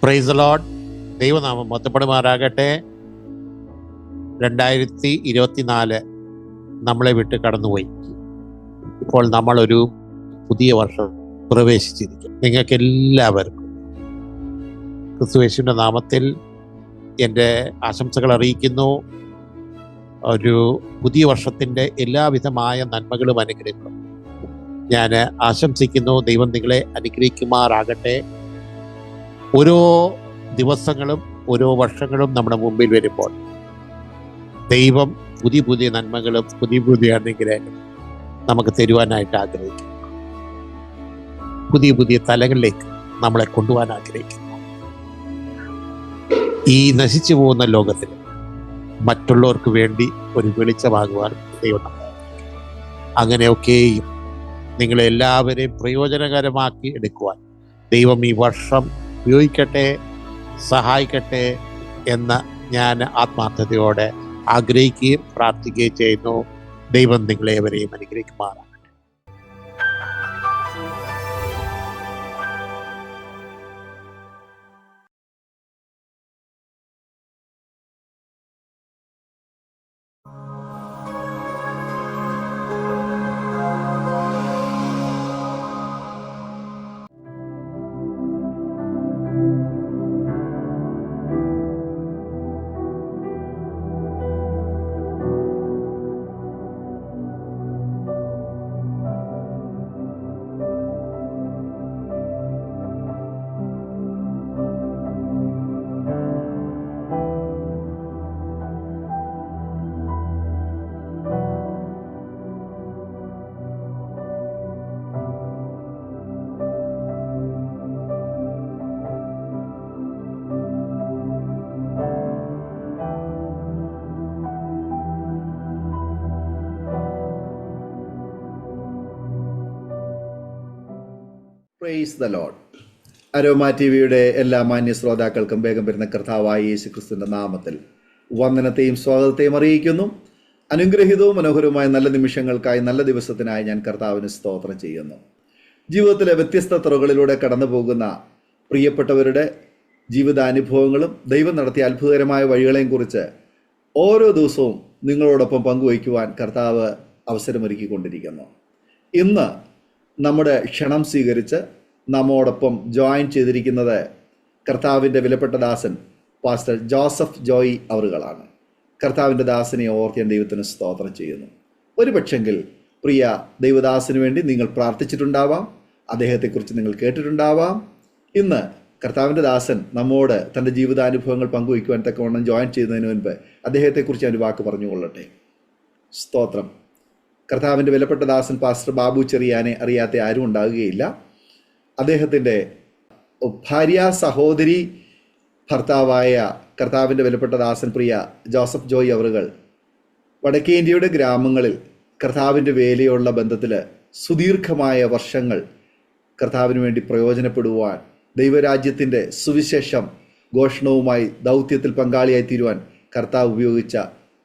Price the Lord. ദൈവനാമം മഹത്വപ്പെടുമാറാകട്ടെ. 2024 നമ്മളെ വിട്ട് കടന്നുപോയി. ഇപ്പോൾ നമ്മളൊരു പുതിയ വർഷം പ്രവേശിച്ചിരിക്കും. നിങ്ങൾക്ക് എല്ലാവർക്കും ക്രിസ്തുയേശുവിൻ്റെ നാമത്തിൽ എൻ്റെ ആശംസകൾ അറിയിക്കുന്നു. ഒരു പുതിയ വർഷത്തിൻ്റെ എല്ലാവിധമായ നന്മകളും അനുഗ്രഹങ്ങളും ഞാൻ ആശംസിക്കുന്നു. ദൈവം നിങ്ങളെ അനുഗ്രഹിക്കുമാറാകട്ടെ. ഓരോ ദിവസങ്ങളും ഓരോ വർഷങ്ങളും നമ്മുടെ മുമ്പിൽ വരുമ്പോൾ ദൈവം പുതിയ പുതിയ നന്മകളും പുതിയ പുതിയ അനുഗ്രഹങ്ങളും നമുക്ക് തരുവാനായിട്ട് ആഗ്രഹിക്കുന്നു. പുതിയ പുതിയ തലങ്ങളിലേക്ക് നമ്മളെ കൊണ്ടുപോകാൻ ആഗ്രഹിക്കുന്നു. ഈ നശിച്ചു പോകുന്ന ലോകത്തിൽ മറ്റുള്ളവർക്ക് വേണ്ടി ഒരു വെളിച്ചമാകുവാൻ ദൈവം നമ്മളെ അങ്ങനെയൊക്കെയും നിങ്ങളെല്ലാവരെയും പ്രയോജനകരമാക്കി എടുക്കുവാൻ ദൈവം ഈ വർഷം ഉപയോഗിക്കട്ടെ, സഹായിക്കട്ടെ എന്ന് ഞാൻ ആത്മാർത്ഥതയോടെ ആഗ്രഹിക്കുകയും പ്രാർത്ഥിക്കുകയും ചെയ്യുന്നു. ദൈവം നിങ്ങളെവരെയും അനുഗ്രഹിക്കുമാറാണ്. Praise the lord. അരോമ ടിവിയുടെ എല്ലാ മാന്യ ശ്രോതാക്കൾക്കും വേഗം വരുന്ന കർത്താവായ യേശു ക്രിസ്തുവിന്റെ നാമത്തിൽ വന്ദനത്തെയും സ്വാഗതത്തെയും അറിയിക്കുന്നു. അനുഗ്രഹീതവും മനോഹരവുമായ നല്ല നിമിഷങ്ങൾക്കായി, നല്ല ദിവസത്തിനായി ഞാൻ കർത്താവിന് സ്തോത്രം ചെയ്യുന്നു. ജീവിതത്തിലെ വ്യത്യസ്ത തുറകളിലൂടെ കടന്നു പോകുന്ന പ്രിയപ്പെട്ടവരുടെ ജീവിതാനുഭവങ്ങളും ദൈവം നടത്തിയ അത്ഭുതകരമായ വഴികളെയും കുറിച്ച് ഓരോ ദിവസവും നിങ്ങളോടൊപ്പം പങ്കുവയ്ക്കുവാൻ കർത്താവ് അവസരമൊരുക്കിക്കൊണ്ടിരിക്കുന്നു. ഇന്ന് നമ്മുടെ ക്ഷണം സ്വീകരിച്ച് നമ്മോടൊപ്പം ജോയിൻ ചെയ്തിരിക്കുന്നത് കർത്താവിൻ്റെ വിലപ്പെട്ട ദാസൻ പാസ്റ്റർ ജോസഫ് ജോയി അവറുകളാണ്. കർത്താവിൻ്റെ ദാസനെ ഓർത്ത് ഞാൻ ദൈവത്തിന് സ്തോത്രം ചെയ്യുന്നു. ഒരു പക്ഷെങ്കിൽ പ്രിയ ദൈവദാസന് വേണ്ടി നിങ്ങൾ പ്രാർത്ഥിച്ചിട്ടുണ്ടാവാം, അദ്ദേഹത്തെക്കുറിച്ച് നിങ്ങൾ കേട്ടിട്ടുണ്ടാവാം. ഇന്ന് കർത്താവിൻ്റെ ദാസൻ നമ്മോട് തൻ്റെ ജീവിതാനുഭവങ്ങൾ പങ്കുവയ്ക്കുവാൻ തക്കവണ്ണം ജോയിൻ ചെയ്യുന്നതിന് മുൻപ് അദ്ദേഹത്തെക്കുറിച്ച് ഞാൻ ഒരു വാക്ക് പറഞ്ഞുകൊള്ളട്ടെ. സ്തോത്രം. കർത്താവിൻ്റെ വിലപ്പെട്ട ദാസൻ പാസ്റ്റർ ബാബു ചെറിയാനെ അറിയാത്ത ആരും ഉണ്ടാകുകയില്ല. അദ്ദേഹത്തിൻ്റെ ഭാര്യ സഹോദരി ഭർത്താവായ കർത്താവിൻ്റെ വിലപ്പെട്ട ദാസൻ പ്രിയ ജോസഫ് ജോയ് അവറുകൾ വടക്കേ ഇന്ത്യയുടെ ഗ്രാമങ്ങളിൽ കർത്താവിൻ്റെ വേലയുള്ള ബന്ധത്തിൽ സുദീർഘമായ വർഷങ്ങൾ കർത്താവിന് വേണ്ടി പ്രയോജനപ്പെടുവാൻ, ദൈവരാജ്യത്തിൻ്റെ സുവിശേഷം ഘോഷണവുമായി ദൗത്യത്തിൽ പങ്കാളിയായി തീരുവാൻ കർത്താവ് ഉപയോഗിച്ച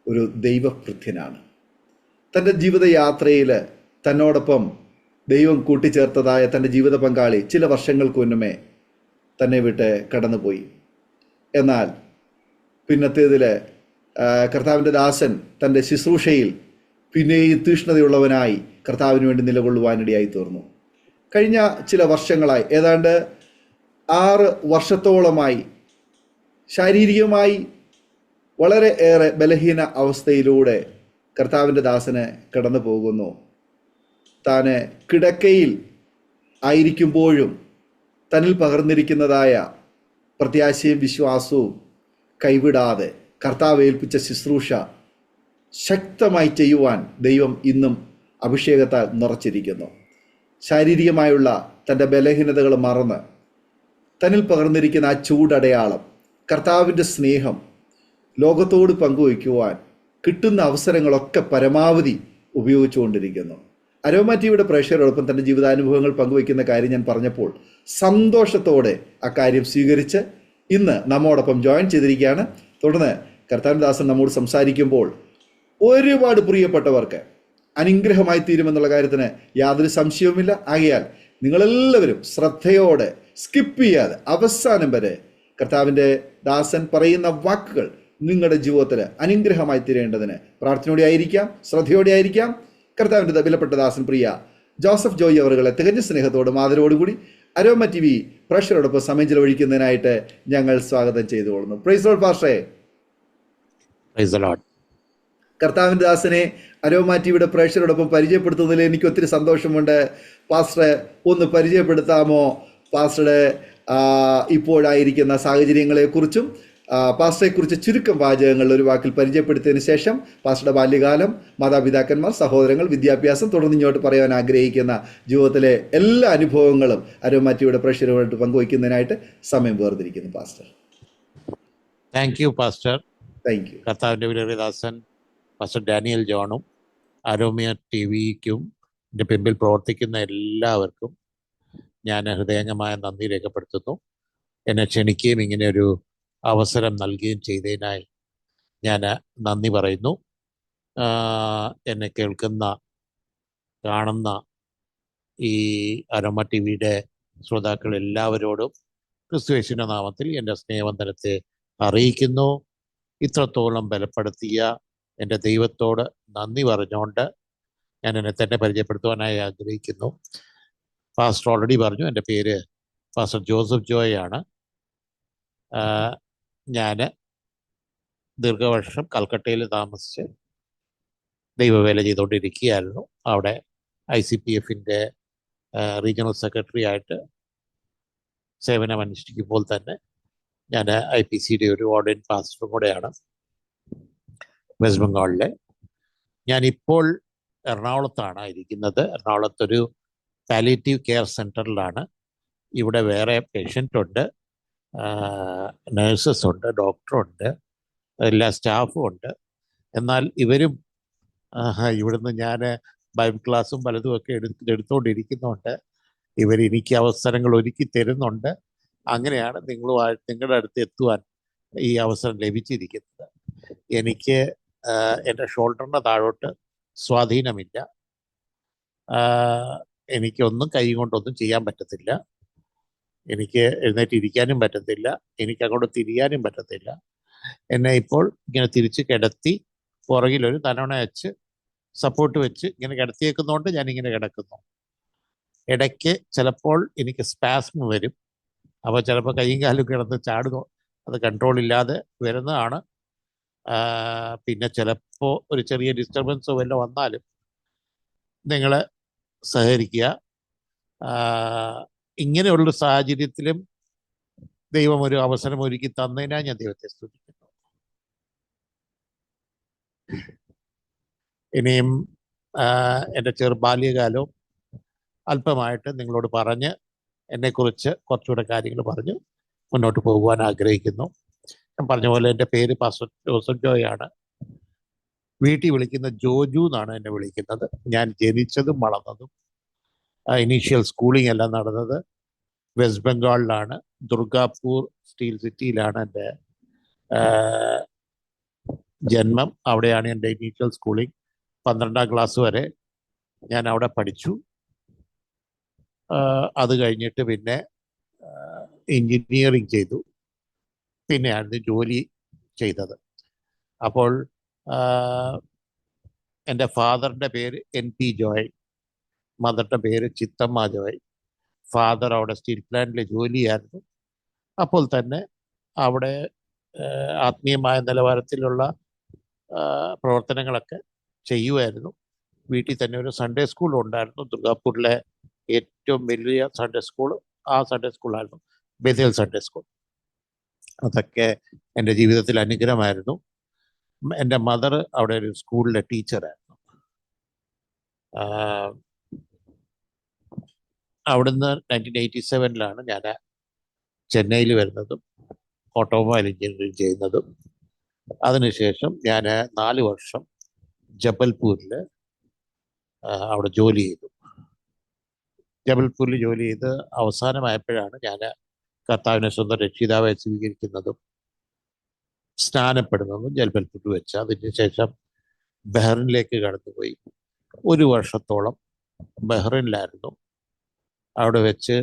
ഒരു ദൈവഭൃത്യനാണ്. തൻ്റെ ജീവിതയാത്രയിൽ തന്നോടൊപ്പം ദൈവം കൂട്ടിച്ചേർത്തതായ തൻ്റെ ജീവിത പങ്കാളി ചില വർഷങ്ങൾക്ക് മുന്നമേ തന്നെ വിട്ട് കടന്നുപോയി. എന്നാൽ പിന്നത്തേതിൽ കർത്താവിൻ്റെ ദാസൻ തൻ്റെ ശുശ്രൂഷയിൽ പിന്നെയും തീഷ്ണതയുള്ളവനായി കർത്താവിന് വേണ്ടി നിലകൊള്ളുവാനിടയായി തീർന്നു. കഴിഞ്ഞ ചില വർഷങ്ങളായി, ഏതാണ്ട് 6 വർഷത്തോളമായി ശാരീരികമായി വളരെ ഏറെ ബലഹീന അവസ്ഥയിലൂടെ കർത്താവിൻ്റെ ദാസന് കടന്നു പോകുന്നു. താൻ കിടക്കയിൽ ആയിരിക്കുമ്പോഴും തന്നിൽ പകർന്നിരിക്കുന്നതായ പ്രത്യാശയും വിശ്വാസവും കൈവിടാതെ കർത്താവ് ഏൽപ്പിച്ച ശുശ്രൂഷ ശക്തമായി ചെയ്യുവാൻ ദൈവം ഇന്നും അഭിഷേകത്താൽ നിറച്ചിരിക്കുന്നു. ശാരീരികമായുള്ള തൻ്റെ ബലഹീനതകൾ മറന്ന് തന്നിൽ പകർന്നിരിക്കുന്ന ആ ചൂടടയാളം, കർത്താവിൻ്റെ സ്നേഹം ലോകത്തോട് പങ്കുവയ്ക്കുവാൻ കിട്ടുന്ന അവസരങ്ങളൊക്കെ പരമാവധി ഉപയോഗിച്ചുകൊണ്ടിരിക്കുന്നു. അരോമ ടിവിയുടെ പ്രേക്ഷകരോടൊപ്പം തൻ്റെ ജീവിതാനുഭവങ്ങൾ പങ്കുവയ്ക്കുന്ന കാര്യം ഞാൻ പറഞ്ഞപ്പോൾ സന്തോഷത്തോടെ ആ കാര്യം സ്വീകരിച്ച് ഇന്ന് നമ്മോടൊപ്പം ജോയിൻ ചെയ്തിരിക്കുകയാണ്. തുടർന്ന് കർത്താവിൻ്റെ ദാസൻ നമ്മോട് സംസാരിക്കുമ്പോൾ ഒരുപാട് പ്രിയപ്പെട്ടവർക്ക് അനുഗ്രഹമായി തീരുമെന്നുള്ള കാര്യത്തിന് യാതൊരു സംശയവുമില്ല. ആകയാൽ നിങ്ങളെല്ലാവരും ശ്രദ്ധയോടെ സ്കിപ്പ് ചെയ്യാതെ അവസാനം വരെ കർത്താവിൻ്റെ ദാസൻ പറയുന്ന വാക്കുകൾ നിങ്ങളുടെ ജീവിതത്തിൽ അനുഗ്രഹമായി തീരേണ്ടതിന് പ്രാർത്ഥനയോടെ ആയിരിക്കാം, ശ്രദ്ധയോടെ ആയിരിക്കാം. കർത്താവിൻ്റെ വിലപ്പെട്ട ദാസൻ പ്രിയ ജോസഫ് ജോയി അവറുകളെ തികഞ്ഞ സ്നേഹത്തോടും ആദരവോടുകൂടി അരോമ TV പ്രേക്ഷകരോടൊപ്പം സമയം ചെലവഴിക്കുന്നതിനായിട്ട് ഞങ്ങൾ സ്വാഗതം ചെയ്തുകൊള്ളുന്നു. പ്രൈസ് ലോർഡ് പാസ്റ്ററേ. Praise the lord. കർത്താവിൻ്റെ ദാസനെ അരോമ TVയുടെ പ്രേക്ഷകരോടൊപ്പം പരിചയപ്പെടുത്തുന്നതിൽ എനിക്ക് ഒത്തിരി സന്തോഷമുണ്ട്. പാസ്റ്ററെ ഒന്ന് പരിചയപ്പെടുത്താമോ? പാസ്റ്ററുടെ ഇപ്പോഴായിരിക്കുന്ന സാഹചര്യങ്ങളെക്കുറിച്ചും പാസ്റ്ററെക്കുറിച്ച് ചുരുക്കം വാചകങ്ങൾ ഒരു വാക്കിൽ പരിചയപ്പെടുത്തിയതിന് ശേഷം പാസ്റ്ററുടെ ബാല്യകാലം, മാതാപിതാക്കന്മാർ, സഹോദരങ്ങൾ, വിദ്യാഭ്യാസം തുടർന്ന് ഇങ്ങോട്ട് പറയാൻ ആഗ്രഹിക്കുന്ന ജീവിതത്തിലെ എല്ലാ അനുഭവങ്ങളും അരോമ TVയുടെ പ്രേക്ഷകരുമായിട്ട് പങ്കുവയ്ക്കുന്നതിനായിട്ട് സമയം വേർതിരിക്കുന്നു pastor. Thank you pastor. Thank you. കർത്താവിൻ്റെ വിലറിദാസൻ പാസ്റ്റർ ഡാനിയൽ ജോണും അരോമ TVക്കും എൻ്റെ പിമ്പിൽ പ്രവർത്തിക്കുന്ന എല്ലാവർക്കും ഞാൻ ഹൃദയംഗമായ നന്ദി രേഖപ്പെടുത്തുന്നു. എന്നെ ക്ഷണിക്കുകയും ഇങ്ങനെ ഒരു അവസരം നൽകുകയും ചെയ്തതിനായി ഞാൻ നന്ദി പറയുന്നു. എന്നെ കേൾക്കുന്ന, കാണുന്ന ഈ അരോമ TVയുടെ ശ്രോതാക്കൾ എല്ലാവരോടും ക്രിസ്തുയേശുവിൻ്റെ നാമത്തിൽ എൻ്റെ സ്നേഹവന്ദനത്തെ അറിയിക്കുന്നു. ഇത്രത്തോളം ബലപ്പെടുത്തിയ എൻ്റെ ദൈവത്തോട് നന്ദി പറഞ്ഞുകൊണ്ട് ഞാൻ എന്നെ തന്നെ പരിചയപ്പെടുത്തുവാനായി ആഗ്രഹിക്കുന്നു. പാസ്റ്റർ ഓൾറെഡി പറഞ്ഞു, എൻ്റെ പേര് പാസ്റ്റർ ജോസഫ് ജോയ് ആണ്. ഞാൻ ദീർഘവർഷം കൽക്കട്ടയിൽ താമസിച്ച് ദൈവവേല ചെയ്തുകൊണ്ടിരിക്കുകയായിരുന്നു. അവിടെ ICPFൻ്റെ റീജിയണൽ സെക്രട്ടറി ആയിട്ട് സേവനമനുഷ്ഠിക്കുമ്പോൾ തന്നെ ഞാൻ IPCയുടെ ഒരു ഓർഡിനൻ പാസ്റ്ററും കൂടെയാണ് വെസ്റ്റ് ബംഗാളിലെ. ഞാനിപ്പോൾ എറണാകുളത്താണ് ഇരിക്കുന്നത്. എറണാകുളത്തൊരു പാലിയേറ്റീവ് കെയർ സെൻറ്ററിലാണ്. ഇവിടെ വേറെ പേഷ്യൻ്റ് ഉണ്ട്, നേഴ്സസ് ഉണ്ട്, ഡോക്ടറുണ്ട്, എല്ലാ സ്റ്റാഫും ഉണ്ട്. എന്നാൽ ഇവരും ഇവിടുന്ന് ഞാൻ ബൈബിൾ ക്ലാസ്സും പലതും ഒക്കെ എടുത്തുകൊണ്ടിരിക്കുന്നുണ്ട്. എനിക്ക് അവസരങ്ങൾ ഒരുക്കി തരുന്നുണ്ട്. അങ്ങനെയാണ് നിങ്ങളുടെ അടുത്ത് എത്തുവാൻ ഈ അവസരം ലഭിച്ചിരിക്കുന്നത്. എനിക്ക് എൻ്റെ ഷോൾഡറിൻ്റെ താഴോട്ട് സ്വാധീനമില്ല. എനിക്കൊന്നും കൈ കൊണ്ടൊന്നും ചെയ്യാൻ പറ്റത്തില്ല. എനിക്ക് എഴുന്നേറ്റ് ഇരിക്കാനും പറ്റത്തില്ല. എനിക്ക് അങ്ങോട്ട് തിരിയാനും പറ്റത്തില്ല. എന്നെ ഇപ്പോൾ ഇങ്ങനെ തിരിച്ച് കിടത്തി പുറകിലൊരു തലവണ വെച്ച് സപ്പോർട്ട് വെച്ച് ഇങ്ങനെ കിടത്തിയേക്കുന്നതുകൊണ്ട് ഞാനിങ്ങനെ കിടക്കുന്നു. ഇടയ്ക്ക് ചിലപ്പോൾ എനിക്ക് സ്പാസ്മ് വരും. അപ്പോൾ ചിലപ്പോൾ കൈയും കാലും കിടന്ന് ചാടുന്നു. അത് കൺട്രോളില്ലാതെ വരുന്നതാണ്. പിന്നെ ചിലപ്പോൾ ഒരു ചെറിയ ഡിസ്റ്റർബൻസോ വല്ലതും വന്നാലും നിങ്ങൾ സഹകരിക്കുക. ഇങ്ങനെയുള്ളൊരു സാഹചര്യത്തിലും ദൈവം ഒരു അവസരം ഒരുക്കി തന്നതിനായി ഞാൻ ദൈവത്തെ സ്തുതിക്കുന്നു. ഇനിയും എൻ്റെ ബാല്യകാലവും അല്പമായിട്ട് നിങ്ങളോട് പറഞ്ഞ് എന്നെക്കുറിച്ച് കുറച്ചുകൂടെ കാര്യങ്ങൾ പറഞ്ഞ് മുന്നോട്ട് പോകുവാൻ ആഗ്രഹിക്കുന്നു. ഞാൻ പറഞ്ഞ പോലെ എൻ്റെ പേര് പാസ്റ്റർ ജോസഫ് ജോയ് ആണ്. വീട്ടിൽ വിളിക്കുന്ന ജോജു എന്നാണ് എന്നെ വിളിക്കുന്നത്. ഞാൻ ജനിച്ചതും വളർന്നതും ഇനീഷ്യൽ സ്കൂളിംഗ് എല്ലാം നടന്നത് വെസ്റ്റ് ബംഗാളിലാണ്. ദുർഗാപൂർ സ്റ്റീൽ സിറ്റിയിലാണ് എൻ്റെ ജന്മം. അവിടെയാണ് എൻ്റെ ഇനീഷ്യൽ സ്കൂളിംഗ്. 12ാം ക്ലാസ് വരെ ഞാൻ അവിടെ പഠിച്ചു. അത് കഴിഞ്ഞിട്ട് പിന്നെ എൻജിനീയറിങ് ചെയ്തു. പിന്നെയാണ് ജോലി ചെയ്തത്. അപ്പോൾ എൻ്റെ ഫാദറിൻ്റെ പേര് NP ജോയ്, മദറിൻ്റെ പേര് ചിത്തമ്മ ജോയ്. ഫാദർ അവിടെ സ്റ്റീൽ പ്ലാന്റിൽ ജോലിയായിരുന്നു. അപ്പോൾ തന്നെ അവിടെ ആത്മീയമായ നിലവാരത്തിലുള്ള പ്രവർത്തനങ്ങളൊക്കെ ചെയ്യുമായിരുന്നു. വീട്ടിൽ തന്നെ ഒരു സൺഡേ സ്കൂൾ ഉണ്ടായിരുന്നു. ദുർഗാപൂരിലെ ഏറ്റവും വലിയ സൺഡേ സ്കൂൾ ആ സൺഡേ സ്കൂളായിരുന്നു, ബെഥേൽ സൺഡേ സ്കൂൾ. അതൊക്കെ എൻ്റെ ജീവിതത്തിൽ അനുഗ്രഹമായിരുന്നു. എൻ്റെ മദർ അവിടെ ഒരു സ്കൂളിലെ ടീച്ചറായിരുന്നു. അവിടുന്ന് 1987 ഞാൻ ചെന്നൈയിൽ വരുന്നതും ഓട്ടോമൊബൈൽ എഞ്ചിനീയറിംഗ് ചെയ്യുന്നതും. അതിനുശേഷം ഞാൻ 4 വർഷം ജബൽപൂരിൽ അവിടെ ജോലി ചെയ്തു. ജബൽപൂരിൽ ജോലി ചെയ്ത് അവസാനമായപ്പോഴാണ് ഞാൻ കർത്താവിനെ സ്വന്തം രക്ഷിതാവായി സ്വീകരിക്കുന്നതും സ്നാനപ്പെടുന്നതും ജബൽപൂരിൽ വെച്ച്. അതിനുശേഷം ബഹ്റിനിലേക്ക് കടന്നുപോയി. 1 വർഷത്തോളം ബഹ്റിനിലായിരുന്നു. അവിടെ വെച്ച്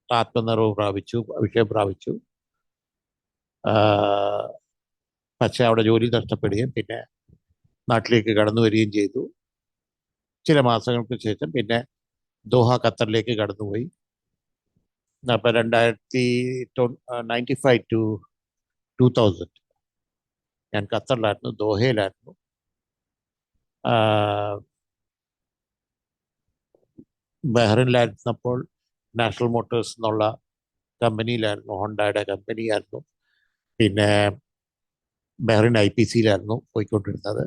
ആത്മനിറവ് പ്രാപിച്ചു, അഭിഷേകം പ്രാപിച്ചു. പക്ഷെ അവിടെ ജോലി നഷ്ടപ്പെടുകയും പിന്നെ നാട്ടിലേക്ക് കടന്നു വരികയും ചെയ്തു. ചില മാസങ്ങൾക്ക് ശേഷം പിന്നെ ദോഹ ഖത്തറിലേക്ക് കടന്നുപോയി. അപ്പം 1995 to 2000 ഞാൻ ഖത്തറിലായിരുന്നു, ദോഹയിലായിരുന്നു. ബഹ്റിനിലായിരുന്നപ്പോൾ നാഷണൽ മോട്ടോഴ്സ് എന്നുള്ള കമ്പനിയിലായിരുന്നു, ഹോണ്ടയുടെ കമ്പനിയായിരുന്നു. പിന്നെ ബഹ്റിൻ IPCയിലായിരുന്നു പോയിക്കൊണ്ടിരുന്നത്.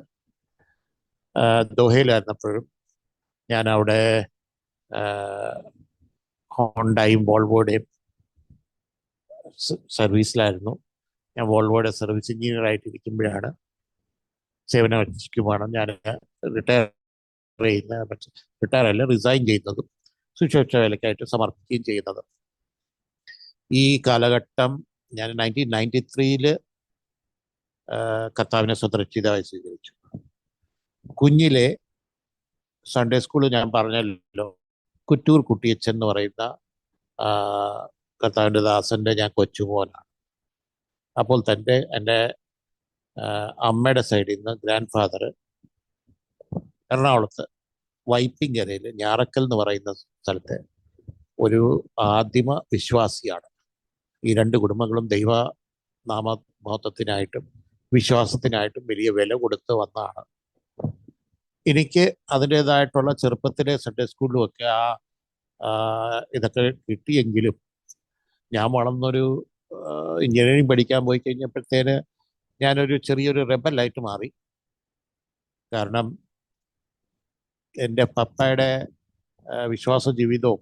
ദോഹയിലായിരുന്നപ്പോഴും ഞാൻ അവിടെ ഹോണ്ടയും വോൾവോയുടെയും സർവീസിലായിരുന്നു. ഞാൻ വോൾവോയുടെ സർവീസ് എഞ്ചിനീയറായിട്ടിരിക്കുമ്പോഴാണ് സേവനമനുഷ്ഠിക്കുമ്പോഴാണ് ഞാൻ റിസൈൻ ചെയ്യുന്നതും സുരക്ഷ വേലയ്ക്കായിട്ട് സമർപ്പിക്കുകയും ചെയ്യുന്നത്. ഈ കാലഘട്ടം ഞാൻ 1993 കർത്താവിനെ സ്വതരക്ഷിതമായി സ്വീകരിച്ചു. കുഞ്ഞിലെ സൺഡേ സ്കൂളിൽ ഞാൻ പറഞ്ഞല്ലോ, കുറ്റൂർ കുട്ടിയച്ചൻ എന്ന് പറയുന്ന കർത്താവിൻ്റെ ദാസന്റെ ഞാൻ കൊച്ചുമോനാണ്. അപ്പോൾ തന്നെ എൻ്റെ അമ്മയുടെ സൈഡിൽ നിന്ന് ഗ്രാൻഡ് ഫാദർ എറണാകുളത്ത് വൈപ്പിങ്കരയിൽ ഞാറക്കൽ എന്ന് പറയുന്ന സ്ഥലത്തെ ഒരു ആദിമ വിശ്വാസിയാണ്. ഈ രണ്ട് കുടുംബങ്ങളും ദൈവനാമമഹത്വത്തിനായിട്ടും വിശ്വാസത്തിനായിട്ടും വലിയ വില കൊടുത്ത് വന്നതാണ്. എനിക്ക് അതിൻ്റെതായിട്ടുള്ള ചെറുപ്പത്തിലെ സൺഡേ സ്കൂളിലുമൊക്കെ ഇതൊക്കെ കിട്ടിയെങ്കിലും ഞാൻ വളർന്നൊരു എഞ്ചിനീയറിംഗ് പഠിക്കാൻ പോയി കഴിഞ്ഞപ്പോഴത്തേന് ഞാനൊരു ചെറിയൊരു റെബലായിട്ട് മാറി. കാരണം എൻ്റെ പപ്പയുടെ വിശ്വാസ ജീവിതവും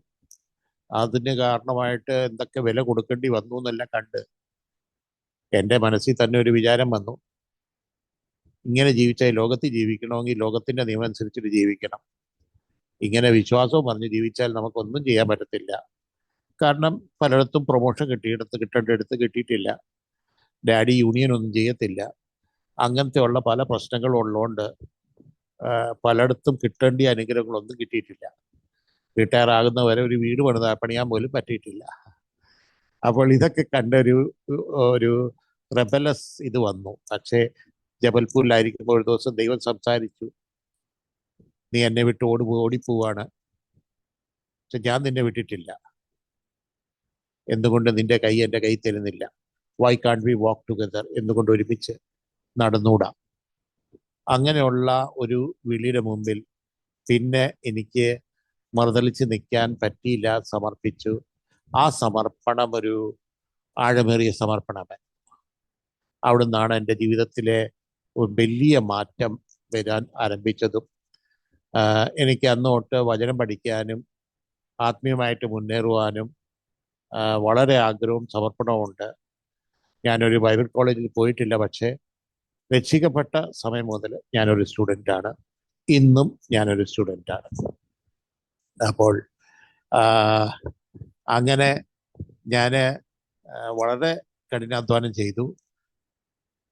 അതിന് കാരണമായിട്ട് എന്തൊക്കെ വില കൊടുക്കേണ്ടി വന്നു എന്നെല്ലാം കണ്ട് എൻ്റെ മനസ്സിൽ തന്നെ ഒരു വിചാരം വന്നു, ഇങ്ങനെ ജീവിച്ചാൽ ലോകത്തിൽ ജീവിക്കണമെങ്കിൽ ലോകത്തിൻ്റെ നിയമം അനുസരിച്ചിട്ട് ജീവിക്കണം. ഇങ്ങനെ വിശ്വാസവും പറഞ്ഞ് ജീവിച്ചാൽ നമുക്കൊന്നും ചെയ്യാൻ പറ്റത്തില്ല. കാരണം പലയിടത്തും പ്രൊമോഷൻ കിട്ടേണ്ടടുത്ത് കിട്ടിയിട്ടില്ല, ഡാഡി യൂണിയൻ ഒന്നും ചെയ്യത്തില്ല. അങ്ങനത്തെ ഉള്ള പല പ്രശ്നങ്ങളും ഉള്ളതുകൊണ്ട് പലയിടത്തും കിട്ടേണ്ട അനുഗ്രഹങ്ങളൊന്നും കിട്ടിയിട്ടില്ല. റിട്ടയർ ആകുന്നവരെ ഒരു വീട് പണിയാൻ പോലും പറ്റിയിട്ടില്ല. അപ്പോൾ ഇതൊക്കെ കണ്ടൊരു റെബലസ് ഇത് വന്നു. പക്ഷേ ജബൽപൂരിലായിരിക്കുമ്പോൾ ഒരു ദിവസം ദൈവം സംസാരിച്ചു, നീ എന്നെ വിട്ട് ഓടിപ്പോവാണ്, പക്ഷെ ഞാൻ നിന്നെ വിട്ടിട്ടില്ല. എന്തുകൊണ്ട് നിന്റെ കൈ എൻ്റെ കൈ തരുന്നില്ല? വൈ കാണ്ട് വി വാക്ക് ടുഗദർ? എന്തുകൊണ്ട് ഒരുമിച്ച് നടന്നൂടാ? അങ്ങനെയുള്ള ഒരു വിളിയുടെ മുമ്പിൽ പിന്നെ എനിക്ക് മറുതലിച്ച് നിൽക്കാൻ പറ്റിയില്ല, സമർപ്പിച്ചു. ആ സമർപ്പണം ഒരു ആഴമേറിയ സമർപ്പണമാണ്. അവിടുന്നാണ് എൻ്റെ ജീവിതത്തിലെ ഒരു വലിയ മാറ്റം വരാൻ ആരംഭിച്ചതും. എനിക്ക് അന്ന് തൊട്ട് വചനം പഠിക്കാനും ആത്മീയമായിട്ട് മുന്നേറുവാനും വളരെ ആഗ്രഹവും സമർപ്പണവും ഉണ്ട്. ഞാനൊരു ബൈബിൾ കോളേജിൽ പോയിട്ടില്ല, പക്ഷേ രക്ഷിക്കപ്പെട്ട സമയം മുതൽ ഞാനൊരു സ്റ്റുഡൻ്റാണ്, ഇന്നും ഞാനൊരു സ്റ്റുഡൻ്റാണ്. അപ്പോൾ അങ്ങനെ ഞാൻ വളരെ കഠിനാധ്വാനം ചെയ്തു,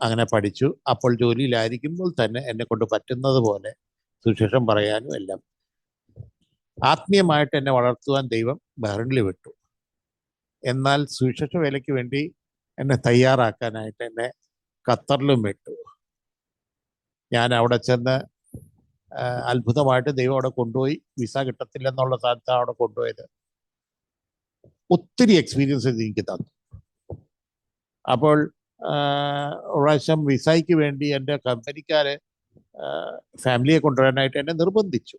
അങ്ങനെ പഠിച്ചു. അപ്പോൾ ജോലിയിലായിരിക്കുമ്പോൾ തന്നെ എന്നെ കൊണ്ട് പറ്റുന്നത് പോലെ സുവിശേഷം പറയാനും എല്ലാം. ആത്മീയമായിട്ട് എന്നെ വളർത്തുവാൻ ദൈവം ബഹ്റിനിൽ വിട്ടു. എന്നാൽ സുവിശേഷ വേലയ്ക്ക് വേണ്ടി എന്നെ തയ്യാറാക്കാനായിട്ട് എന്നെ ഖത്തറിലും വിട്ടു. ഞാൻ അവിടെ ചെന്ന് അത്ഭുതമായിട്ട് ദൈവം അവിടെ കൊണ്ടുപോയി. വിസ കിട്ടത്തില്ലെന്നുള്ള സ്ഥാനത്താണ് അവിടെ കൊണ്ടുപോയത്. ഒത്തിരി എക്സ്പീരിയൻസ് എനിക്ക് തന്നു. അപ്പോൾ പ്രാവശ്യം വിസയ്ക്ക് വേണ്ടി എൻ്റെ കമ്പനിക്കാര് ഫാമിലിയെ കൊണ്ടുവരാനായിട്ട് എന്നെ നിർബന്ധിച്ചു,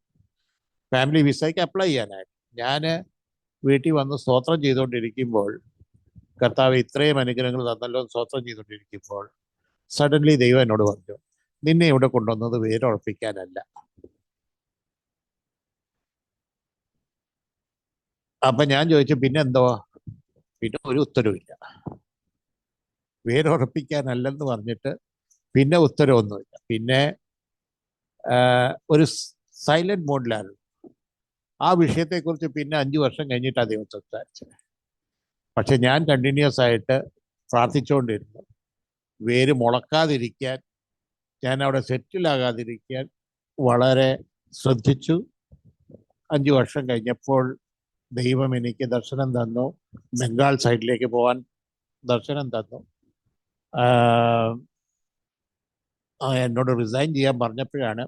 ഫാമിലി വിസയ്ക്ക് അപ്ലൈ ചെയ്യാനായിട്ട്. ഞാൻ വീട്ടിൽ വന്ന് സ്തോത്രം ചെയ്തുകൊണ്ടിരിക്കുമ്പോൾ, കർത്താവ് ഇത്രയും അനുഗ്രഹങ്ങൾ തന്നല്ലോ സ്തോത്രം ചെയ്തുകൊണ്ടിരിക്കുമ്പോൾ സഡൻലി ദൈവം എന്നോട് പറഞ്ഞു, നിന്നെ ഇവിടെ കൊണ്ടുവന്നത് വേരുറപ്പിക്കാനല്ല. അപ്പം ഞാൻ ചോദിച്ചു, പിന്നെ എന്തോ? പിന്നെ ഒരു ഉത്തരവില്ല. വേരുറപ്പിക്കാനല്ലെന്ന് പറഞ്ഞിട്ട് പിന്നെ ഉത്തരവൊന്നുമില്ല. പിന്നെ ഒരു സൈലന്റ് മോഡിലായിരുന്നു. ആ വിഷയത്തെക്കുറിച്ച് പിന്നെ 5 വർഷം കഴിഞ്ഞിട്ടാണ് ദൈവം സംസാരിച്ചത്. പക്ഷെ ഞാൻ കണ്ടിന്യൂസ് ആയിട്ട് പ്രാർത്ഥിച്ചുകൊണ്ടിരുന്നു. വേര് മുളക്കാതിരിക്കാൻ, ഞാൻ അവിടെ സെറ്റിലാകാതിരിക്കാൻ വളരെ ശ്രദ്ധിച്ചു. 5 വർഷം കഴിഞ്ഞപ്പോൾ ദൈവം എനിക്ക് ദർശനം തന്നു. ബംഗാൾ സൈഡിലേക്ക് പോകാൻ ദർശനം തന്നു. എന്നോട് റിസൈൻ ചെയ്യാൻ പറഞ്ഞപ്പോഴാണ്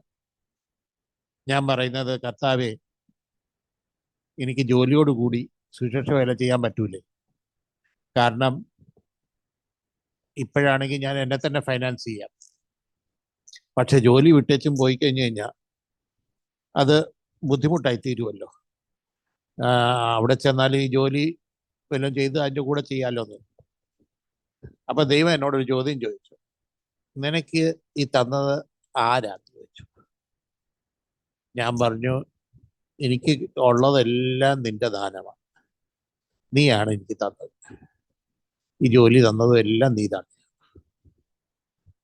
ഞാൻ പറയുന്നത്, കർത്താവേ, എനിക്ക് ജോലിയോടുകൂടി സുശേഷ വേല ചെയ്യാൻ പറ്റൂലേ? കാരണം ഇപ്പോഴാണെങ്കിൽ ഞാൻ എന്നെ തന്നെ ഫൈനാൻസ് ചെയ്യാം, പക്ഷെ ജോലി വിട്ടേച്ചും പോയി കഴിഞ്ഞു കഴിഞ്ഞാൽ അത് ബുദ്ധിമുട്ടായി തീരുമല്ലോ. അവിടെ ചെന്നാൽ ഈ ജോലി വല്ലതും ചെയ്ത് അതിൻ്റെ കൂടെ ചെയ്യാമല്ലോ എന്ന്. അപ്പൊ ദൈവം എന്നോടൊരു ചോദ്യം ചോദിച്ചു, നിനക്ക് ഈ തന്നത് ആരാന്ന് ചോദിച്ചു. ഞാൻ പറഞ്ഞു, എനിക്ക് ഉള്ളതെല്ലാം നിന്റെ ദാനമാണ്, നീയാണ് എനിക്ക് തന്നത്, ഈ ജോലി തന്നതും എല്ലാം നീ തന്നെ.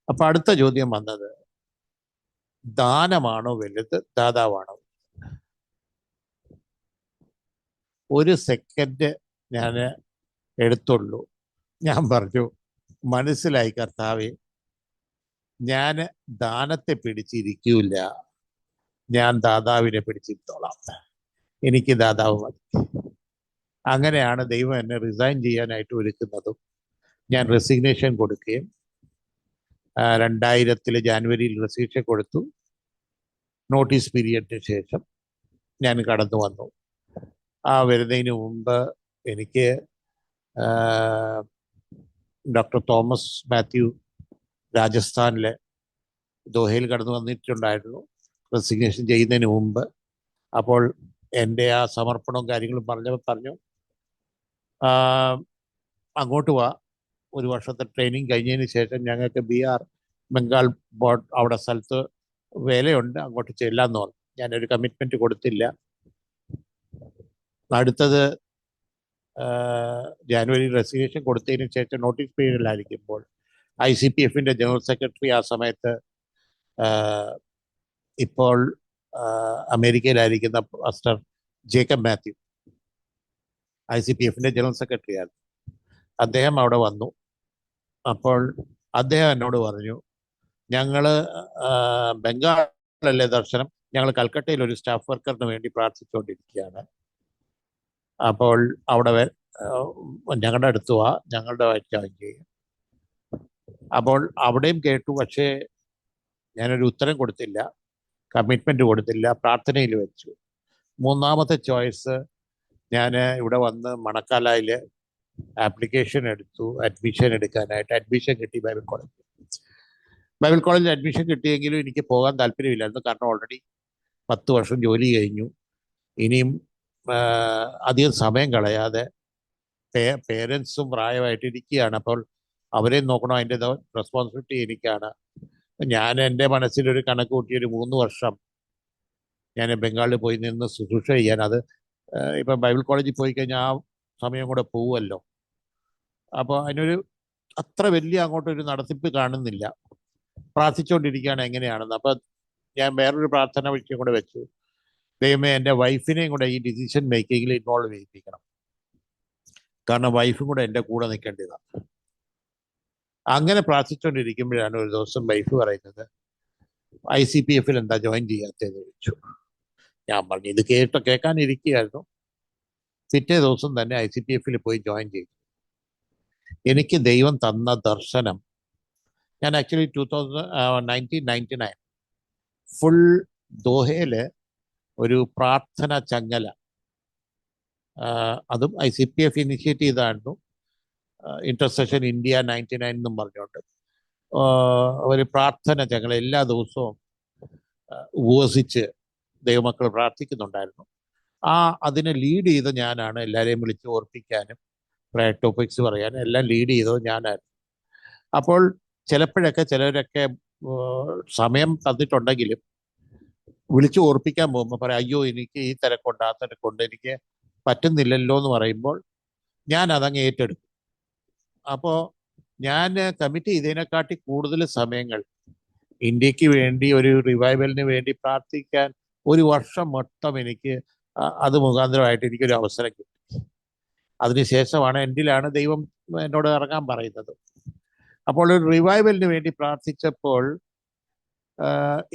അപ്പൊ അടുത്ത ചോദ്യം വന്നത്, ദാനമാണോ വലുത്, ദാതാവാണോ? ഒരു സെക്കൻഡ് ഞാൻ എടുത്തുള്ളൂ. ഞാൻ പറഞ്ഞു, മനസ്സിലായി കർത്താവേ, ഞാൻ ദാനത്തെ പിടിച്ചിരിക്കൂല, ഞാൻ ദാതാവിനെ പിടിച്ചിരുത്തോളാം, എനിക്ക് ദാതാവ് മതി. അങ്ങനെയാണ് ദൈവം എന്നെ റിസൈൻ ചെയ്യാനായിട്ട് ഒരുക്കുന്നതും. ഞാൻ റെസിഗ്നേഷൻ കൊടുക്കുകയും 2000 ജാനുവരിയിൽ റെസിഗ്നേഷൻ കൊടുത്തു. നോട്ടീസ് പീരിയഡിന് ശേഷം ഞാൻ കടന്നു വന്നു. ആ വരുന്നതിന് മുമ്പ് എനിക്ക് ഡോക്ടർ തോമസ് മാത്യു രാജസ്ഥാനിലെ ദോഹയിൽ കടന്നു വന്നിട്ടുണ്ടായിരുന്നു റെസിഗ്നേഷൻ ചെയ്യുന്നതിന് മുമ്പ്. അപ്പോൾ എൻ്റെ ആ സമർപ്പണവും കാര്യങ്ങളും പറഞ്ഞു, അങ്ങോട്ട് വാ, ഒരു വർഷത്തെ ട്രെയിനിങ് കഴിഞ്ഞതിന് ശേഷം ഞങ്ങൾക്ക് ബംഗാൾ ബോർഡ് അവിടെ സ്ഥലത്ത് വേലയുണ്ട്, അങ്ങോട്ട് ചെല്ലാന്ന് പറഞ്ഞു. ഞാനൊരു കമ്മിറ്റ്മെന്റ് കൊടുത്തില്ല. അടുത്തത് ജാനുവരി റെസിഗ്നേഷൻ കൊടുത്തതിന് ശേഷം നോട്ടീസ് പീരീഡിലായിരിക്കുമ്പോൾ ICPFന്റെ ജനറൽ സെക്രട്ടറി ആ സമയത്ത് ഇപ്പോൾ അമേരിക്കയിലായിരിക്കുന്ന പാസ്റ്റർ ജേക്കബ് മാത്യു ICPFന്റെ ജനറൽ സെക്രട്ടറി ആയിരുന്നു. അദ്ദേഹം അവിടെ വന്നു. അപ്പോൾ അദ്ദേഹം എന്നോട് പറഞ്ഞു, ഞങ്ങള് ബംഗാളിലെ ദർശനം, ഞങ്ങൾ കൽക്കട്ടയിൽ ഒരു സ്റ്റാഫ് വർക്കറിന് വേണ്ടി പ്രാർത്ഥിച്ചുകൊണ്ടിരിക്കുകയാണ്. അപ്പോൾ അവിടെ ഞങ്ങളുടെ അടുത്ത് വാ, ഞങ്ങളുടെ ജോയിൻ ചെയ്യും. അപ്പോൾ അവിടെയും കേട്ടു, പക്ഷേ ഞാനൊരു ഉത്തരം കൊടുത്തില്ല, കമ്മിറ്റ്മെന്റ് കൊടുത്തില്ല, പ്രാർത്ഥനയിൽ വെച്ചു. മൂന്നാമത്തെ ചോയ്സ്, ഞാൻ ഇവിടെ വന്ന് മണക്കാലയിൽ ആപ്ലിക്കേഷൻ എടുത്തു, അഡ്മിഷൻ എടുക്കാനായിട്ട്. അഡ്മിഷൻ കിട്ടി ബൈബിൾ കോളേജിൽ അഡ്മിഷൻ കിട്ടിയെങ്കിലും എനിക്ക് പോകാൻ താല്പര്യമില്ലായിരുന്നു. കാരണം ഓൾറെഡി 10 വർഷം ജോലി കഴിഞ്ഞു. ഇനിയും അധികം സമയം കളയാതെ, പേരൻസും പ്രായമായിട്ടിരിക്കുകയാണ്, അപ്പോൾ അവരെ നോക്കണം, അതിൻ്റെ റെസ്പോൺസിബിലിറ്റി എനിക്കാണ്. ഞാൻ എൻ്റെ മനസ്സിലൊരു കണക്ക് കൂട്ടി ഒരു 3 വർഷം ഞാൻ ബംഗാളിൽ പോയി നിന്ന് ശുശ്രൂഷ ചെയ്യാൻ. അത് ഇപ്പം ബൈബിൾ കോളേജിൽ പോയി കഴിഞ്ഞാൽ ആ സമയം കൂടെ പോവുമല്ലോ. അപ്പോൾ അതിനൊരു അത്ര വലിയ അങ്ങോട്ടൊരു നടത്തിപ്പ് കാണുന്നില്ല. പ്രാർത്ഥിച്ചുകൊണ്ടിരിക്കുകയാണ് എങ്ങനെയാണെന്ന്. അപ്പം ഞാൻ വേറൊരു പ്രാർത്ഥന വിഷയം കൂടെ വെച്ചു, ദൈവമേ, എൻ്റെ വൈഫിനെയും കൂടെ ഈ ഡിസിഷൻ മേക്കിങ്ങിൽ ഇൻവോൾവ് ചെയ്യിപ്പിക്കണം, കാരണം വൈഫും കൂടെ എൻ്റെ കൂടെ നിൽക്കേണ്ടതാണ്. അങ്ങനെ പ്രാർത്ഥിച്ചുകൊണ്ടിരിക്കുമ്പോഴാണ് ഒരു ദിവസം വൈഫ് പറയുന്നത്, ICPFൽ എന്താ ജോയിൻ ചെയ്യാത്തതെന്ന് ചോദിച്ചു. ഞാൻ പറഞ്ഞു, ഇത് കേൾക്കാനിരിക്കുകയായിരുന്നു. പിറ്റേ ദിവസം തന്നെ ICPFൽ പോയി ജോയിൻ ചെയ്തു. എനിക്ക് ദൈവം തന്ന ദർശനം, ഞാൻ ആക്ച്വലി 1999 ഫുൾ ദോഹയില് ഒരു പ്രാർത്ഥന ചങ്ങല, അതും ICPF ഇനിഷ്യേറ്റ് ചെയ്തായിരുന്നു, ഇന്റർസെഷൻ ഇന്ത്യ 99 എന്നും പറഞ്ഞുകൊണ്ട് ഒരു പ്രാർത്ഥന ചങ്ങല എല്ലാ ദിവസവും ഉപവസിച്ച് ദൈവമക്കൾ പ്രാർത്ഥിക്കുന്നുണ്ടായിരുന്നു. അതിനെ ലീഡ് ചെയ്ത് ഞാനാണ്. എല്ലാവരെയും വിളിച്ച് ഓർപ്പിക്കാനും പ്രയർ ടോപ്പിക്സ് പറയാനും എല്ലാം ലീഡ് ചെയ്തത് ഞാനായിരുന്നു. അപ്പോൾ ചിലപ്പോഴൊക്കെ ചിലരൊക്കെ സമയം തന്നിട്ടുണ്ടെങ്കിലും വിളിച്ച് ഓർപ്പിക്കാൻ പോകുമ്പോൾ പറയാം, അയ്യോ എനിക്ക് ഈ തിരക്കുണ്ട്, ആ തിരക്കുണ്ട്, എനിക്ക് പറ്റുന്നില്ലല്ലോ എന്ന് പറയുമ്പോൾ ഞാൻ അതങ്ങ് ഏറ്റെടുക്കും. അപ്പോൾ ഞാൻ കമ്മിറ്റ് ചെയ്തതിനെക്കാട്ടി കൂടുതൽ സമയങ്ങൾ ഇന്ത്യക്ക് വേണ്ടി, ഒരു റിവൈവലിന് വേണ്ടി പ്രാർത്ഥിക്കാൻ ഒരു വർഷം മൊത്തം എനിക്ക് അത് മുഖാന്തരമായിട്ട് എനിക്കൊരു അവസരം കിട്ടി. അതിനുശേഷമാണ് എൻ്റിലാണ് ദൈവം എന്നോട് ഇറങ്ങാൻ പറയുന്നത്. അപ്പോൾ ഒരു റിവൈവലിന് വേണ്ടി പ്രാർത്ഥിച്ചപ്പോൾ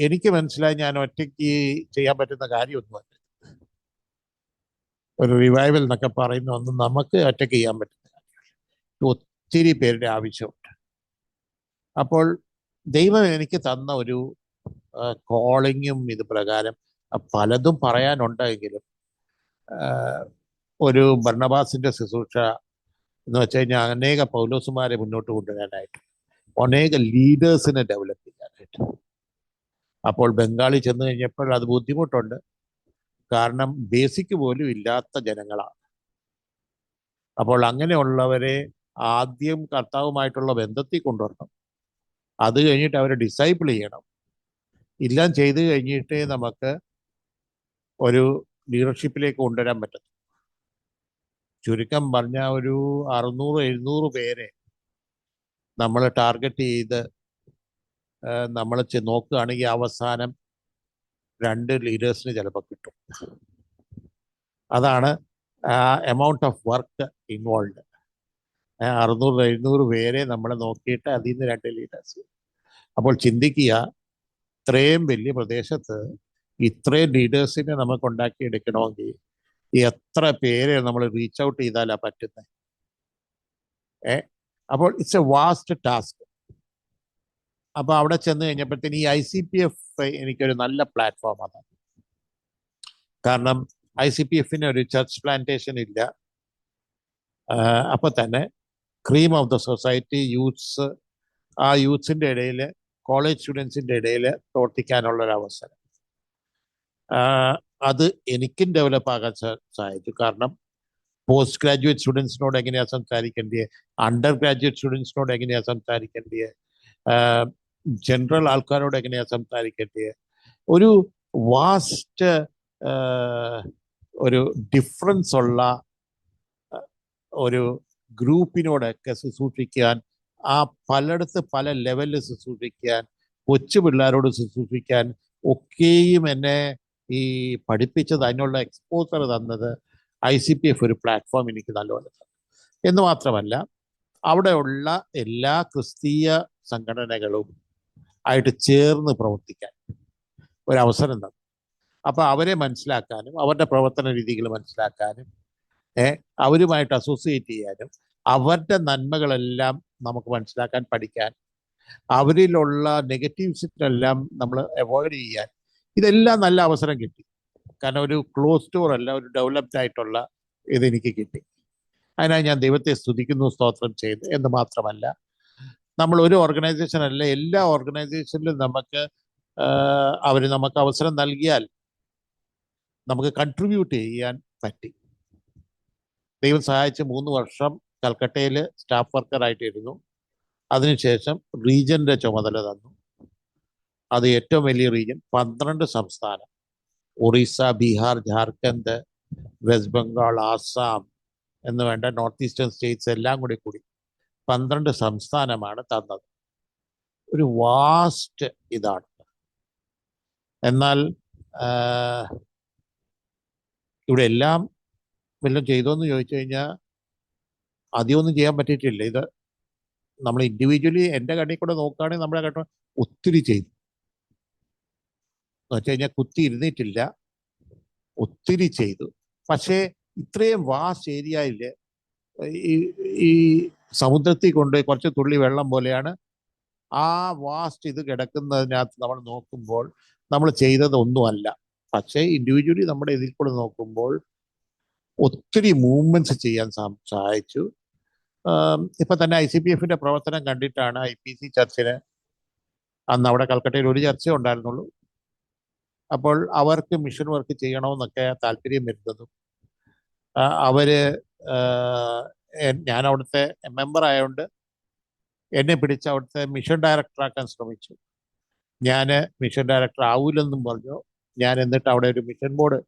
എനിക്ക് മനസ്സിലായി, ഞാൻ ഒറ്റയ്ക്ക് ചെയ്യാൻ പറ്റുന്ന കാര്യമൊന്നുമല്ല. ഒരു റിവൈവൽ എന്നൊക്കെ പറയുന്ന ഒന്നും നമുക്ക് ഒറ്റയ്ക്ക് ചെയ്യാൻ പറ്റുന്ന കാര്യമല്ല. ഒത്തിരി പേരുടെ ആവശ്യമുണ്ട്. അപ്പോൾ ദൈവം എനിക്ക് തന്ന ഒരു കോളിങ്ങും ഇത് പ്രകാരം പലതും പറയാനുണ്ടെങ്കിലും ഒരു ബർണബാസിന്റെ ശുശ്രൂഷ എന്ന് വെച്ച് കഴിഞ്ഞാൽ അനേക പൗലോസുമാരെ മുന്നോട്ട് കൊണ്ടുവരാനായിട്ട്, അനേക ലീഡേഴ്സിനെ ഡെവലപ്പ് ചെയ്യാനായിട്ട്. അപ്പോൾ ബംഗാളിൽ ചെന്ന് കഴിഞ്ഞപ്പോൾ അത് ബുദ്ധിമുട്ടുണ്ട്. കാരണം ബേസിക് പോലും ഇല്ലാത്ത ജനങ്ങളാണ്. അപ്പോൾ അങ്ങനെയുള്ളവരെ ആദ്യം കർത്താവുമായിട്ടുള്ള ബന്ധത്തിൽ കൊണ്ടുവരണം. അത് കഴിഞ്ഞിട്ട് അവരെ ഡിസൈപ്പിൾ ചെയ്യണം. എല്ലാം ചെയ്ത് കഴിഞ്ഞിട്ടേ നമുക്ക് ഒരു ലീഡർഷിപ്പിലേക്ക് കൊണ്ടുവരാൻ പറ്റും. ചുരുക്കം പറഞ്ഞ ഒരു 600-700 പേരെ നമ്മൾ ടാർഗറ്റ് ചെയ്ത് നമ്മൾ നോക്കുകയാണെങ്കിൽ അവസാനം 2 ലീഡേഴ്സിന് ചിലപ്പോൾ കിട്ടും. അതാണ് എമൗണ്ട് ഓഫ് വർക്ക് ഇൻവോൾവ്. 600-700 പേരെ നമ്മൾ നോക്കിയിട്ട് അതിൽ നിന്ന് 2 ലീഡേഴ്സ്. അപ്പോൾ ചിന്തിക്കുക, ഇത്രയും വലിയ പ്രദേശത്ത് ഇത്രയും ലീഡേഴ്സിനെ നമുക്ക് ഉണ്ടാക്കിയെടുക്കണമെങ്കിൽ എത്ര പേരെ നമ്മൾ റീച്ച് ഔട്ട് ചെയ്താലാണ് പറ്റുന്നത്. അപ്പോൾ ഇറ്റ്സ് എ വാസ്റ്റ് ടാസ്ക്. അപ്പോൾ അവിടെ ചെന്ന് കഴിഞ്ഞപ്പോഴത്തേന് ഈ ICPF എനിക്കൊരു നല്ല പ്ലാറ്റ്ഫോമാണ്. കാരണം ICPFന് ഒരു ചർച്ച് പ്ലാന്റേഷൻ ഇല്ല. അപ്പോൾ തന്നെ cream of the society youths, ആ യൂത്ത്സിൻ്റെ ഇടയിൽ, കോളേജ് സ്റ്റുഡൻസിൻ്റെ ഇടയിൽ പ്രവർത്തിക്കാനുള്ളൊരവസരം, അത് എനിക്കും ഡെവലപ്പ് ആകാൻ സാധിച്ചു. കാരണം പോസ്റ്റ് ഗ്രാജുവേറ്റ് സ്റ്റുഡൻസിനോട് എങ്ങനെയാണ് സംസാരിക്കേണ്ടത്, അണ്ടർ ഗ്രാജുവേറ്റ് സ്റ്റുഡൻസിനോട് എങ്ങനെയാണ് സംസാരിക്കേണ്ടത്, ജനറൽ ആൾക്കാരോട് എങ്ങനെയാണ് സംസാരിക്കേണ്ടത്, ഒരു വാസ്റ്റ് ഒരു ഡിഫറൻസ് ഉള്ള ഒരു ഗ്രൂപ്പിനോടൊക്കെ ശുശ്രൂഷിക്കാൻ, ആ പലയിടത്ത് പല ലെവലിൽ ശുശ്രൂഷിക്കാൻ, കൊച്ചു പിള്ളേരോട് ശുശ്രൂഷിക്കാൻ ഒക്കെയും എന്നെ ഈ പഠിപ്പിച്ചത്, അതിനുള്ള എക്സ്പോസർ തന്നത് ICPF ഒരു പ്ലാറ്റ്ഫോം എനിക്ക് നല്ലപോലെ തന്നു. എന്ന് മാത്രമല്ല അവിടെയുള്ള എല്ലാ ക്രിസ്തീയ സംഘടനകളും ആയിട്ട് ചേർന്ന് പ്രവർത്തിക്കാൻ ഒരവസരം തന്നു. അപ്പോൾ അവരെ മനസ്സിലാക്കാനും അവരുടെ പ്രവർത്തന രീതികൾ മനസ്സിലാക്കാനും അവരുമായിട്ട് അസോസിയേറ്റ് ചെയ്യാനും അവരുടെ നന്മകളെല്ലാം നമുക്ക് മനസ്സിലാക്കാൻ, പഠിക്കാൻ, അവരിലുള്ള നെഗറ്റീവ്സിനെല്ലാം നമ്മൾ അവോയ്ഡ് ചെയ്യാൻ, ഇതെല്ലാം നല്ല അവസരം കിട്ടി. കാരണം ഒരു ക്ലോസ് ഡോർ അല്ല, ഒരു ഡെവലപ്ഡ് ആയിട്ടുള്ള ഇതെനിക്ക് കിട്ടി. അതിനായി ഞാൻ ദൈവത്തെ സ്തുതിക്കുന്നു, സ്തോത്രം ചെയ്ത്. എന്ന് മാത്രമല്ല, നമ്മൾ ഒരു ഓർഗനൈസേഷൻ അല്ല, എല്ലാ ഓർഗനൈസേഷനിലും നമുക്ക് നമുക്ക് അവസരം നൽകിയാൽ നമുക്ക് കൺട്രിബ്യൂട്ട് ചെയ്യാൻ പറ്റി. ദൈവം സഹായിച്ച് 3 വർഷം കൽക്കട്ടയിൽ സ്റ്റാഫ് വർക്കറായിട്ടിരുന്നു. അതിനുശേഷം റീജിയൻ്റെ ചുമതല തന്നു. അത് ഏറ്റവും വലിയ റീജിയൻ, 12 സംസ്ഥാനം, ഒറീസ, ബീഹാർ, ജാർഖണ്ഡ്, വെസ്റ്റ് ബംഗാൾ, ആസാം എന്ന് വേണ്ട നോർത്ത് ഈസ്റ്റേൺ സ്റ്റേറ്റ്സ് എല്ലാം കൂടി 12 സംസ്ഥാനമാണ് തന്നത്. ഒരു വാസ്റ്റ് ഇതാണ്. എന്നാൽ ഇവിടെ എല്ലാം വല്ലതും ചെയ്തോന്ന് ചോദിച്ചു കഴിഞ്ഞാൽ അധികമൊന്നും ചെയ്യാൻ പറ്റിയിട്ടില്ല. ഇത് നമ്മൾ ഇൻഡിവിജ്വലി എൻ്റെ കണ്ണിൽ കൂടെ നോക്കുകയാണെങ്കിൽ നമ്മളെ കേട്ടോ ഒത്തിരി ചെയ്തു എന്ന് വെച്ച് കഴിഞ്ഞാൽ കുത്തി ഇരുന്നിട്ടില്ല, ഒത്തിരി ചെയ്തു. പക്ഷേ ഇത്രയും വാസ്റ്റ് ഏരിയയിൽ ഈ സമുദ്രത്തിൽ കൊണ്ട് കുറച്ച് തുള്ളി വെള്ളം പോലെയാണ് ആ വാസ്റ്റ് ഇത് കിടക്കുന്നതിനകത്ത് നമ്മൾ നോക്കുമ്പോൾ നമ്മൾ ചെയ്തതൊന്നുമല്ല. പക്ഷേ ഇൻഡിവിജ്വലി നമ്മുടെ ഇതിൽ കൂടെ നോക്കുമ്പോൾ ഒത്തിരി മൂവ്മെന്റ്സ് ചെയ്യാൻ സഹായിച്ചു. ഇപ്പൊ തന്നെ ICPFന്റെ പ്രവർത്തനം കണ്ടിട്ടാണ് IPC ചർച്ചിന്, അന്ന് അവിടെ കൽക്കട്ടയിൽ ഒരു ചർച്ചേ ഉണ്ടായിരുന്നുള്ളൂ, അപ്പോൾ അവർക്ക് മിഷൻ വർക്ക് ചെയ്യണമെന്നൊക്കെ താല്പര്യം വരുന്നതും അവര് ഞാൻ അവിടുത്തെ മെമ്പർ ആയതുകൊണ്ട് എന്നെ പിടിച്ച് അവിടുത്തെ മിഷൻ ഡയറക്ടറാക്കാൻ ശ്രമിച്ചു. ഞാൻ മിഷൻ ഡയറക്ടർ ആവൂലെന്നും പറഞ്ഞു. ഞാൻ എന്നിട്ട് അവിടെ ഒരു മിഷൻ ബോർഡ്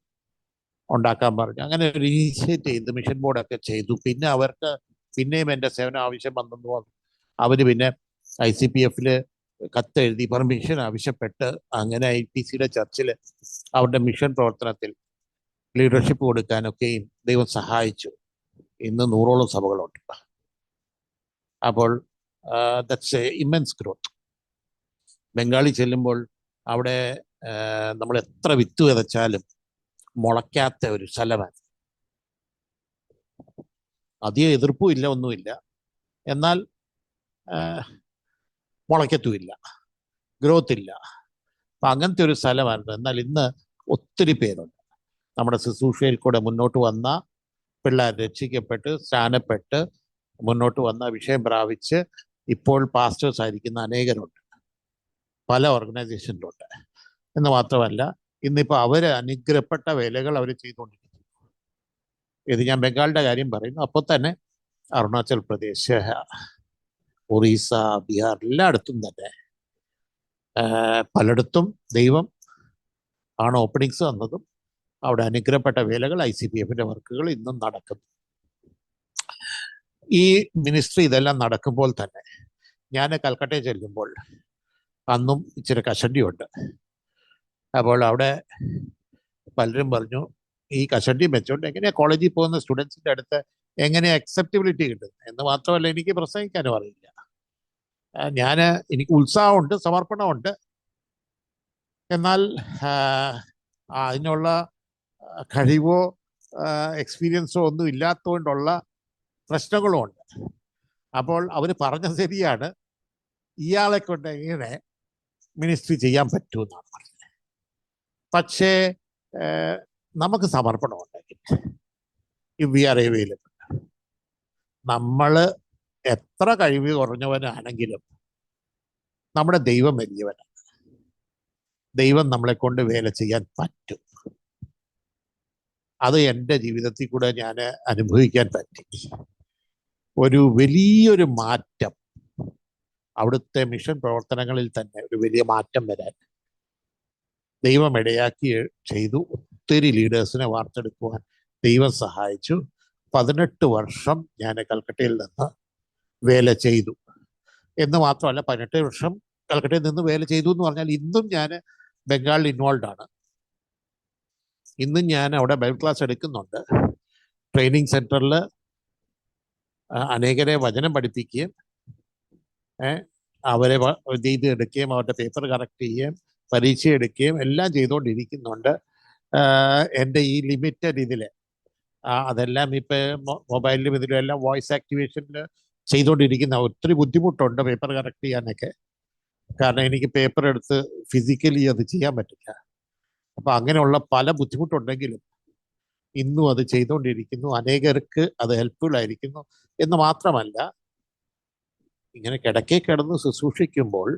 ഉണ്ടാക്കാൻ പറഞ്ഞു. അങ്ങനെ ഒരു ഇനിഷ്യേറ്റ് ചെയ്ത് മിഷൻ ബോർഡൊക്കെ ചെയ്തു. പിന്നെ അവർക്ക് പിന്നെയും എൻ്റെ സേവനം ആവശ്യം വന്നെന്ന് പറഞ്ഞു. അവർ പിന്നെ ICPFല് കത്തെഴുതി പെർമിഷൻ ആവശ്യപ്പെട്ട് അങ്ങനെ IPCയുടെ ചർച്ചിൽ അവരുടെ മിഷൻ പ്രവർത്തനത്തിൽ ലീഡർഷിപ്പ് കൊടുക്കാനൊക്കെയും ദൈവം സഹായിച്ചു. ഇന്ന് 100ഓളം സഭകളുണ്ട്. അപ്പോൾ ദാറ്റ്സ് എ ഇമ്മൻസ് ഗ്രോത്ത്. ബംഗാളിൽ ചെല്ലുമ്പോൾ അവിടെ നമ്മൾ എത്ര വിത്ത് വിതച്ചാലും മുളയ്ക്കാത്ത ഒരു സ്ഥലമാണ്. അധികം എതിർപ്പും ഇല്ല, ഒന്നുമില്ല. എന്നാൽ മുളയ്ക്കത്തുമില്ല, ഗ്രോത്ത് ഇല്ല. അപ്പം അങ്ങനത്തെ ഒരു സ്ഥലമായിരുന്നു. എന്നാൽ ഇന്ന് ഒത്തിരി പേരുണ്ട് നമ്മുടെ ശുശ്രൂഷയിൽ കൂടെ മുന്നോട്ട് വന്ന പിള്ളേർ രക്ഷിക്കപ്പെട്ട് സ്നാനപ്പെട്ട് മുന്നോട്ട് വന്ന വിഷയം പ്രാപിച്ച് ഇപ്പോൾ പാസ്റ്റേഴ്സ് ആയിരിക്കുന്ന അനേകരുണ്ട്, പല ഓർഗനൈസേഷനിലുണ്ട്. എന്ന് മാത്രമല്ല ഇന്നിപ്പോൾ അവർ അനുഗ്രഹപ്പെട്ട വേലകൾ അവർ ചെയ്തുകൊണ്ടിരിക്കുന്നു. ഇത് ഞാൻ ബംഗാളിൻ്റെ കാര്യം പറയുന്നു. അപ്പോൾ തന്നെ അരുണാചൽ പ്രദേശ്, ഒറീസ, ബീഹാർ എല്ലായിടത്തും തന്നെ പലയിടത്തും ദൈവം ആണ് ഓപ്പണിങ്സ് തന്നതും അവിടെ അനുഗ്രഹപ്പെട്ട വേലകൾ ICPF-ന്റെ വർക്കുകൾ ഇന്നും നടക്കുന്നു. ഈ മിനിസ്ട്രി ഇതെല്ലാം നടക്കുമ്പോൾ തന്നെ ഞാൻ കൽക്കട്ടയിൽ ചെല്ലുമ്പോൾ അന്നും ഇച്ചിരി കഷണ്ടിയുണ്ട്. അപ്പോൾ അവിടെ പലരും പറഞ്ഞു ഈ കഷണ്ടി വെച്ചുകൊണ്ട് എങ്ങനെയാ കോളേജിൽ പോകുന്ന സ്റ്റുഡൻസിൻ്റെ അടുത്ത് എങ്ങനെയാ അക്സെപ്റ്റബിലിറ്റി കിട്ടുന്നത് എന്ന് മാത്രമല്ല എനിക്ക് പ്രസംഗിക്കാനും അറിയില്ല. എനിക്ക് ഉത്സാഹമുണ്ട്, സമർപ്പണമുണ്ട്, എന്നാൽ അതിനുള്ള കഴിവോ എക്സ്പീരിയൻസോ ഒന്നും ഇല്ലാത്തതുകൊണ്ടുള്ള പ്രശ്നങ്ങളും ഉണ്ട്. അപ്പോൾ അവർ പറഞ്ഞത് ശരിയാണ്, ഇയാളെ കൊണ്ട് എങ്ങനെ മിനിസ്ട്രി ചെയ്യാൻ പറ്റുമെന്നാണ് പറഞ്ഞത്. പക്ഷേ നമുക്ക് സമർപ്പണമുണ്ടെങ്കിൽ വി ആർ അവൈലബിൾ. നമ്മൾ എത്ര കഴിവ് കുറഞ്ഞവനാണെങ്കിലും നമ്മുടെ ദൈവം വലിയവനാണ്. ദൈവം നമ്മളെ കൊണ്ട് വേല ചെയ്യാൻ പറ്റും. അത് എൻ്റെ ജീവിതത്തിൽ കൂടെ ഞാൻ അനുഭവിക്കാൻ പറ്റി. ഒരു വലിയൊരു മാറ്റം അവിടുത്തെ മിഷൻ പ്രവർത്തനങ്ങളിൽ തന്നെ ഒരു വലിയ മാറ്റം വരാൻ ദൈവം ഇടയാക്കി ചെയ്തു. ഒത്തിരി ലീഡേഴ്സിനെ വാർത്തെടുക്കുവാൻ ദൈവം സഹായിച്ചു. 18 വർഷം ഞാൻ കൽക്കട്ടയിൽ നിന്ന് വേല ചെയ്തു എന്ന് മാത്രമല്ല, 18 വർഷം കൽക്കട്ടയിൽ നിന്ന് വേല ചെയ്തു എന്ന് പറഞ്ഞാൽ ഇന്നും ഞാൻ ബംഗാളിൽ ഇൻവോൾവ് ആണ്. ഇന്നും ഞാൻ അവിടെ ബൈബിൾ ക്ലാസ് എടുക്കുന്നുണ്ട്. ട്രെയിനിങ് സെൻറ്ററിൽ അനേകരെ വചനം പഠിപ്പിക്കുകയും അവരെ ഇത് എടുക്കുകയും അവരുടെ പേപ്പർ കറക്റ്റ് ചെയ്യുകയും പരീക്ഷ എടുക്കുകയും എല്ലാം ചെയ്തുകൊണ്ടിരിക്കുന്നുണ്ട്. എൻ്റെ ഈ ലിമിറ്റഡ് ഇതിൽ അതെല്ലാം ഇപ്പം മൊബൈലിലും ഇതിലും എല്ലാം വോയിസ് ആക്ടിവേഷനിൽ ചെയ്തുകൊണ്ടിരിക്കുന്ന ഒത്തിരി ബുദ്ധിമുട്ടുണ്ട് പേപ്പർ കറക്റ്റ് ചെയ്യാനൊക്കെ. കാരണം എനിക്ക് പേപ്പർ എടുത്ത് ഫിസിക്കലി അത് ചെയ്യാൻ പറ്റില്ല. അപ്പം അങ്ങനെയുള്ള പല ബുദ്ധിമുട്ടുണ്ടെങ്കിലും ഇന്നും അത് ചെയ്തുകൊണ്ടിരിക്കുന്നു. അനേകർക്ക് അത് ഹെൽപ്ഫുൾ ആയിരിക്കുന്നു. എന്ന് മാത്രമല്ല, ഇങ്ങനെ കിടക്കെ കിടന്ന് ശുശ്രൂഷിക്കുമ്പോൾ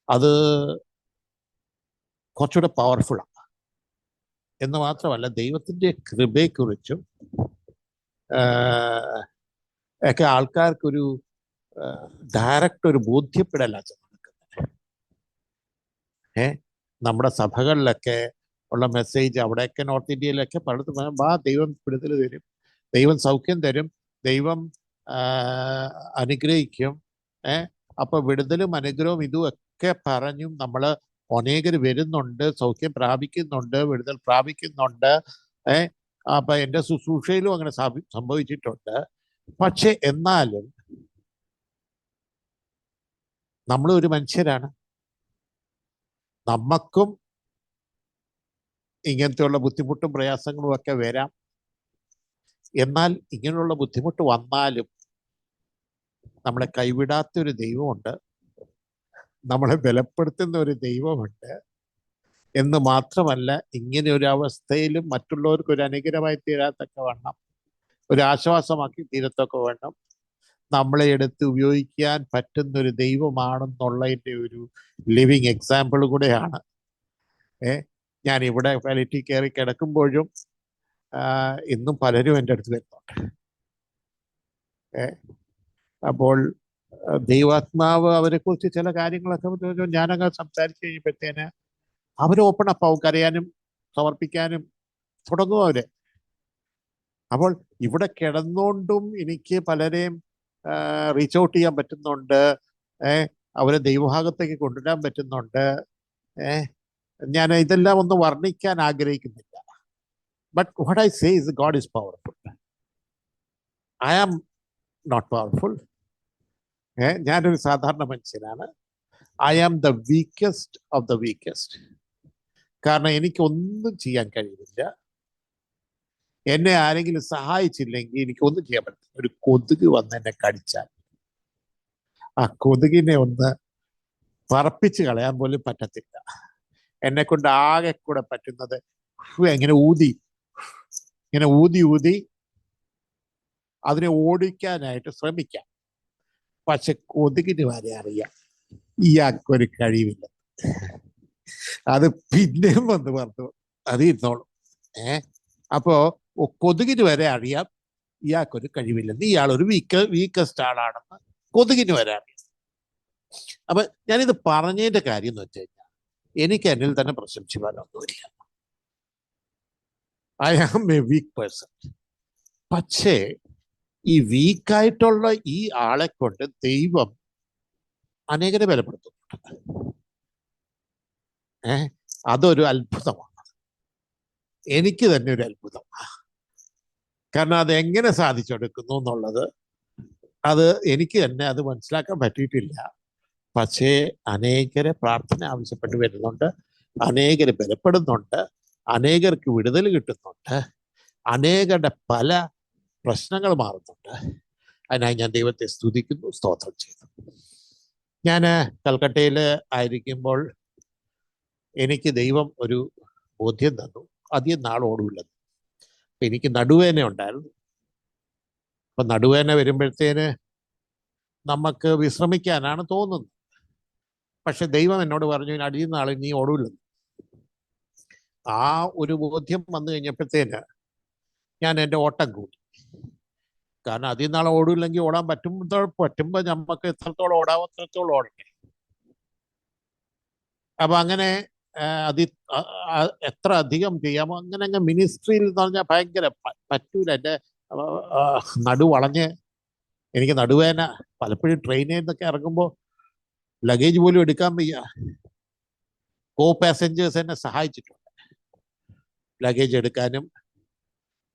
അത് കുറച്ചുകൂടെ പവർഫുള്ളാണ്. എന്ന് മാത്രമല്ല, ദൈവത്തിൻ്റെ കൃപയെക്കുറിച്ചും ഒക്കെ ആൾക്കാർക്കൊരു ഡയറക്റ്റ് ഒരു ബോധ്യപ്പെടലാണ് നടക്കുന്നത്. നമ്മുടെ സഭകളിലൊക്കെ ഉള്ള മെസ്സേജ് അവിടെയൊക്കെ നോർത്ത് ഇന്ത്യയിലൊക്കെ പലതും ദൈവം വിടുതൽ തരും, ദൈവം സൗഖ്യം തരും, ദൈവം അനുഗ്രഹിക്കും. അപ്പൊ വിടുതലും അനുഗ്രഹവും ഇതും ഒക്കെ പറഞ്ഞും നമ്മൾ അനേകർ വരുന്നുണ്ട്, സൗഖ്യം പ്രാപിക്കുന്നുണ്ട്, വിടുതൽ പ്രാപിക്കുന്നുണ്ട്. അപ്പൊ എൻ്റെ ശുശ്രൂഷയിലും അങ്ങനെ സംഭവിച്ചിട്ടുണ്ട്. പക്ഷെ എന്നാലും നമ്മൾ ഒരു മനുഷ്യരാണ്. നമുക്കും ഇങ്ങനത്തെയുള്ള ബുദ്ധിമുട്ടും പ്രയാസങ്ങളും ഒക്കെ വരാം. എന്നാൽ ഇങ്ങനെയുള്ള ബുദ്ധിമുട്ട് വന്നാലും നമ്മളെ കൈവിടാത്തൊരു ദൈവമുണ്ട്, നമ്മളെ ബലപ്പെടുത്തുന്ന ഒരു ദൈവമുണ്ട്. എന്ന് മാത്രമല്ല, ഇങ്ങനെ ഒരു അവസ്ഥയിലും മറ്റുള്ളവർക്ക് ഒരു അനുഗ്രഹമായി തീരാത്തൊക്കെ വേണം, ഒരു ആശ്വാസമാക്കി തീരത്തൊക്കെ വേണം, നമ്മളെ എടുത്ത് ഉപയോഗിക്കാൻ പറ്റുന്ന ഒരു ദൈവമാണെന്നുള്ളതിൻ്റെ ഒരു ലിവിങ് എക്സാമ്പിൾ കൂടെയാണ്. ഞാൻ ഇവിടെ പാലിറ്റി കയറി കിടക്കുമ്പോഴും ഇന്നും പലരും എൻ്റെ അടുത്ത് വരുന്നുണ്ട്. അപ്പോൾ ദൈവാത്മാവ് അവരെക്കുറിച്ച് ചില കാര്യങ്ങളൊക്കെ ഞാനങ്ങ് സംസാരിച്ച് കഴിഞ്ഞപ്പോഴത്തേന് അവർ ഓപ്പൺ അപ്പ് ആവും, കരയാനും സമർപ്പിക്കാനും തുടങ്ങും അവര്. അപ്പോൾ ഇവിടെ കിടന്നുകൊണ്ടും എനിക്ക് പലരെയും റീച്ച് ഔട്ട് ചെയ്യാൻ പറ്റുന്നുണ്ട്, അവരെ ദൈവഭാഗത്തേക്ക് കൊണ്ടുവരാൻ പറ്റുന്നുണ്ട്. ഞാൻ ഇതെല്ലാം ഒന്നും വർണ്ണിക്കാൻ ആഗ്രഹിക്കുന്നില്ല. But what I say is god is powerful. I am not powerful. ഞാനൊരു സാധാരണ മനുഷ്യനാണ്. I am the weakest of the weakest. കാരണം എനിക്കൊന്നും ചെയ്യാൻ കഴിയുന്നില്ല. എന്നെ ആരെങ്കിലും സഹായിച്ചില്ലെങ്കിൽ എനിക്കൊന്നും ചെയ്യാൻ പറ്റില്ല. ഒരു കൊതുക് വന്ന് എന്നെ കടിച്ചാൽ ആ കൊതുകിനെ ഒന്ന് പറപ്പിച്ച് കളയാൻ പോലും പറ്റത്തില്ല. എന്നെ കൊണ്ട് ആകെ കൂടെ പറ്റുന്നത് ഇങ്ങനെ ഊതി ഊതി അതിനെ ഓടിക്കാനായിട്ട് ശ്രമിക്കാം. പക്ഷെ കൊതുകിന് വരെ അറിയാം ഇയാൾക്കൊരു കഴിവില്ല. അത് പിന്നെയും വന്ന് പറഞ്ഞു അത് ഇരുന്നോളും. അപ്പോ കൊതുകിന് വരെ അറിയാം ഇയാൾക്കൊരു കഴിവില്ലെന്ന്, ഇയാളൊരു വീക്കസ്റ്റ് ആളാണെന്ന് കൊതുകിന് വരെ അറിയാം. അപ്പൊ ഞാനിത് പറഞ്ഞതിന്റെ കാര്യം എന്ന് വെച്ച് കഴിഞ്ഞാൽ എനിക്ക് എന്നിൽ തന്നെ പ്രശംസിക്കാനൊന്നുമില്ല. I am a weak person. പക്ഷേ ഈ വീക്കായിട്ടുള്ള ഈ ആളെ കൊണ്ട് ദൈവം അനേകരെ ബലപ്പെടുത്തുന്നുണ്ട്. അതൊരു അത്ഭുതമാണ്. എനിക്ക് തന്നെ ഒരു അത്ഭുതമാണ്. കാരണം അത് എങ്ങനെ സാധിച്ചെടുക്കുന്നു എന്നുള്ളത് അത് എനിക്ക് തന്നെ അത് മനസ്സിലാക്കാൻ പറ്റിയിട്ടില്ല. പക്ഷേ അനേകരെ പ്രാർത്ഥന ആവശ്യപ്പെട്ട് വരുന്നുണ്ട്, അനേകര് ബലപ്പെടുന്നുണ്ട്, അനേകർക്ക് വിടുതൽ കിട്ടുന്നുണ്ട്, അനേകരുടെ പല പ്രശ്നങ്ങൾ മാറുന്നുണ്ട്. അതിനായി ഞാൻ ദൈവത്തെ സ്തുതിക്കുന്നു, സ്തോത്രം ചെയ്യുന്നു. ഞാൻ കൽക്കട്ടയിൽ ആയിരിക്കുമ്പോൾ എനിക്ക് ദൈവം ഒരു ബോധ്യം തന്നു, അധികം നാളോടുമില്ലെന്ന്. എനിക്ക് നടുവേദന ഉണ്ടായിരുന്നു. അപ്പൊ നടുവേദന വരുമ്പോഴത്തേന് നമുക്ക് വിശ്രമിക്കാനാണ് തോന്നുന്നത്. പക്ഷെ ദൈവം എന്നോട് പറഞ്ഞു അടിയ നാളിൽ നീ ഓടൂല്ലെന്ന്. ആ ഒരു ബോധ്യം വന്നു കഴിഞ്ഞപ്പോഴത്തേന് ഞാൻ എൻ്റെ ഓട്ടം കൂടി. കാരണം അധികം നാളെ ഓടൂല്ലെങ്കിൽ ഓടാൻ പറ്റുമ്പോ നമുക്ക് എത്രത്തോളം ഓടാവോ അത്രത്തോളം ഓടട്ടെ. അപ്പൊ അങ്ങനെ എത്ര അധികം ചെയ്യാമോ അങ്ങനെ മിനിസ്ട്രിയിൽ എന്ന് പറഞ്ഞാൽ ഭയങ്കര പറ്റൂല. എൻ്റെ നടു വളഞ്ഞ് എനിക്ക് നടുവേദന. പലപ്പോഴും ട്രെയിനിൽ നിന്നൊക്കെ ഇറങ്ങുമ്പോൾ ലഗേജ് പോലും എടുക്കാൻ വയ്യ. കോ പാസഞ്ചേഴ്സ് എന്നെ സഹായിച്ചിട്ടുണ്ട് ലഗേജ് എടുക്കാനും.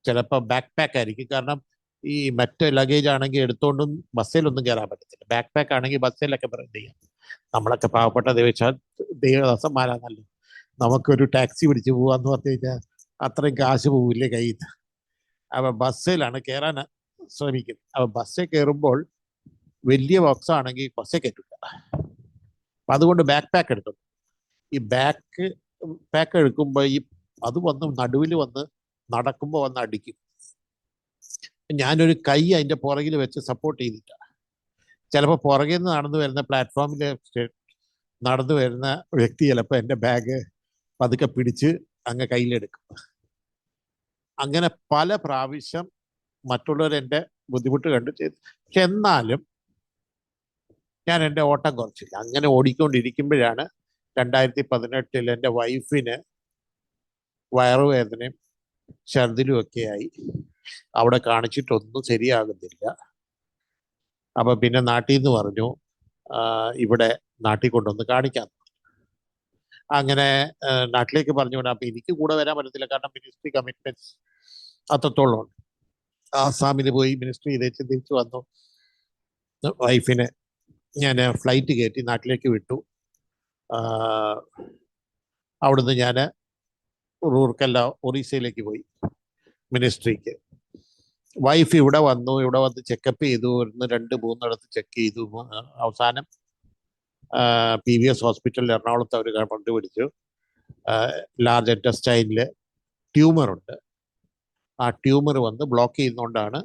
ചിലപ്പോൾ ബാക്ക് പാക്ക് ആയിരിക്കും. കാരണം ഈ മറ്റ് ലഗേജ് ആണെങ്കിൽ എടുത്തോണ്ടും ബസ്സിലൊന്നും കയറാൻ പറ്റത്തില്ല. ബാക്ക് പാക്ക് ആണെങ്കിൽ ബസ്സിലൊക്കെ ചെയ്യാം. നമ്മളൊക്കെ പാവപ്പെട്ട ദേവദാസന്മാരാണല്ലോ. നമുക്കൊരു ടാക്സി പിടിച്ച് പോവാന്ന് പറഞ്ഞു കഴിഞ്ഞാൽ അത്രയും കാശ് പോവില്ലേ കയ്യിൽ നിന്ന്. അപ്പൊ ബസ്സിലാണ് കയറാൻ ശ്രമിക്കുന്നത്. അപ്പൊ ബസ്സിൽ കയറുമ്പോൾ വലിയ ബോക്സ് ആണെങ്കിൽ ബസ്സിൽ കയറ്റില്ല. അപ്പൊ അതുകൊണ്ട് ബാക്ക് പാക്ക് എടുക്കും. ഈ ബാക്ക് പാക്ക് എടുക്കുമ്പോൾ അത് വന്ന് നടുവിൽ വന്ന് നടക്കുമ്പോൾ വന്ന് അടിക്കും. ഞാനൊരു കൈ അതിന്റെ പുറകിൽ വെച്ച് സപ്പോർട്ട് ചെയ്തിട്ടാണ്. ചിലപ്പോൾ പുറകിൽ നിന്ന് നടന്നു വരുന്ന പ്ലാറ്റ്ഫോമിൽ നടന്നു വരുന്ന വ്യക്തി ചിലപ്പോൾ എൻ്റെ ബാഗ് പതുക്കെ പിടിച്ച് അങ്ങ് കയ്യിലെടുക്കും. അങ്ങനെ പല പ്രാവശ്യം മറ്റുള്ളവർ എൻ്റെ ബുദ്ധിമുട്ട് കണ്ടു ചെയ്തു. പക്ഷെ എന്നാലും ഞാൻ എൻ്റെ ഓട്ടം കുറച്ചില്ല. അങ്ങനെ ഓടിക്കൊണ്ടിരിക്കുമ്പോഴാണ് 2018 എൻ്റെ വൈഫിന് വയറുവേദനയും ഛർദിലും ഒക്കെ ആയി. അവിടെ കാണിച്ചിട്ടൊന്നും ശരിയാകുന്നില്ല. അപ്പൊ പിന്നെ നാട്ടിൽ നിന്ന് പറഞ്ഞു ഇവിടെ നാട്ടിൽ കൊണ്ടുവന്ന് കാണിക്കാം. അങ്ങനെ നാട്ടിലേക്ക് പറഞ്ഞു വിടാം. അപ്പൊ എനിക്ക് കൂടെ വരാൻ പറ്റത്തില്ല, കാരണം മിനിസ്ട്രി കമ്മിറ്റ്മെന്റ്സ് അത്രത്തോളം ഉണ്ട്. ആസാമിൽ പോയി മിനിസ്ട്രി ചെയ്തേച്ച് തിരിച്ചു വന്നു. വൈഫിനെ ഞാൻ ഫ്ലൈറ്റ് കയറ്റി നാട്ടിലേക്ക് വിട്ടു. അവിടുന്ന് ഞാൻ റൂർക്കല്ല ഒറീസയിലേക്ക് പോയി മിനിസ്ട്രിക്ക്. വൈഫ് ഇവിടെ വന്നു ചെക്കപ്പ് ചെയ്തു. 2-3 ചെക്ക് ചെയ്തു. അവസാനം PVS ഹോസ്പിറ്റലിൽ എറണാകുളത്ത് അവർ കണ്ടുപിടിച്ചു ലാർജ് ഇൻറ്റസ്റ്റൈനിൽ ട്യൂമറുണ്ട്. ആ ട്യൂമർ വന്ന് ബ്ലോക്ക് ചെയ്യുന്നതുകൊണ്ടാണ്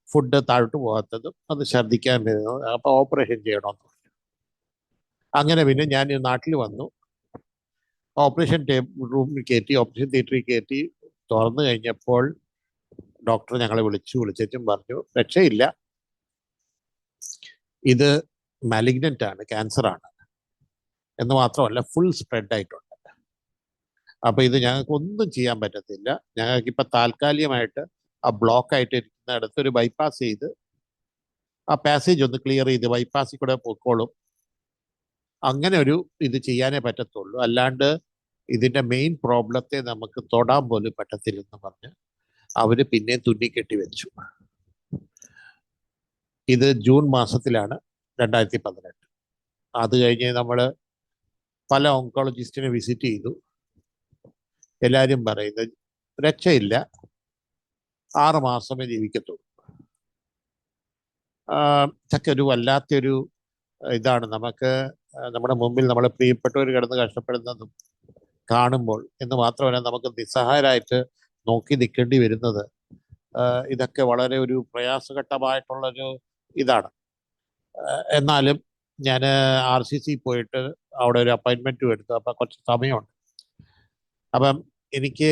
ഫുഡ് താഴോട്ട് പോകാത്തതും അത് ഛർദ്ദിക്കാൻ വരുന്നത്. അപ്പോൾ ഓപ്പറേഷൻ ചെയ്യണമെന്ന് പറഞ്ഞു. അങ്ങനെ പിന്നെ ഞാൻ നാട്ടിൽ വന്നു. ഓപ്പറേഷൻ റൂമിൽ കയറ്റി, ഓപ്പറേഷൻ തിയേറ്ററിൽ കയറ്റി. തുറന്നു കഴിഞ്ഞപ്പോൾ ഡോക്ടർ ഞങ്ങളെ വിളിച്ചും പറഞ്ഞു രക്ഷയില്ല, ഇത് മാലിഗ്നന്റ് ആണ്, ക്യാൻസർ ആണ്. എന്ന് മാത്രമല്ല ഫുൾ സ്പ്രെഡ് ആയിട്ടുണ്ട്. അപ്പൊ ഇത് ഞങ്ങൾക്ക് ഒന്നും ചെയ്യാൻ പറ്റത്തില്ല. ഞങ്ങൾക്ക് ഇപ്പൊ താൽക്കാലികമായിട്ട് ആ ബ്ലോക്ക് ആയിട്ട് ഇരിക്കുന്നിടത്ത് ഒരു ബൈപ്പാസ് ചെയ്ത് ആ പാസേജ് ഒന്ന് ക്ലിയർ ചെയ്ത് ബൈപ്പാസിൽ കൂടെ പോയിക്കോളും. അങ്ങനെ ഒരു ഇത് ചെയ്യാനേ പറ്റത്തുള്ളൂ. അല്ലാണ്ട് ഇതിന്റെ മെയിൻ പ്രോബ്ലത്തെ നമുക്ക് തൊടാൻ പോലും പറ്റത്തില്ലെന്ന് പറഞ്ഞ് അവര് പിന്നെ തുന്നിക്കെട്ടി വെച്ചു. ഇത് ജൂൺ മാസത്തിലാണ് 2018. അത് കഴിഞ്ഞ് നമ്മൾ പല ഓങ്കോളജിസ്റ്റിനെ വിസിറ്റ് ചെയ്തു. എല്ലാവരും പറയുന്നത് രക്ഷയില്ല, 6 മാസമേ ജീവിക്കത്തുള്ളൂ. ഇതൊക്കെ ഒരു വല്ലാത്തൊരു ഇതാണ് നമുക്ക് നമ്മുടെ മുമ്പിൽ നമ്മളെ പ്രിയപ്പെട്ടവർ കിടന്ന് കഷ്ടപ്പെടുന്നതും കാണുമ്പോൾ എന്ന് മാത്രമല്ല നമുക്ക് നിസ്സഹായരായിട്ട് നോക്കി നിൽക്കേണ്ടി വരുന്നത് ഇതൊക്കെ വളരെ ഒരു പ്രയാസഘട്ടമായിട്ടുള്ളൊരു ഇതാണ്. എന്നാലും ഞാൻ RCC പോയിട്ട് അവിടെ ഒരു അപ്പോയിൻമെൻറ്റും എടുത്തു. അപ്പം കുറച്ച് സമയമുണ്ട്. അപ്പം എനിക്ക്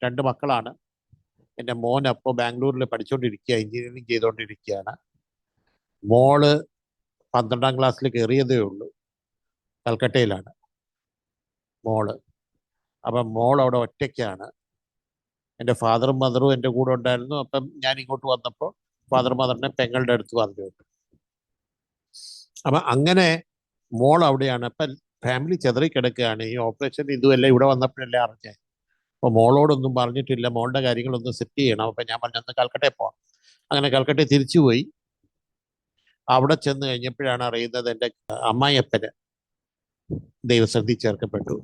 2 മക്കളാണ്. എൻ്റെ മോൻ അപ്പോൾ ബാംഗ്ലൂരിൽ പഠിച്ചുകൊണ്ടിരിക്കുക, എഞ്ചിനീയറിങ് ചെയ്തുകൊണ്ടിരിക്കുകയാണ്. മോള് 12ാം ക്ലാസ്സിൽ കയറിയതേ ഉള്ളൂ. കൽക്കട്ടയിലാണ് മോള്. അപ്പം മോൾ അവിടെ ഒറ്റയ്ക്കാണ്. എൻ്റെ ഫാദറും മദറും എൻ്റെ കൂടെ ഉണ്ടായിരുന്നു. അപ്പം ഞാൻ ഇങ്ങോട്ട് വന്നപ്പോൾ ഫാദർ മദറിനെ പെങ്ങളുടെ അടുത്ത് പറഞ്ഞു വിട്ടു. അപ്പം അങ്ങനെ മോൾ അവിടെയാണ്. അപ്പം ഫാമിലി ചെതറിക്കിടക്കുകയാണ്. ഈ ഓപ്പറേഷൻ ഇതുമല്ല ഇവിടെ വന്നപ്പോഴല്ലേ അറിഞ്ഞേ. അപ്പോൾ മോളോടൊന്നും പറഞ്ഞിട്ടില്ല. മോളുടെ കാര്യങ്ങളൊന്നും സെറ്റ് ചെയ്യണം. അപ്പം ഞാൻ പറഞ്ഞു ഒന്ന് കൽക്കട്ടയിൽ പോകാം. അങ്ങനെ കൽക്കട്ടയിൽ തിരിച്ചുപോയി. അവിടെ ചെന്ന് കഴിഞ്ഞപ്പോഴാണ് അറിയുന്നത് എൻ്റെ അമ്മായിയപ്പന് ദൈവസന്ധി ചേർക്കപ്പെട്ടു.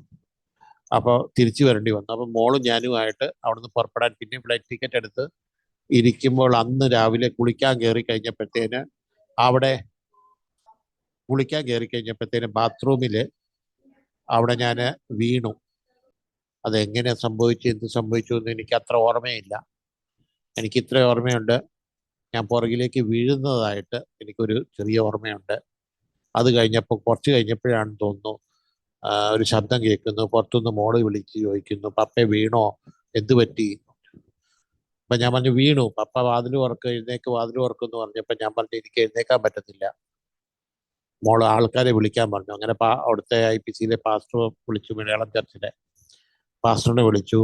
അപ്പോൾ തിരിച്ചു വരേണ്ടി വന്നു. അപ്പം മോളും ഞാനുമായിട്ട് അവിടുന്ന് പുറപ്പെടാൻ പിന്നെ ഫ്ലൈറ്റ് ടിക്കറ്റ് എടുത്ത് ഇരിക്കുമ്പോൾ അന്ന് രാവിലെ കുളിക്കാൻ കയറി കഴിഞ്ഞപ്പോഴത്തേന് ബാത്റൂമിൽ അവിടെ ഞാൻ വീണു. അതെങ്ങനെ സംഭവിച്ചു, എന്ത് സംഭവിച്ചു എന്ന് എനിക്ക് അത്ര ഓർമ്മയില്ല. എനിക്ക് ഇത്ര ഓർമ്മയുണ്ട്, ഞാൻ പുറകിലേക്ക് വീഴുന്നതായിട്ട് എനിക്കൊരു ചെറിയ ഓർമ്മയുണ്ട്. അത് കഴിഞ്ഞപ്പോൾ കുറച്ച് കഴിഞ്ഞപ്പോഴാണെന്ന് തോന്നുന്നു ഒരു ശബ്ദം കേൾക്കുന്നു. പുറത്തുനിന്ന് മോള് വിളിച്ച് ചോദിക്കുന്നു, പപ്പ വീണോ, എന്ത് പറ്റി? അപ്പം ഞാൻ പറഞ്ഞു വീണു, പപ്പ വാതിൽ തുറക്ക്, വാതിൽ തുറക്കുമെന്ന് പറഞ്ഞപ്പോൾ ഞാൻ പറഞ്ഞു എനിക്ക് എഴുന്നേക്കാൻ പറ്റത്തില്ല, മോള് ആൾക്കാരെ വിളിക്കാൻ പറഞ്ഞു. അങ്ങനെ അവിടുത്തെ IPCയിലെ പാസ്റ്റർ വിളിച്ചു, മലയാളം ചർച്ചിലെ പാസ്റ്ററിനെ വിളിച്ചു,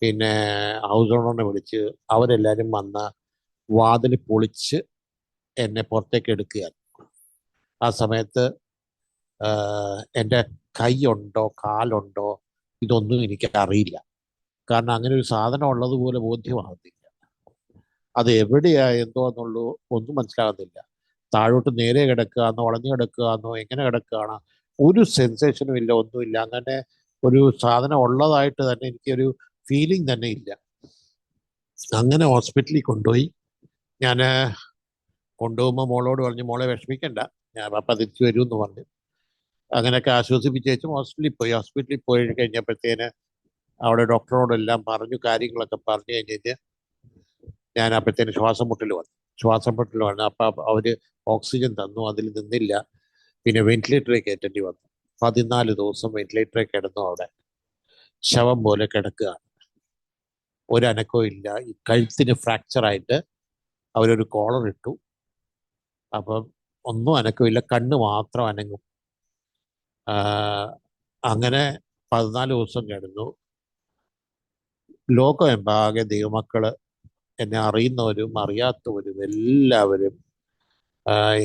പിന്നെ ഹൗസ് ഓണറിനെ വിളിച്ച് അവരെല്ലാവരും വന്ന് വാതിൽ പൊളിച്ച് എന്നെ പുറത്തേക്ക് എടുക്കുകയാണ്. ആ സമയത്ത് എൻ്റെ കൈയുണ്ടോ കാലുണ്ടോ ഇതൊന്നും എനിക്ക് അറിയില്ല. കാരണം അങ്ങനെ ഒരു സാധനം ഉള്ളതുപോലെ ബോധ്യമാകുന്നില്ല. അത് എവിടെയാ എന്തോ എന്നുള്ളൂ ഒന്നും മനസ്സിലാകുന്നില്ല. താഴോട്ട് നേരെ കിടക്കുകയെന്നോ വളഞ്ഞു കിടക്കുകയെന്നോ എങ്ങനെ കിടക്കുകയാണ് ഒരു സെൻസേഷനും ഇല്ല, ഒന്നുമില്ല. അങ്ങനെ ഒരു സാധനം ഉള്ളതായിട്ട് തന്നെ എനിക്കൊരു ഫീലിംഗ് തന്നെ ഇല്ല. അങ്ങനെ ഹോസ്പിറ്റലിൽ കൊണ്ടുപോയി. ഞാൻ കൊണ്ടുപോകുമ്പോൾ മോളോട് പറഞ്ഞു, മോളെ വിഷമിക്കണ്ട, ഞാൻ പപ്പ തിരിച്ചു വരുമെന്ന് പറഞ്ഞു. അങ്ങനെയൊക്കെ ആശ്വസിപ്പിച്ചേച്ചും ഹോസ്പിറ്റലിൽ പോയി കഴിഞ്ഞപ്പോഴത്തേന് അവിടെ ഡോക്ടറോടെല്ലാം പറഞ്ഞു, കാര്യങ്ങളൊക്കെ പറഞ്ഞു കഴിഞ്ഞിട്ട് ഞാൻ അപ്പോഴത്തേന് ശ്വാസം മുട്ടൽ വന്നു. അപ്പം അവർ ഓക്സിജൻ തന്നു, അതിൽ നിന്നില്ല. പിന്നെ വെന്റിലേറ്ററിൽ കയറ്റേണ്ടി വന്നു. 14 ദിവസം വെന്റിലേറ്ററിൽ കിടന്നു. അവിടെ ശവം പോലെ കിടക്കുകയാണ്, ഒരനക്കവും ഇല്ല. ഈ കഴുത്തിന് ഫ്രാക്ചറായിട്ട് അവരൊരു കോളർ ഇട്ടു. അപ്പം ഒന്നും അനക്കമില്ല, കണ്ണ് മാത്രം അനങ്ങും. അങ്ങനെ 14 ദിവസം കിടന്നു. ലോകമെമ്പാകെ ദൈവമക്കള്, എന്നെ അറിയുന്നവരും അറിയാത്തവരും എല്ലാവരും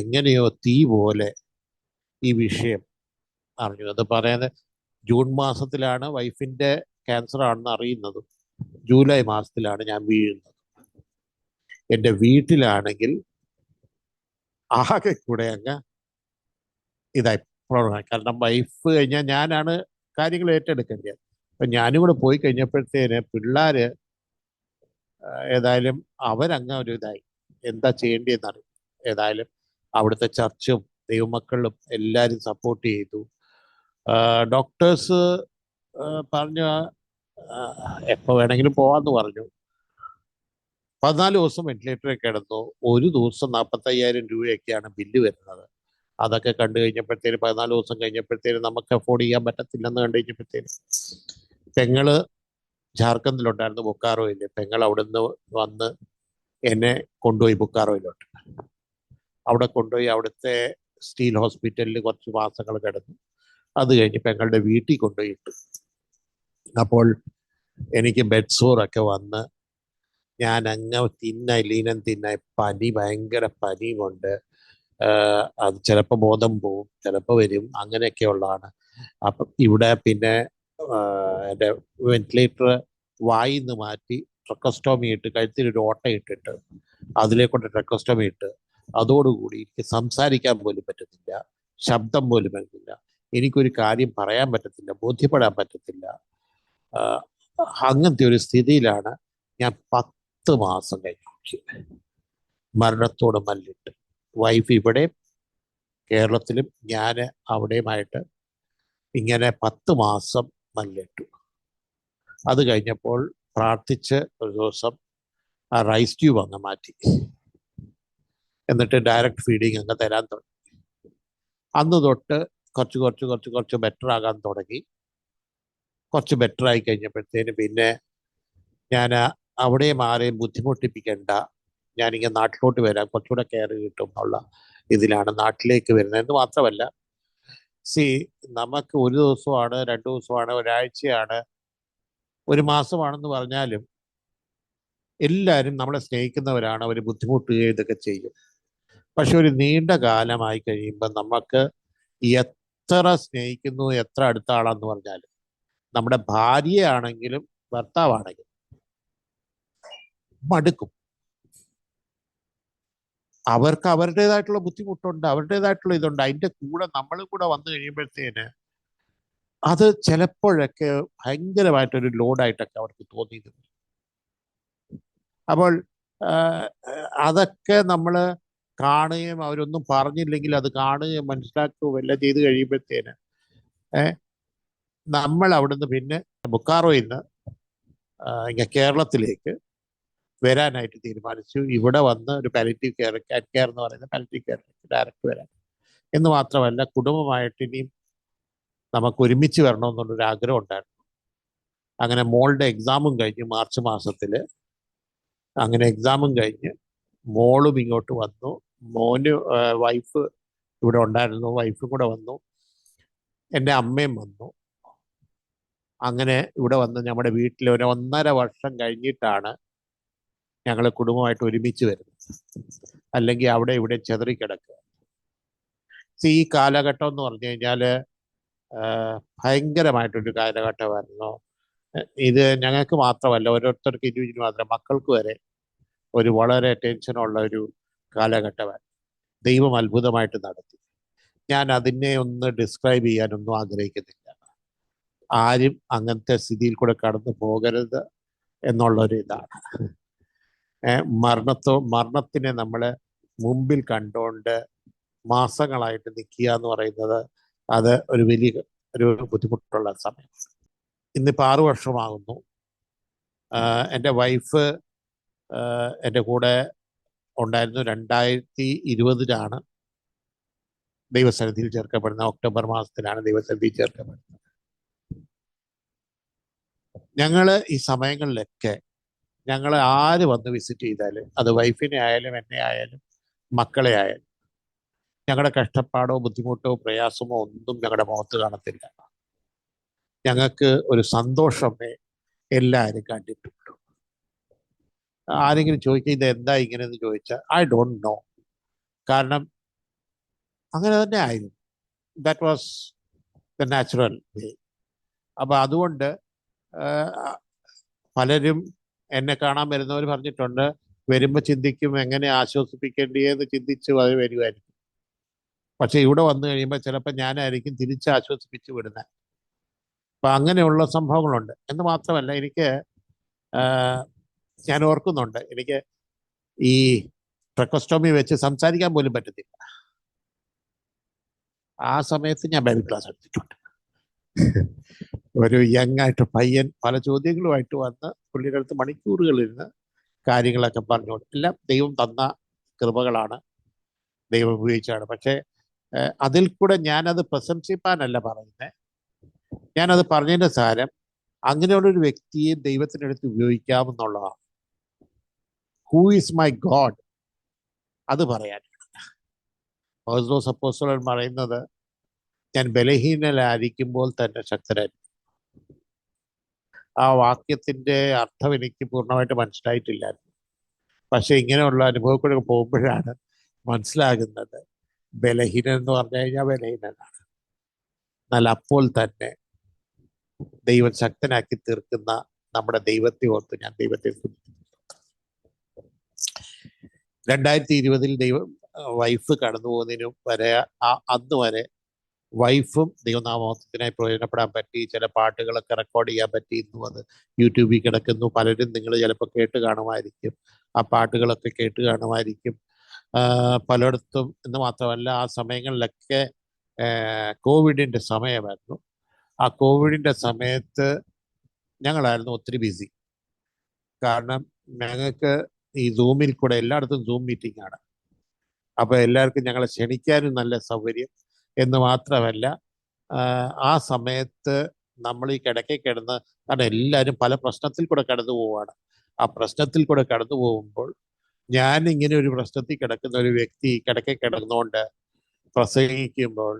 എങ്ങനെയോ തീ പോലെ ഈ വിഷയം അറിഞ്ഞു. അത് പറയുന്നത് ജൂൺ മാസത്തിലാണ് വൈഫിൻ്റെ ക്യാൻസർ ആണെന്ന് അറിയുന്നത്. ജൂലൈ മാസത്തിലാണ് ഞാൻ വീഴുന്നത്. എൻ്റെ വീട്ടിലാണെങ്കിൽ ആകെ കൂടെ അങ്ങ് ഇതായി പ്രവർത്തനം. കാരണം വൈഫ് കഴിഞ്ഞാൽ ഞാനാണ് കാര്യങ്ങൾ ഏറ്റെടുക്കേണ്ടത്. അപ്പം ഞാനും കൂടെ പോയി കഴിഞ്ഞപ്പോഴത്തേന് പിള്ളേര് ഏതായാലും അവരങ്ങ് ഒരു ഇതായി, എന്താ ചെയ്യേണ്ടതെന്നറിയും. ഏതായാലും അവിടുത്തെ ചർച്ചും ദൈവമക്കളും എല്ലാവരും സപ്പോർട്ട് ചെയ്തു. ഡോക്ടേഴ്സ് പറഞ്ഞ എപ്പോൾ വേണമെങ്കിലും പോവാന്ന് പറഞ്ഞു. 14 ദിവസം വെന്റിലേറ്ററിൽ കിടന്നു. ഒരു ദിവസം 45,000 രൂപയൊക്കെയാണ് ബില്ല് വരുന്നത്. അതൊക്കെ കണ്ടു കഴിഞ്ഞപ്പോഴത്തേന് 14 ദിവസം കഴിഞ്ഞപ്പോഴത്തേന് നമുക്ക് അഫോർഡ് ചെയ്യാൻ പറ്റത്തില്ലെന്ന് കണ്ടു കഴിഞ്ഞപ്പോഴത്തേന് പെങ്ങള് ജാർഖണ്ഡിലുണ്ടായിരുന്നു, ബൊക്കാറോയിൽ. പെങ്ങൾ അവിടുന്ന് വന്ന് എന്നെ കൊണ്ടുപോയി ബൊക്കാറോയിലോട്ട്. അവിടെ കൊണ്ടുപോയി അവിടുത്തെ സ്റ്റീൽ ഹോസ്പിറ്റലിൽ കുറച്ച് മാസങ്ങൾ കിടന്നു. അത് കഴിഞ്ഞ് പെങ്ങളുടെ വീട്ടിൽ കൊണ്ടുപോയി ഇട്ടു. അപ്പോൾ എനിക്ക് ബെഡ് സോറൊക്കെ വന്ന് ഞാൻ അങ്ങ് ലീനം തിന്നായി, പനി, ഭയങ്കര പനിയും കൊണ്ട് അത് ചിലപ്പോൾ ബോധം പോവും, ചിലപ്പോൾ വരും, അങ്ങനെയൊക്കെ ഉള്ളതാണ്. അപ്പം ഇവിടെ പിന്നെ എൻ്റെ വെന്റിലേറ്റർ വായിന്ന് മാറ്റി ട്രക്കോസ്റ്റോമി ഇട്ട്, കഴുത്തിലൊരു ഓട്ട ഇട്ടിട്ട് അതിലേക്കൊണ്ട് ട്രക്കോസ്റ്റോമി ഇട്ട്, അതോടുകൂടി എനിക്ക് സംസാരിക്കാൻ പോലും പറ്റത്തില്ല, ശബ്ദം പോലും വരുന്നില്ല, എനിക്കൊരു കാര്യം പറയാൻ പറ്റത്തില്ല, ബോധ്യപ്പെടാൻ പറ്റത്തില്ല. അങ്ങനത്തെ ഒരു സ്ഥിതിയിലാണ് ഞാൻ 10 മാസം കഴിഞ്ഞു മരണത്തോട് മല്ലിട്ട്. വൈഫ് ഇവിടെ, കേരളത്തിലും ഞാൻ അവിടെയുമായിട്ട് ഇങ്ങനെ 10 മാസം മല്ലിട്ടു. അത് കഴിഞ്ഞപ്പോൾ പ്രാർത്ഥിച്ച് ഒരു ദിവസം ആ റൈസ് ട്യൂബ് അങ്ങ് മാറ്റി, എന്നിട്ട് ഡയറക്റ്റ് ഫീഡിങ് അങ്ങ് തരാൻ തുടങ്ങി. അന്ന് തൊട്ട് കുറച്ച് ബെറ്റർ ആകാൻ തുടങ്ങി. കുറച്ച് ബെറ്റർ ആയി കഴിഞ്ഞപ്പോഴത്തേന് പിന്നെ ഞാൻ അവിടെയും ആരെയും ബുദ്ധിമുട്ടിപ്പിക്കണ്ട, ഞാനിങ്ങനെ നാട്ടിലോട്ട് വരാം, കുറച്ചുകൂടെ കെയർ കിട്ടും എന്നുള്ള ഇതിലാണ് നാട്ടിലേക്ക് വരുന്നത്. എന്ന് മാത്രമല്ല, നമുക്ക് ഒരു ദിവസമാണ്, 2 ദിവസമാണ്, ഒരാഴ്ചയാണ്, ഒരു മാസമാണെന്ന് പറഞ്ഞാലും എല്ലാവരും നമ്മളെ സ്നേഹിക്കുന്നവരാണ്, അവർ ബുദ്ധിമുട്ടുകയും ഇതൊക്കെ ചെയ്യും. പക്ഷെ ഒരു നീണ്ട കാലമായി കഴിയുമ്പോൾ നമുക്ക് എത്ര സ്നേഹിക്കുന്നു, എത്ര അടുത്ത ആളാന്ന് പറഞ്ഞാലും, നമ്മുടെ ഭാര്യയാണെങ്കിലും ഭർത്താവാണെങ്കിലും മടുക്കും. അവർക്ക് അവരുടേതായിട്ടുള്ള ബുദ്ധിമുട്ടുണ്ട്, അവരുടേതായിട്ടുള്ള ഇതുണ്ട്. അതിൻ്റെ കൂടെ നമ്മളും കൂടെ വന്നു കഴിയുമ്പോഴത്തേന് അത് ചിലപ്പോഴൊക്കെ ഭയങ്കരമായിട്ടൊരു ലോഡായിട്ടൊക്കെ അവർക്ക് തോന്നിയിരുന്നു. അപ്പോൾ അതൊക്കെ നമ്മൾ കാണുകയും അവരൊന്നും പറഞ്ഞില്ലെങ്കിൽ അത് കാണുകയും മനസ്സിലാക്കുകയും എല്ലാം ചെയ്ത് കഴിയുമ്പോഴത്തേന് നമ്മൾ അവിടുന്ന് പിന്നെ ബുക്കാറോയിൽ നിന്ന് ഇങ്ങനെ കേരളത്തിലേക്ക് വരാനായിട്ട് തീരുമാനിച്ചു. ഇവിടെ വന്ന് ഒരു പാലിറ്റീവ് കെയർ, കാറ്റ് കെയർ എന്ന് പറയുന്ന പാലിറ്റീവ് കെയർ ഡയറക്റ്റ് വരാൻ. എന്ന് മാത്രമല്ല, കുടുംബമായിട്ട് ഇനിയും നമുക്ക് ഒരുമിച്ച് വരണമെന്നുള്ളൊരു ആഗ്രഹം ഉണ്ടായിരുന്നു. അങ്ങനെ മോളുടെ എക്സാമും കഴിഞ്ഞ് മാർച്ച് മാസത്തിൽ, അങ്ങനെ എക്സാമും കഴിഞ്ഞ് മോളും ഇങ്ങോട്ട് വന്നു. മോന് വൈഫ് ഇവിടെ ഉണ്ടായിരുന്നു, വൈഫും കൂടെ വന്നു, എൻ്റെ അമ്മയും വന്നു. അങ്ങനെ ഇവിടെ വന്ന് നമ്മുടെ വീട്ടിൽ ഒരു 1.5 വർഷം കഴിഞ്ഞിട്ടാണ് ഞങ്ങൾ കുടുംബമായിട്ട് ഒരുമിച്ച് വരുന്നത്. അല്ലെങ്കിൽ അവിടെ ഇവിടെ ചെതറിക്കിടക്കുക. ഈ കാലഘട്ടം എന്ന് പറഞ്ഞു കഴിഞ്ഞാൽ ഭയങ്കരമായിട്ടൊരു കാലഘട്ടമായിരുന്നു. ഇത് ഞങ്ങൾക്ക് മാത്രമല്ല, ഓരോരുത്തർക്ക് ഇൻഡിവിജ്വൽ മാത്രം, മക്കൾക്ക് വരെ ഒരു വളരെ ടെൻഷനുള്ള ഒരു കാലഘട്ടമാണ്. ദൈവം അത്ഭുതമായിട്ട് നടത്തി. ഞാൻ അതിനെ ഒന്ന് ഡിസ്ക്രൈബ് ചെയ്യാനൊന്നും ആഗ്രഹിക്കുന്നില്ല. ആരും അങ്ങനത്തെ സ്ഥിതിയിൽ കൂടെ കടന്നു പോകരുത് എന്നുള്ളൊരു ഇതാണ്. മരണത്തിനെ നമ്മൾ മുമ്പിൽ കണ്ടുകൊണ്ട് മാസങ്ങളായിട്ട് നിൽക്കുക എന്ന് പറയുന്നത് അത് ഒരു വലിയ ഒരു ബുദ്ധിമുട്ടുള്ള സമയം. ഇന്നിപ്പോൾ 6 വർഷമാകുന്നു. എൻ്റെ വൈഫ് എൻ്റെ കൂടെ ഉണ്ടായിരുന്നു. 2020 ദൈവസന്നിധിയിൽ ചേർക്കപ്പെടുന്നത്. ഒക്ടോബർ മാസത്തിലാണ് ദൈവസന്നിധിയിൽ ചേർക്കപ്പെടുന്നത്. ഞങ്ങൾ ഈ സമയങ്ങളിലൊക്കെ ഞങ്ങൾ ആര് വന്ന് വിസിറ്റ് ചെയ്താലും, അത് വൈഫിനെ ആയാലും എന്നെ ആയാലും മക്കളെ ആയാലും, ഞങ്ങളുടെ കഷ്ടപ്പാടോ ബുദ്ധിമുട്ടോ പ്രയാസമോ ഒന്നും ഞങ്ങളുടെ മുഖത്ത് കാണത്തില്ല. ഞങ്ങൾക്ക് ഒരു സന്തോഷമേ എല്ലാവരും കണ്ടിട്ടുള്ളൂ. ആരെങ്കിലും ചോദിക്കുക ഇത് എന്താ ഇങ്ങനെയെന്ന് ചോദിച്ചാൽ ഐ ഡോണ്ട് നോ. കാരണം അങ്ങനെ തന്നെ ആയിരുന്നു. ദാറ്റ് വാസ് ദ നാച്ചുറൽ വേ. അപ്പം അതുകൊണ്ട് പലരും എന്നെ കാണാൻ വരുന്നവർ പറഞ്ഞിട്ടുണ്ട്, വരുമ്പോൾ ചിന്തിക്കും എങ്ങനെ ആശ്വസിപ്പിക്കേണ്ടിയെന്ന് ചിന്തിച്ച് അത് വരുമായിരിക്കും. പക്ഷെ ഇവിടെ വന്നു കഴിയുമ്പോൾ ചിലപ്പോൾ ഞാനായിരിക്കും തിരിച്ച് ആശ്വസിപ്പിച്ച് വിടുന്നത്. അപ്പം അങ്ങനെയുള്ള സംഭവങ്ങളുണ്ട്. എന്ന് മാത്രമല്ല, ഞാൻ ഓർക്കുന്നുണ്ട്, എനിക്ക് ഈ ട്രക്കോസ്റ്റോമി വെച്ച് സംസാരിക്കാൻ പോലും പറ്റത്തില്ല. ആ സമയത്ത് ഞാൻ ബൈബിൾ ക്ലാസ് എടുത്തിട്ടുണ്ട്. ഒരു യങ് ആയിട്ട് പയ്യൻ പല ചോദ്യങ്ങളുമായിട്ട് വന്ന് പുള്ളിയുടെ അടുത്ത് മണിക്കൂറുകളിരുന്ന് കാര്യങ്ങളൊക്കെ പറഞ്ഞുകൊണ്ട്, എല്ലാം ദൈവം തന്ന കൃപകളാണ്, ദൈവം ഉപയോഗിച്ചാണ്. പക്ഷേ അതിൽ കൂടെ ഞാനത് പ്രശംസിപ്പാനല്ല പറയുന്നത്. ഞാനത് പറഞ്ഞതിൻ്റെ സാരം, അങ്ങനെയുള്ളൊരു വ്യക്തിയെ ദൈവത്തിനടുത്ത് ഉപയോഗിക്കാമെന്നുള്ളതാണ്. ഹൂ ഈസ് മൈ ഗോഡ്, അത് പറയാനാണ്. പൗലോസ് അപ്പോസ്തലൻ പറയുന്നത്, ഞാൻ ബലഹീനനായിരിക്കുമ്പോൾ തന്നെ ശക്തനായിരിക്കും. ആ വാക്യത്തിന്റെ അർത്ഥം എനിക്ക് പൂർണ്ണമായിട്ട് മനസ്സിലായിട്ടില്ലായിരുന്നു. പക്ഷെ ഇങ്ങനെയുള്ള അനുഭവക്കൂടെ പോകുമ്പോഴാണ് മനസ്സിലാകുന്നത്, ബലഹീനൻ എന്ന് പറഞ്ഞു കഴിഞ്ഞാൽ ബലഹീനനാണ്. എന്നാൽ അപ്പോൾ തന്നെ ദൈവം ശക്തനാക്കി തീർക്കുന്ന നമ്മുടെ ദൈവത്തെ ഓർത്ത് ഞാൻ ദൈവത്തെ സ്തുതിക്കുന്നു. 2020 വൈഫ് കടന്നു പോകുന്നതിന് വരെ, അന്ന് വരെ വൈഫും ദൈവനാമത്തിനായി പ്രയോജനപ്പെടാൻ പറ്റി. ചില പാട്ടുകളൊക്കെ റെക്കോർഡ് ചെയ്യാൻ പറ്റി. ഇന്നും അത് യൂട്യൂബിൽ കിടക്കുന്നു. പലരും നിങ്ങൾ ചിലപ്പോൾ കേട്ട് കാണുമായിരിക്കും. ആ പാട്ടുകളൊക്കെ കേട്ട് കാണുമായിരിക്കും. പലയിടത്തും എന്ന് മാത്രമല്ല ആ സമയങ്ങളിലൊക്കെ കോവിഡിൻ്റെ സമയമായിരുന്നു. ആ കോവിഡിൻ്റെ സമയത്ത് ഞങ്ങളായിരുന്നു ഒത്തിരി ബിസി. കാരണം ഞങ്ങൾക്ക് ഈ സൂമിൽ കൂടെ എല്ലായിടത്തും സൂം മീറ്റിംഗ് ആണ്. അപ്പോൾ എല്ലാവർക്കും ഞങ്ങളെ ക്ഷണിക്കാനും നല്ല സൗകര്യം എന്ന് മാത്രമല്ല ആ സമയത്ത് നമ്മൾ ഈ കിടക്കെ കിടന്ന്, കാരണം എല്ലാവരും പല പ്രശ്നത്തിൽ കൂടെ കടന്നു പോവുകയാണ്. ആ പ്രശ്നത്തിൽ കൂടെ കടന്നു പോകുമ്പോൾ ഞാൻ ഇങ്ങനെ ഒരു പ്രശ്നത്തിൽ കിടക്കുന്ന ഒരു വ്യക്തി കിടക്കെ കിടന്നുകൊണ്ട് പ്രസംഗിക്കുമ്പോൾ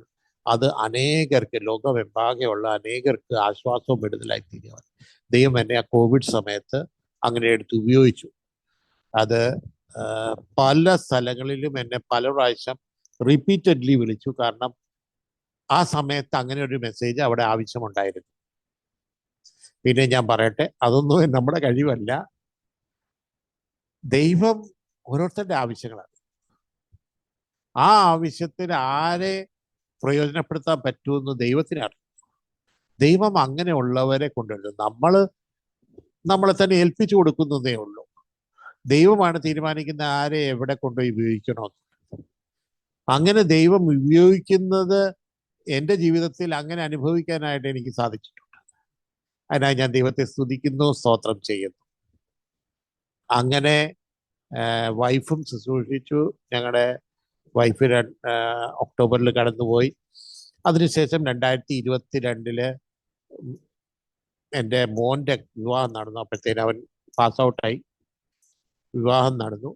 അത് അനേകർക്ക്, ലോകമെമ്പാകെയുള്ള അനേകർക്ക് ആശ്വാസവും വിടുതലായി തീരുവാൻ ദൈവം എന്നെ ആ കോവിഡ് സമയത്ത് അങ്ങനെ എടുത്ത് ഉപയോഗിച്ചു. അത് പല സ്ഥലങ്ങളിലും എന്നെ പല പ്രാവശ്യം റിപ്പീറ്റഡ്ലി വിളിച്ചു. കാരണം ആ സമയത്ത് അങ്ങനെ ഒരു മെസ്സേജ് അവിടെ ആവശ്യമുണ്ടായിരുന്നു. പിന്നെ ഞാൻ പറയട്ടെ, അതൊന്നും നമ്മുടെ കഴിവല്ല, ദൈവം ഓരോരുത്തരുടെ ആവശ്യങ്ങളാണ്. ആ ആവശ്യത്തിന് ആരെ പ്രയോജനപ്പെടുത്താൻ പറ്റുമെന്ന് ദൈവത്തിനാണ്. ദൈവം അങ്ങനെയുള്ളവരെ കൊണ്ടുവരുന്നത്. നമ്മളെ തന്നെ ഏൽപ്പിച്ചു കൊടുക്കുന്നതേ ഉള്ളൂ. ദൈവമാണ് തീരുമാനിക്കുന്ന ആരെ എവിടെ കൊണ്ടുപോയി ഉപയോഗിക്കണമെന്ന്. അങ്ങനെ ദൈവം ഉപയോഗിക്കുന്നത് എൻ്റെ ജീവിതത്തിൽ അങ്ങനെ അനുഭവിക്കാനായിട്ട് എനിക്ക് സാധിച്ചിട്ടുണ്ട്. അതിനായി ഞാൻ ദൈവത്തെ സ്തുതിക്കുന്നു, സ്തോത്രം ചെയ്യുന്നു. അങ്ങനെ വൈഫും ശുശ്രൂഷിച്ചു. ഞങ്ങളുടെ വൈഫ് ഒക്ടോബറിൽ കടന്നുപോയി. അതിനുശേഷം 2022 എൻ്റെ മോൻ്റെ വിവാഹം നടന്നു. അപ്പോഴത്തേനും അവൻ പാസ് ഔട്ടായി, വിവാഹം നടന്നു.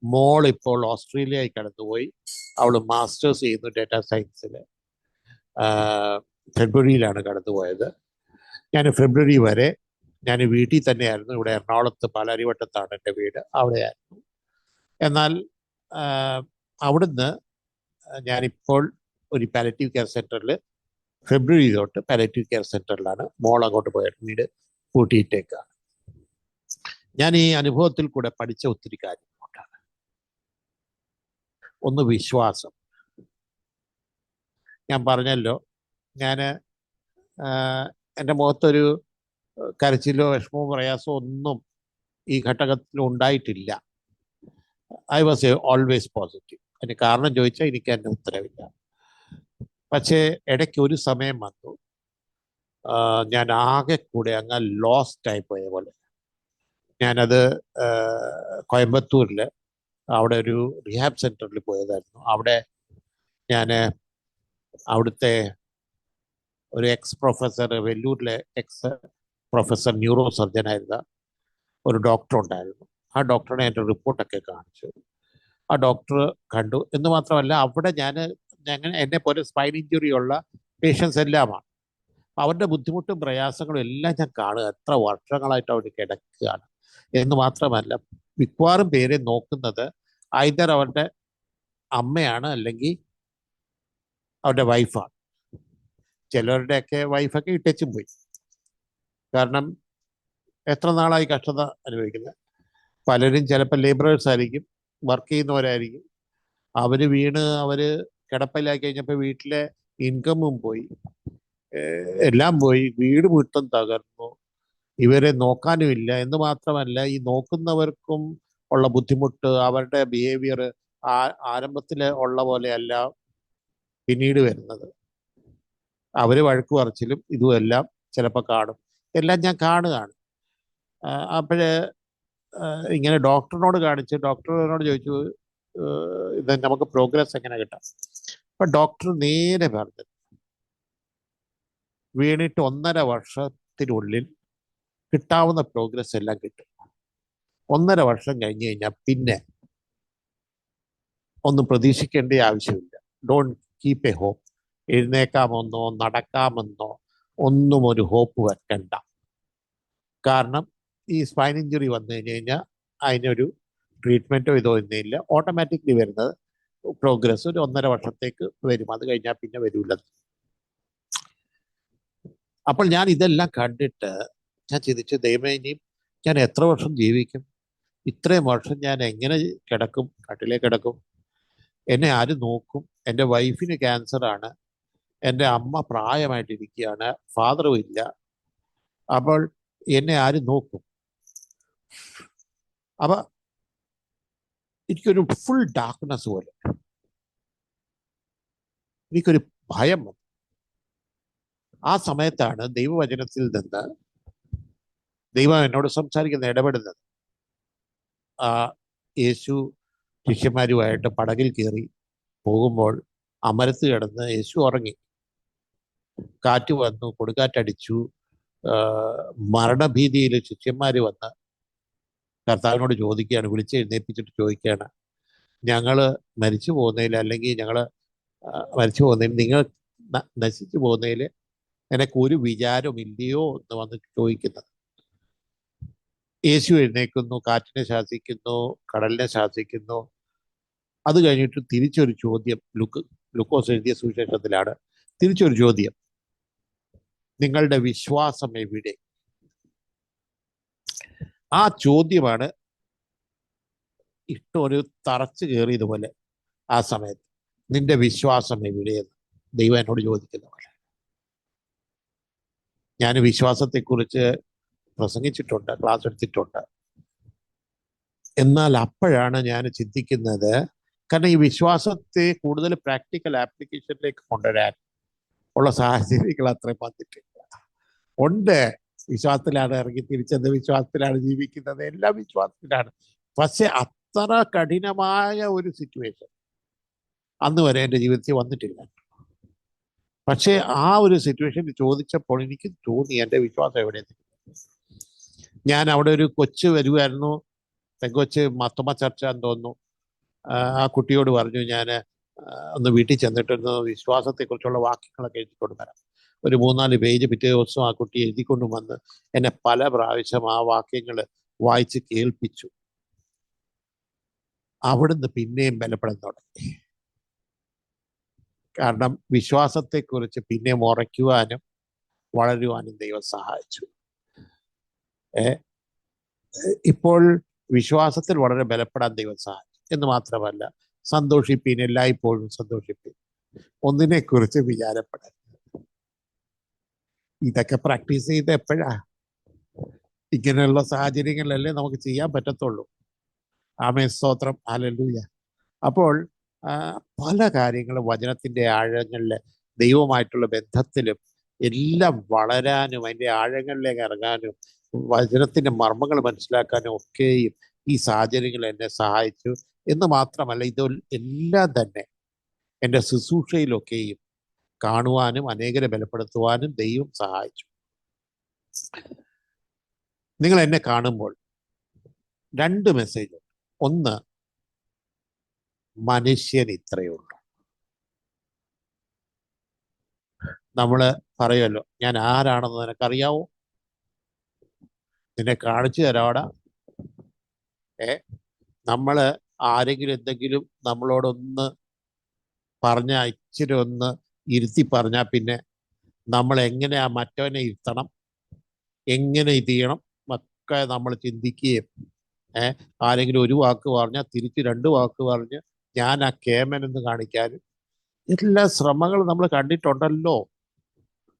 മോൾ ഇപ്പോൾ ഓസ്ട്രേലിയയിൽ കടന്നുപോയി. അവൾ മാസ്റ്റേഴ്സ് ചെയ്യുന്നു ഡേറ്റാ സയൻസിൽ. ഫെബ്രുവരിയിലാണ് കടന്നുപോയത്. ഞാൻ ഫെബ്രുവരി വരെ ഞാൻ വീട്ടിൽ തന്നെയായിരുന്നു. ഇവിടെ എറണാകുളത്ത് പാലാരിവട്ടത്താണ് എൻ്റെ വീട്, അവിടെയായിരുന്നു. എന്നാൽ അവിടുന്ന് ഞാനിപ്പോൾ ഒരു പാലിയേറ്റീവ് കെയർ സെൻറ്ററിൽ, ഫെബ്രുവരി തൊട്ട് പാലിയേറ്റീവ് കെയർ സെൻറ്ററിലാണ്. മോൾ അങ്ങോട്ട് പോയിട്ട് വീട് കൂട്ടിയിട്ടേക്കാണ്. ഞാൻ ഈ അനുഭവത്തിൽ കൂടെ പഠിച്ച ഒത്തിരി കാര്യങ്ങളുണ്ടാണ്. ഒന്ന്, വിശ്വാസം. ഞാൻ പറഞ്ഞല്ലോ, ഞാൻ എൻ്റെ മുഖത്തൊരു കരച്ചിലോ വിഷമോ പ്രയാസമോ ഒന്നും ഈ ഘട്ടത്തിൽ ഉണ്ടായിട്ടില്ല. I was always positive. അതിന് കാരണം ചോദിച്ചാൽ എനിക്ക് എൻ്റെ ഉത്തരവില്ല. പക്ഷേ ഇടയ്ക്ക് ഒരു സമയം വന്നു, ഞാൻ ആകെ കൂടെ അങ്ങ് ലോസ്റ്റ് ആയി പോയ പോലെ. ഞാനത് കോയമ്പത്തൂരിൽ അവിടെ ഒരു റിഹാബ് സെൻറ്ററിൽ പോയതായിരുന്നു. അവിടെ ഞാൻ അവിടുത്തെ ഒരു എക്സ് പ്രൊഫസർ, വെല്ലൂരിലെ എക്സ് പ്രൊഫസർ ന്യൂറോ സർജനായിരുന്ന ഒരു ഡോക്ടർ ഉണ്ടായിരുന്നു. ആ ഡോക്ടറിനെ എൻ്റെ റിപ്പോർട്ടൊക്കെ കാണിച്ചു. ആ ഡോക്ടർ കണ്ടു. എന്ന് മാത്രമല്ല, അവിടെ എന്നെ പോലെ സ്പൈൻ ഇഞ്ചുറി ഉള്ള പേഷ്യൻസ് എല്ലാമാണ്. അവരുടെ ബുദ്ധിമുട്ടും പ്രയാസങ്ങളും എല്ലാം ഞാൻ കാണുക. എത്ര വർഷങ്ങളായിട്ട് അവർ കിടക്കുകയാണ്. എന്ന് മാത്രമല്ല, മിക്കവാറും പേരെ നോക്കുന്നത് ഐദർ അവരുടെ അമ്മയാണ് അല്ലെങ്കിൽ അവരുടെ വൈഫാണ്. ചിലരുടെയൊക്കെ വൈഫൊക്കെ ഇട്ടേച്ചും പോയി. കാരണം എത്ര നാളായി കഷ്ടത അനുഭവിക്കുന്നത്. പലരും ചിലപ്പോൾ ലേബറേഴ്സ് ആയിരിക്കും, വർക്ക് ചെയ്യുന്നവരായിരിക്കും. അവർ കിടപ്പിലായി കഴിഞ്ഞപ്പോൾ വീട്ടിലെ ഇൻകമും പോയി, എല്ലാം പോയി. വീട് മുറ്റം തകർന്നു. ഇവരെ നോക്കാനുമില്ല. എന്ന് മാത്രമല്ല, ഈ നോക്കുന്നവർക്കും ഉള്ള ബുദ്ധിമുട്ട്, അവരുടെ ബിഹേവിയർ ആരംഭത്തിൽ ഉള്ള പോലെയല്ല പിന്നീട് വരുന്നത്. അവർ വഴക്ക് പറച്ചിലും ഇതുമെല്ലാം ചിലപ്പോൾ കാണും. എല്ലാം ഞാൻ കാണുകയാണ്. അപ്പോഴേ ഇങ്ങനെ ഡോക്ടറിനോട് ചോദിച്ചു, ഇത് നമുക്ക് പ്രോഗ്രസ് എങ്ങനെ കിട്ടാം? അപ്പം ഡോക്ടർ നേരെ പറഞ്ഞു, വീണിട്ട് 1.5 വർഷത്തിനുള്ളിൽ കിട്ടാവുന്ന പ്രോഗ്രസ് എല്ലാം കിട്ടും. 1.5 വർഷം കഴിഞ്ഞ് കഴിഞ്ഞാൽ പിന്നെ ഒന്നും പ്രതീക്ഷിക്കേണ്ട ആവശ്യമില്ല. Don't keep a hope. എഴുന്നേക്കാമെന്നോ നടക്കാമെന്നോ ഒന്നും ഒരു ഹോപ്പ് വെക്കണ്ട. കാരണം ഈ സ്പൈൻ ഇഞ്ചുറി വന്നു കഴിഞ്ഞാൽ അതിനൊരു ട്രീറ്റ്മെൻറ്റോ ഇതോ ഒന്നുമില്ല. ഓട്ടോമാറ്റിക്കലി വരുന്നത് പ്രോഗ്രസ് ഒരു 1.5 വർഷത്തേക്ക് വരും. അത് കഴിഞ്ഞാൽ പിന്നെ വരില്ല. അപ്പോൾ ഞാൻ ഇതെല്ലാം കണ്ടിട്ട് ഞാൻ ചിന്തിച്ചു, ദൈവമേ, ഇനിയും ഞാൻ എത്ര വർഷം ജീവിക്കും? ഇത്രയും വർഷം ഞാൻ എങ്ങനെ കിടക്കും? കട്ടിലേ കിടക്കും? എന്നെ ആര് നോക്കും? എൻ്റെ വൈഫിന് ക്യാൻസറാണ്. എൻ്റെ അമ്മ പ്രായമായിട്ടിരിക്കുകയാണ്, ഫാദറും ഇല്ല. അപ്പോൾ എന്നെ ആര് നോക്കും? അപ്പം എനിക്കൊരു ഫുൾ ഡാർക്ക്നെസ് പോലെ, എനിക്കൊരു ഭയം വന്നു. ആ സമയത്താണ് ദൈവവചനത്തിൽ നിന്ന് ദൈവം എന്നോട് സംസാരിക്കുന്ന, ഇടപെടുന്നത്. ആ യേശു ശിഷ്യന്മാരുമായിട്ട് പടകിൽ കയറി പോകുമ്പോൾ അമരത്ത് കിടന്ന് യേശു ഉറങ്ങി. കാറ്റ് വന്നു, കൊടുങ്കാറ്റടിച്ചു. മരണഭീതിയിൽ ശിഷ്യന്മാർ വന്ന് കർത്താവിനോട് ചോദിക്കുകയാണ്, വിളിച്ചെഴുന്നേൽപ്പിച്ചിട്ട് ചോദിക്കുകയാണ്, ഞങ്ങൾ മരിച്ചു പോകുന്നതിൽ, അല്ലെങ്കിൽ ഞങ്ങൾ മരിച്ചു പോകുന്നതിൽ, നിങ്ങൾ നശിച്ചു പോകുന്നതിൽ നിനക്ക് ഒരു വിചാരമില്ലയോ എന്ന് വന്ന് ചോദിക്കുന്നത്. യേശു എഴുന്നേൽക്കുന്നു, കാറ്റിനെ ശാസിക്കുന്നു, കടലിനെ ശാസിക്കുന്നു. അത് കഴിഞ്ഞിട്ട് തിരിച്ചൊരു ചോദ്യം, ലൂക്കോസ് എഴുതിയ സുവിശേഷത്തിലാണ് തിരിച്ചൊരു ചോദ്യം, നിങ്ങളുടെ വിശ്വാസം എവിടെ? ആ ചോദ്യമാണ് ഒരു തറച്ചു കയറിയതുപോലെ ആ സമയത്ത്, നിന്റെ വിശ്വാസം എവിടെയെന്ന് ദൈവം എന്നോട് ചോദിക്കുന്ന പോലെ. ഞാൻ വിശ്വാസത്തെക്കുറിച്ച് പ്രസംഗിച്ചിട്ടുണ്ട്, ക്ലാസ് എടുത്തിട്ടുണ്ട്. എന്നാൽ അപ്പോഴാണ് ഞാൻ ചിന്തിക്കുന്നത്, കാരണം ഈ വിശ്വാസത്തെ കൂടുതൽ പ്രാക്ടിക്കൽ ആപ്ലിക്കേഷനിലേക്ക് കൊണ്ടുവരാൻ ഉള്ള സാഹചര്യങ്ങൾ അത്രയും വന്നിട്ടില്ല. ഉണ്ട്, വിശ്വാസത്തിലാണ് ഇറങ്ങി തിരിച്ചത്, വിശ്വാസത്തിലാണ് ജീവിക്കുന്നത്, എല്ലാം വിശ്വാസത്തിലാണ്. പക്ഷെ അത്ര കഠിനമായ ഒരു സിറ്റുവേഷൻ അന്ന് വരെ എൻ്റെ ജീവിതത്തിൽ വന്നിട്ടില്ല. പക്ഷേ ആ ഒരു സിറ്റുവേഷൻ ചോദിച്ചപ്പോൾ എനിക്ക് തോന്നി, എൻ്റെ വിശ്വാസം എവിടെ? ഞാൻ അവിടെ ഒരു കൊച്ചു വരുമായിരുന്നു, പെങ്കൊച്ച് മത്തമ്മ ചർച്ച എന്ന് തോന്നുന്നു. ആ കുട്ടിയോട് പറഞ്ഞു, ഞാൻ ഒന്ന് വീട്ടിൽ ചെന്നിട്ടൊന്ന് വിശ്വാസത്തെക്കുറിച്ചുള്ള വാക്യങ്ങളൊക്കെ എഴുതിക്കൊണ്ട് വരാം. ഒരു 3-4 പേജ് പിറ്റേ ദിവസം ആ കുട്ടി എഴുതിക്കൊണ്ടു വന്ന് എന്നെ പല പ്രാവശ്യം ആ വാക്യങ്ങൾ വായിച്ച് കേൾപ്പിച്ചു. അവിടുന്ന് പിന്നെയും ബലപ്പെടാൻ തുടങ്ങി. കാരണം വിശ്വാസത്തെക്കുറിച്ച് പിന്നെയും ഉറയ്ക്കുവാനും വളരുവാനും ദൈവം സഹായിച്ചു. ഇപ്പോൾ വിശ്വാസത്തിൽ വളരെ ബലപ്പെടാൻ ദൈവം സഹായിച്ചു എന്ന് മാത്രമല്ല, സന്തോഷിപ്പീൻ, എല്ലായ്പ്പോഴും സന്തോഷിപ്പീൻ, ഒന്നിനെക്കുറിച്ച് വിചാരപ്പെടാൻ. ഇതൊക്കെ പ്രാക്ടീസ് ചെയ്ത് എപ്പോഴാ? ഇങ്ങനെയുള്ള സാഹചര്യങ്ങളിലല്ലേ നമുക്ക് ചെയ്യാൻ പറ്റത്തുള്ളൂ. ആമേൻ, സ്തോത്രം, ഹല്ലേലൂയ. അപ്പോൾ പല കാര്യങ്ങളും വചനത്തിന്റെ ആഴങ്ങളിൽ, ദൈവമായിട്ടുള്ള ബന്ധത്തിലും എല്ലാം വളരാനും, അതിൻ്റെ ആഴങ്ങളിലേക്ക് ഇറങ്ങാനും, വചനത്തിന്റെ മർമ്മങ്ങൾ മനസ്സിലാക്കാനും ഒക്കെയും ഈ സാഹചര്യങ്ങൾ എന്നെ സഹായിച്ചു. എന്ന് മാത്രമല്ല, ഇത് എല്ലാം തന്നെ എൻ്റെ ശുശ്രൂഷയിലൊക്കെയും കാണുവാനും അനേകരെ ബലപ്പെടുത്തുവാനും ദൈവം സഹായിച്ചു. നിങ്ങൾ എന്നെ കാണുമ്പോൾ 2 മെസ്സേജ്. ഒന്ന്, മനുഷ്യൻ ഇത്രയേ ഉള്ളൂ. നമ്മൾ പറയുമല്ലോ, ഞാൻ ആരാണെന്ന് നിനക്കറിയാവോ? നിന്നെ കാണിച്ചു തരാടാ. നമ്മള് ആരെങ്കിലും എന്തെങ്കിലും നമ്മളോടൊന്ന് പറഞ്ഞാൽ, ഇച്ചിരി ഒന്ന് ഇരുത്തി പറഞ്ഞാൽ, പിന്നെ നമ്മൾ എങ്ങനെയാ മറ്റവനെ ഇരുത്തണം, എങ്ങനെ ഇത് ചെയ്യണം ഒക്കെ നമ്മൾ ചിന്തിക്കുകയും, ആരെങ്കിലും ഒരു വാക്ക് പറഞ്ഞാൽ തിരിച്ച് 2 വാക്ക് പറഞ്ഞ് ഞാൻ ആ കേമൻ എന്ന് കാണിക്കാനും എല്ലാ ശ്രമങ്ങളും നമ്മൾ കണ്ടിട്ടുണ്ടല്ലോ.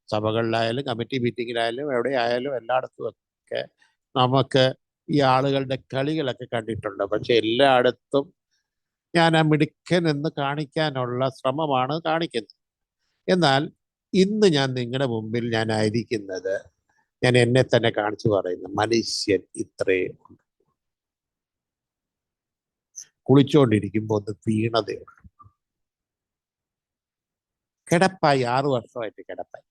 സഭകളിലായാലും കമ്മിറ്റി മീറ്റിങ്ങിലായാലും എവിടെ ആയാലും എല്ലായിടത്തും ഒക്കെ നമുക്ക് ഈ ആളുകളുടെ കളികളൊക്കെ കണ്ടിട്ടുണ്ട്. പക്ഷെ എല്ലായിടത്തും ഞാൻ ആ മിടുക്കൻ എന്ന് കാണിക്കാനുള്ള ശ്രമമാണ് കാണിക്കുന്നത്. എന്നാൽ ഇന്ന് ഞാൻ നിങ്ങളുടെ മുമ്പിൽ ഞാനായിരിക്കുന്നത്, ഞാൻ എന്നെ തന്നെ കാണിച്ചു പറയുന്നു, മനുഷ്യൻ ഇത്രയേ ഉള്ളൂ. കുളിച്ചുകൊണ്ടിരിക്കുമ്പോൾ ഒന്ന് വീണതേ ഉള്ളൂ. കിടപ്പായി, 6 വർഷമായിട്ട് കിടപ്പായി.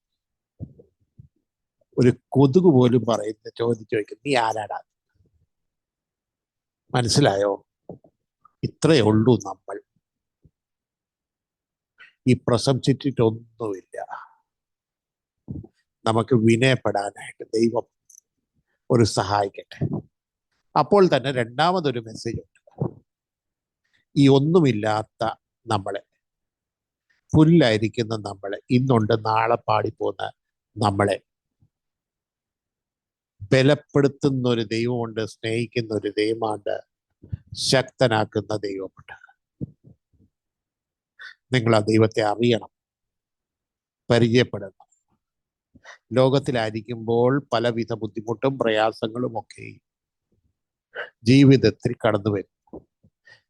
ഒരു കൊതുക് പോലും പറയുന്ന ചോദിക്കും, നീ ആരാടാ? മനസ്സിലായോ? ഇത്രയേ ഉള്ളൂ നമ്മൾ. ഈ പ്രശംസിച്ചിട്ടൊന്നുമില്ല. നമുക്ക് വിനയപ്പെടാനായിട്ട് ദൈവം ഒരു സഹായിക്കട്ടെ. അപ്പോൾ തന്നെ രണ്ടാമതൊരു മെസ്സേജ് ഉണ്ട്. ഈ ഒന്നുമില്ലാത്ത നമ്മളെ, പുല്ലായിരിക്കുന്ന നമ്മളെ, ഇന്നുണ്ട് നാളെ പാടിപ്പോകുന്ന നമ്മളെ ബലപ്പെടുത്തുന്ന ഒരു ദൈവമുണ്ട്, സ്നേഹിക്കുന്ന ഒരു ദൈവമുണ്ട്, ശക്തനാക്കുന്ന ദൈവമുണ്ട്. നിങ്ങൾ ആ ദൈവത്തെ അറിയണം, പരിചയപ്പെടണം. ലോകത്തിലായിരിക്കുമ്പോൾ പലവിധ ബുദ്ധിമുട്ടും പ്രയാസങ്ങളും ഒക്കെ ജീവിതത്തിൽ കടന്നു വരും.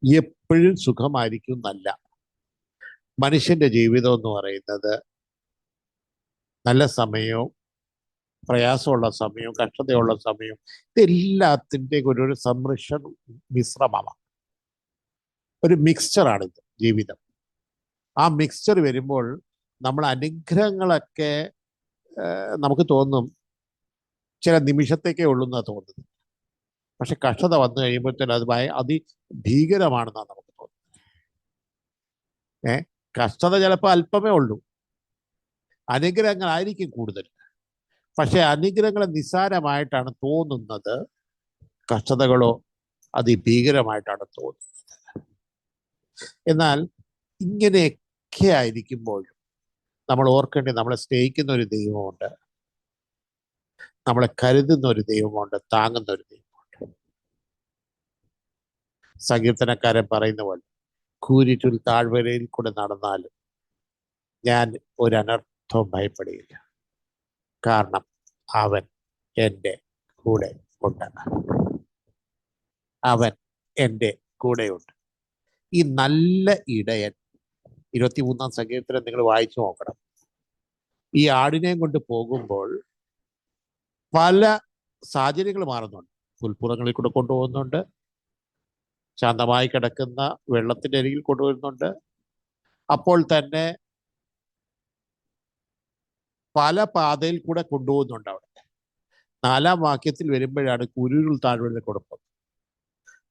എപ്പോഴും സുഖമായിരിക്കും എന്നല്ല. മനുഷ്യന്റെ ജീവിതം എന്ന് പറയുന്നത് നല്ല സമയവും പ്രയാസമുള്ള സമയവും കഷ്ടതയുള്ള സമയവും ഇതെല്ലാത്തിൻ്റെ ഒരു മിശ്രമമാണ്, ഒരു മിക്സ്ചറാണിത് ജീവിതം. ആ മിക്സ്ചർ വരുമ്പോൾ നമ്മൾ അനുഗ്രഹങ്ങളൊക്കെ നമുക്ക് തോന്നും ചില നിമിഷത്തേക്കേ ഉള്ളൂ എന്നാണ് തോന്നുന്നത്. പക്ഷെ കഷ്ടത വന്നു കഴിയുമ്പോഴത്തേനും അത് അതിഭീകരമാണെന്നാണ് നമുക്ക് തോന്നുന്നത്. കഷ്ടത ചിലപ്പോൾ അല്പമേ ഉള്ളൂ, അനുഗ്രഹങ്ങളായിരിക്കും കൂടുതൽ. പക്ഷെ അനുഗ്രഹങ്ങളെ നിസ്സാരമായിട്ടാണ് തോന്നുന്നത്, കഷ്ടതകളോ അതിഭീകരമായിട്ടാണ് തോന്നുന്നത്. എന്നാൽ ഇങ്ങനെയൊക്കെ ആയിരിക്കുമ്പോഴും നമ്മൾ ഓർക്കേണ്ടത് നമ്മളെ സ്നേഹിക്കുന്ന ഒരു ദൈവമുണ്ട്, നമ്മളെ കരുതുന്ന ഒരു ദൈവമുണ്ട്, താങ്ങുന്ന ഒരു ദൈവമുണ്ട്. സങ്കീർത്തനക്കാരൻ പറയുന്ന പോലെ കൂരിറ്റുൽ താഴ്വരയിൽ കൂടെ നടന്നാലും ഞാൻ ഒരനർത്ഥവും ഭയപ്പെടുകയില്ല, കാരണം അവൻ എൻ്റെ കൂടെ ഉണ്ട്. അവൻ എൻ്റെ കൂടെയുണ്ട്. ഈ നല്ല ഇടയൻ 23-ാം സങ്കീർത്തനം നിങ്ങൾ വായിച്ചു നോക്കണം. ഈ ആടിനെയും കൊണ്ട് പോകുമ്പോൾ പല സാഹചര്യങ്ങൾ മാറുന്നുണ്ട്. പുൽപ്പുറങ്ങളിൽ കൂടെ കൊണ്ടുപോകുന്നുണ്ട്, ശാന്തമായി കിടക്കുന്ന വെള്ളത്തിൻ്റെ അരികിൽ കൊണ്ടുവരുന്നുണ്ട്. അപ്പോൾ തന്നെ പല പാതയിൽ കൂടെ കൊണ്ടുപോകുന്നുണ്ട്. അവിടെ 4-ാം വാക്യത്തിൽ വരുമ്പോഴാണ് കുരുരുൾ താഴ്വരയിൽ കൊടുക്കുന്നത്.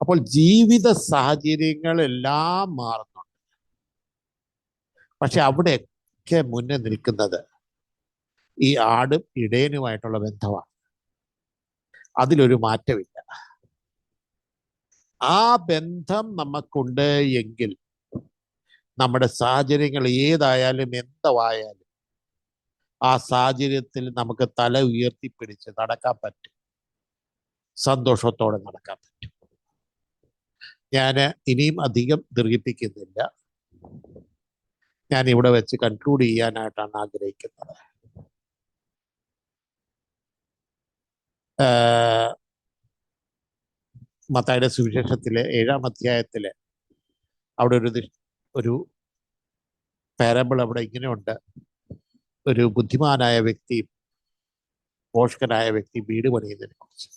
അപ്പോൾ ജീവിത സാഹചര്യങ്ങളെല്ലാം മാറുന്നുണ്ട്. പക്ഷെ അവിടെയൊക്കെ മുന്നേ നിൽക്കുന്നത് ഈ ആടും ഇടയനുമായിട്ടുള്ള ബന്ധമാണ്. അതിലൊരു മാറ്റമില്ല. ആ ബന്ധം നമുക്കുണ്ട് എങ്കിൽ നമ്മുടെ സാഹചര്യങ്ങൾ ഏതായാലും എന്തായാലും ആ സാഹചര്യത്തിൽ നമുക്ക് തല ഉയർത്തിപ്പിടിച്ച് നടക്കാൻ പറ്റും, സന്തോഷത്തോടെ നടക്കാൻ പറ്റും. ഞാൻ ഇനിയും അധികം ദീർഘിപ്പിക്കുന്നില്ല. ഞാൻ ഇവിടെ വെച്ച് കൺക്ലൂഡ് ചെയ്യാനായിട്ടാണ് ആഗ്രഹിക്കുന്നത്. മത്തായിയുടെ സുവിശേഷത്തിലെ 7-ാം അധ്യായത്തില് അവിടെ ഒരു പാരബിൾ അവിടെ ഇങ്ങനെയുണ്ട്. ഒരു ബുദ്ധിമാനായ വ്യക്തി, പോഷകനായ വ്യക്തി വീട് പണിയുന്നതിനെ കുറിച്ച്.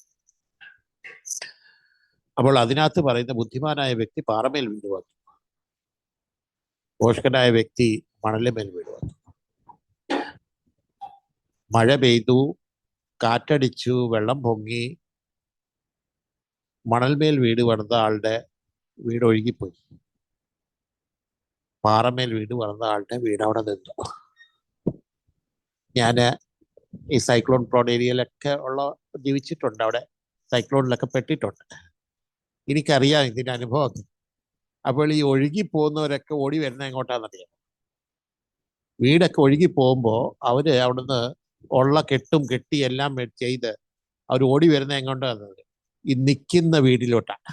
അപ്പോൾ അതിനകത്ത് പറയുന്ന ബുദ്ധിമാനായ വ്യക്തി പാറമേൽ വീട് വന്നു, പോഷകനായ വ്യക്തി മണലുമേൽ വീട് വന്നു. മഴ പെയ്തു, കാറ്റടിച്ചു, വെള്ളം പൊങ്ങി, മണൽമേൽ വീട് പണിത ആളുടെ വീട് ഒഴുകിപ്പോയി. പാറമേൽ വീട് പണിത ആളുടെ വീട് അവിടെ നിന്നു. ഞാൻ ഈ സൈക്ലോൺ പ്രോൺ ഏരിയയിലൊക്കെ ജീവിച്ചിട്ടുണ്ട്, അവിടെ സൈക്ലോണിലൊക്കെ പെട്ടിട്ടുണ്ട്. എനിക്കറിയാം ഇതിൻ്റെ അനുഭവമൊക്കെ. അപ്പോൾ ഈ ഒഴുകി പോകുന്നവരൊക്കെ ഓടി വരുന്ന എങ്ങോട്ടാണെന്നറിയാം. വീടൊക്കെ ഒഴുകി പോകുമ്പോൾ അവര് അവിടുന്ന് ഉള്ള കെട്ടി എല്ലാം ചെയ്ത് അവർ ഓടി വരുന്ന എങ്ങോട്ടാണ്? ഈ നിൽക്കുന്ന വീട്ടിലോട്ടാണ്.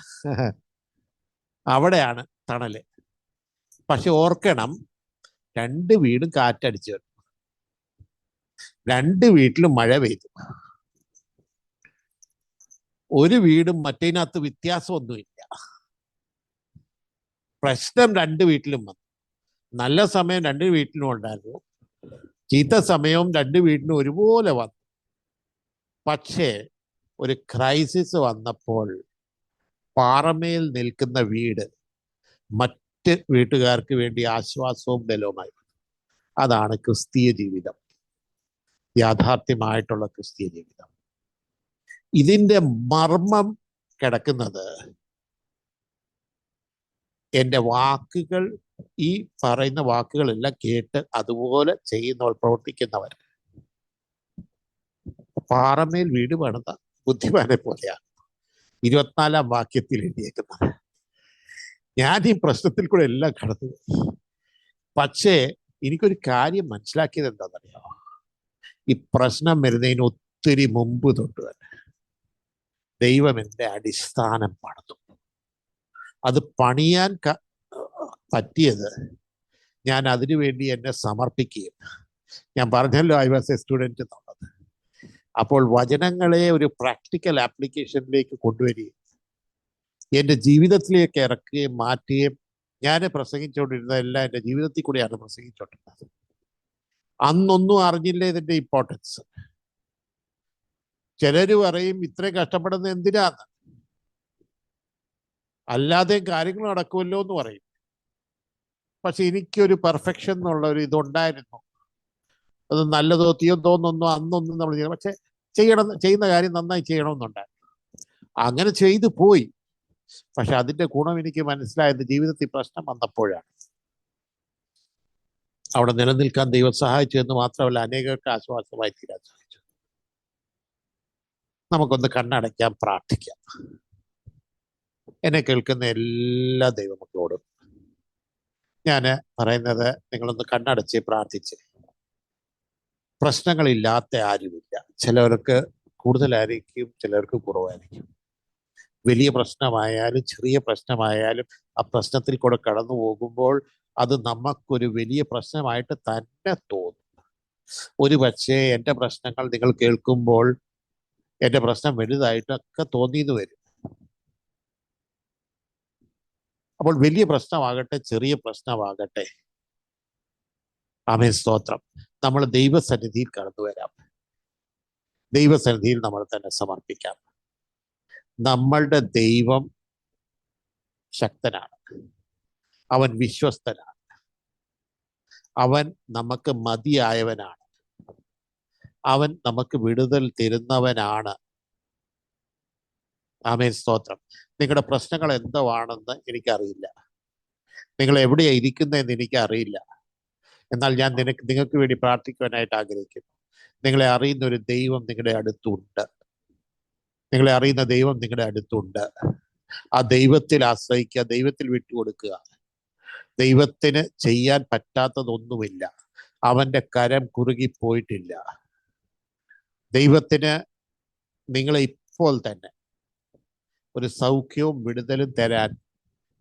അവിടെയാണ് തണല്. പക്ഷെ ഓർക്കണം, 2 വീടും കാറ്റടിച്ചു വരും, 2 വീട്ടിലും മഴ പെയ്തു. ഒരു വീടും മറ്റേതിനകത്ത് വ്യത്യാസമൊന്നുമില്ല. പ്രശ്നം 2 വീട്ടിലും വന്നു. നല്ല സമയം 2 വീട്ടിലും ഉണ്ടായിരുന്നു, ചീത്ത സമയവും 2 വീട്ടിലും ഒരുപോലെ വന്നു. പക്ഷേ ഒരു ക്രൈസിസ് വന്നപ്പോൾ പാറമേൽ നിൽക്കുന്ന വീട് മറ്റ് വീട്ടുകാർക്ക് വേണ്ടി ആശ്വാസവും ബലവുമായി. അതാണ് ക്രിസ്തീയ ജീവിതം, യാഥാർത്ഥ്യമായിട്ടുള്ള ക്രിസ്തീയ ജീവിതം. ഇതിൻ്റെ മർമ്മം കിടക്കുന്നത് എൻ്റെ വാക്കുകൾ, ഈ പറയുന്ന വാക്കുകളെല്ലാം കേട്ട് അതുപോലെ ചെയ്യുന്നവർ, പ്രവർത്തിക്കുന്നവർ പാറമേൽ വീട് പണിത ബുദ്ധിമാനെ പോലെയാണ് 24-ാം വാക്യത്തിൽ എഴുതിയേക്കുന്നത്. ഞാൻ ഈ പ്രശ്നത്തിൽ കൂടെ എല്ലാം കടന്നു. പക്ഷേ എനിക്കൊരു കാര്യം മനസ്സിലാക്കിയത് എന്താണെന്നറിയാമോ? ഈ പ്രശ്നം വരുന്നതിന് ഒത്തിരി മുമ്പ് തൊട്ട് തന്നെ ദൈവം എൻ്റെ അടിസ്ഥാനം പണിതു. അത് പണിയാൻ പറ്റിയത് ഞാൻ അതിനുവേണ്ടി എന്നെ സമർപ്പിക്കുകയും, ഞാൻ പറഞ്ഞല്ലോ ഐ വാസ് എ സ്റ്റുഡൻറ്റ് എന്നുള്ളത്. അപ്പോൾ വചനങ്ങളെ ഒരു പ്രാക്ടിക്കൽ ആപ്ലിക്കേഷനിലേക്ക് കൊണ്ടുവരികയും എൻ്റെ ജീവിതത്തിലേക്ക് ഇറക്കുകയും മാറ്റുകയും ഞാൻ പ്രസംഗിച്ചുകൊണ്ടിരുന്നതെല്ലാം എൻ്റെ ജീവിതത്തിൽ കൂടിയാണ് പ്രസംഗിച്ചുകൊണ്ടിരുന്നത്. അന്നൊന്നും അറിഞ്ഞില്ല ഇതിൻ്റെ ഇമ്പോർട്ടൻസ്. ചിലര് പറയും ഇത്രയും കഷ്ടപ്പെടുന്നത് എന്തിനാന്ന്, അല്ലാതെ കാര്യങ്ങൾ നടക്കുമല്ലോ എന്ന് പറയും. പക്ഷെ എനിക്കൊരു പെർഫെക്ഷൻ എന്നുള്ള ഒരു ഇതുണ്ടായിരുന്നു. അത് നല്ലതോ തീയതോന്നൊന്നും അന്നൊന്നും നമ്മൾ ചെയ്യണം, പക്ഷെ ചെയ്യുന്ന കാര്യം നന്നായി ചെയ്യണമെന്നുണ്ടായിരുന്നു. അങ്ങനെ ചെയ്തു പോയി. പക്ഷെ അതിന്റെ ഗുണം എനിക്ക് മനസ്സിലായത് ജീവിതത്തിൽ പ്രശ്നം വന്നപ്പോഴാണ്. അവിടെ നിലനിൽക്കാൻ ദൈവം സഹായിച്ചു എന്ന് മാത്രമല്ല, അനേകർക്ക് ആശ്വാസമായി തീരാൻ സഹായിച്ചു. നമുക്കൊന്ന് കണ്ണടയ്ക്കാം, പ്രാർത്ഥിക്കാം. എന്നെ കേൾക്കുന്ന എല്ലാ ദൈവമക്കളോടും ഞാൻ പറയുന്നത്, നിങ്ങളൊന്ന് കണ്ണടച്ച് പ്രാർത്ഥിച്ച്. പ്രശ്നങ്ങളില്ലാത്ത ആരുമില്ല. ചിലവർക്ക് കൂടുതലായിരിക്കും, ചിലർക്ക് കുറവായിരിക്കും. വലിയ പ്രശ്നമായാലും ചെറിയ പ്രശ്നമായാലും ആ പ്രശ്നത്തിൽ കൂടെ കടന്നു പോകുമ്പോൾ അത് നമുക്കൊരു വലിയ പ്രശ്നമായിട്ട് തന്നെ തോന്നും. ഒരു പക്ഷേ എൻ്റെ പ്രശ്നങ്ങൾ നിങ്ങൾ കേൾക്കുമ്പോൾ എൻ്റെ പ്രശ്നം വലുതായിട്ടൊക്കെ തോന്നിയെന്ന് വരും. അപ്പോൾ വലിയ പ്രശ്നമാകട്ടെ ചെറിയ പ്രശ്നമാകട്ടെ, ആമേൻ, സ്തോത്രം, നമ്മൾ ദൈവസന്നിധിയിൽ കടന്നു വരാം. ദൈവസന്നിധിയിൽ നമ്മൾ തന്നെ സമർപ്പിക്കാം. നമ്മളുടെ ദൈവം ശക്തനാണ്, അവൻ വിശ്വസ്തനാണ്, അവൻ നമുക്ക് മതിയായവനാണ്, അവൻ നമുക്ക് വിടുതൽ തരുന്നവനാണ്. ആമേൻ, സ്തോത്രം. നിങ്ങളുടെ പ്രശ്നങ്ങൾ എന്താണെന്ന് എനിക്കറിയില്ല, നിങ്ങൾ എവിടെയാണ് ഇരിക്കുന്നതെന്ന് എനിക്കറിയില്ല. എന്നാൽ ഞാൻ നിങ്ങൾക്ക് വേണ്ടി പ്രാർത്ഥിക്കുവാനായിട്ട് ആഗ്രഹിക്കുന്നു. നിങ്ങളെ അറിയുന്ന ഒരു ദൈവം നിങ്ങളുടെ അടുത്തുണ്ട്. നിങ്ങളെ അറിയുന്ന ദൈവം നിങ്ങളുടെ അടുത്തുണ്ട്. ആ ദൈവത്തിൽ ആശ്രയിക്കുക, ദൈവത്തിൽ വിട്ടുകൊടുക്കുക. ദൈവത്തിന് ചെയ്യാൻ പറ്റാത്തതൊന്നുമില്ല. അവന്റെ കരം കുറുകിപ്പോയിട്ടില്ല. ദൈവത്തിന് നിങ്ങളെ ഇപ്പോൾ തന്നെ ഒരു സൗഖ്യവും വിടുതലും തരാൻ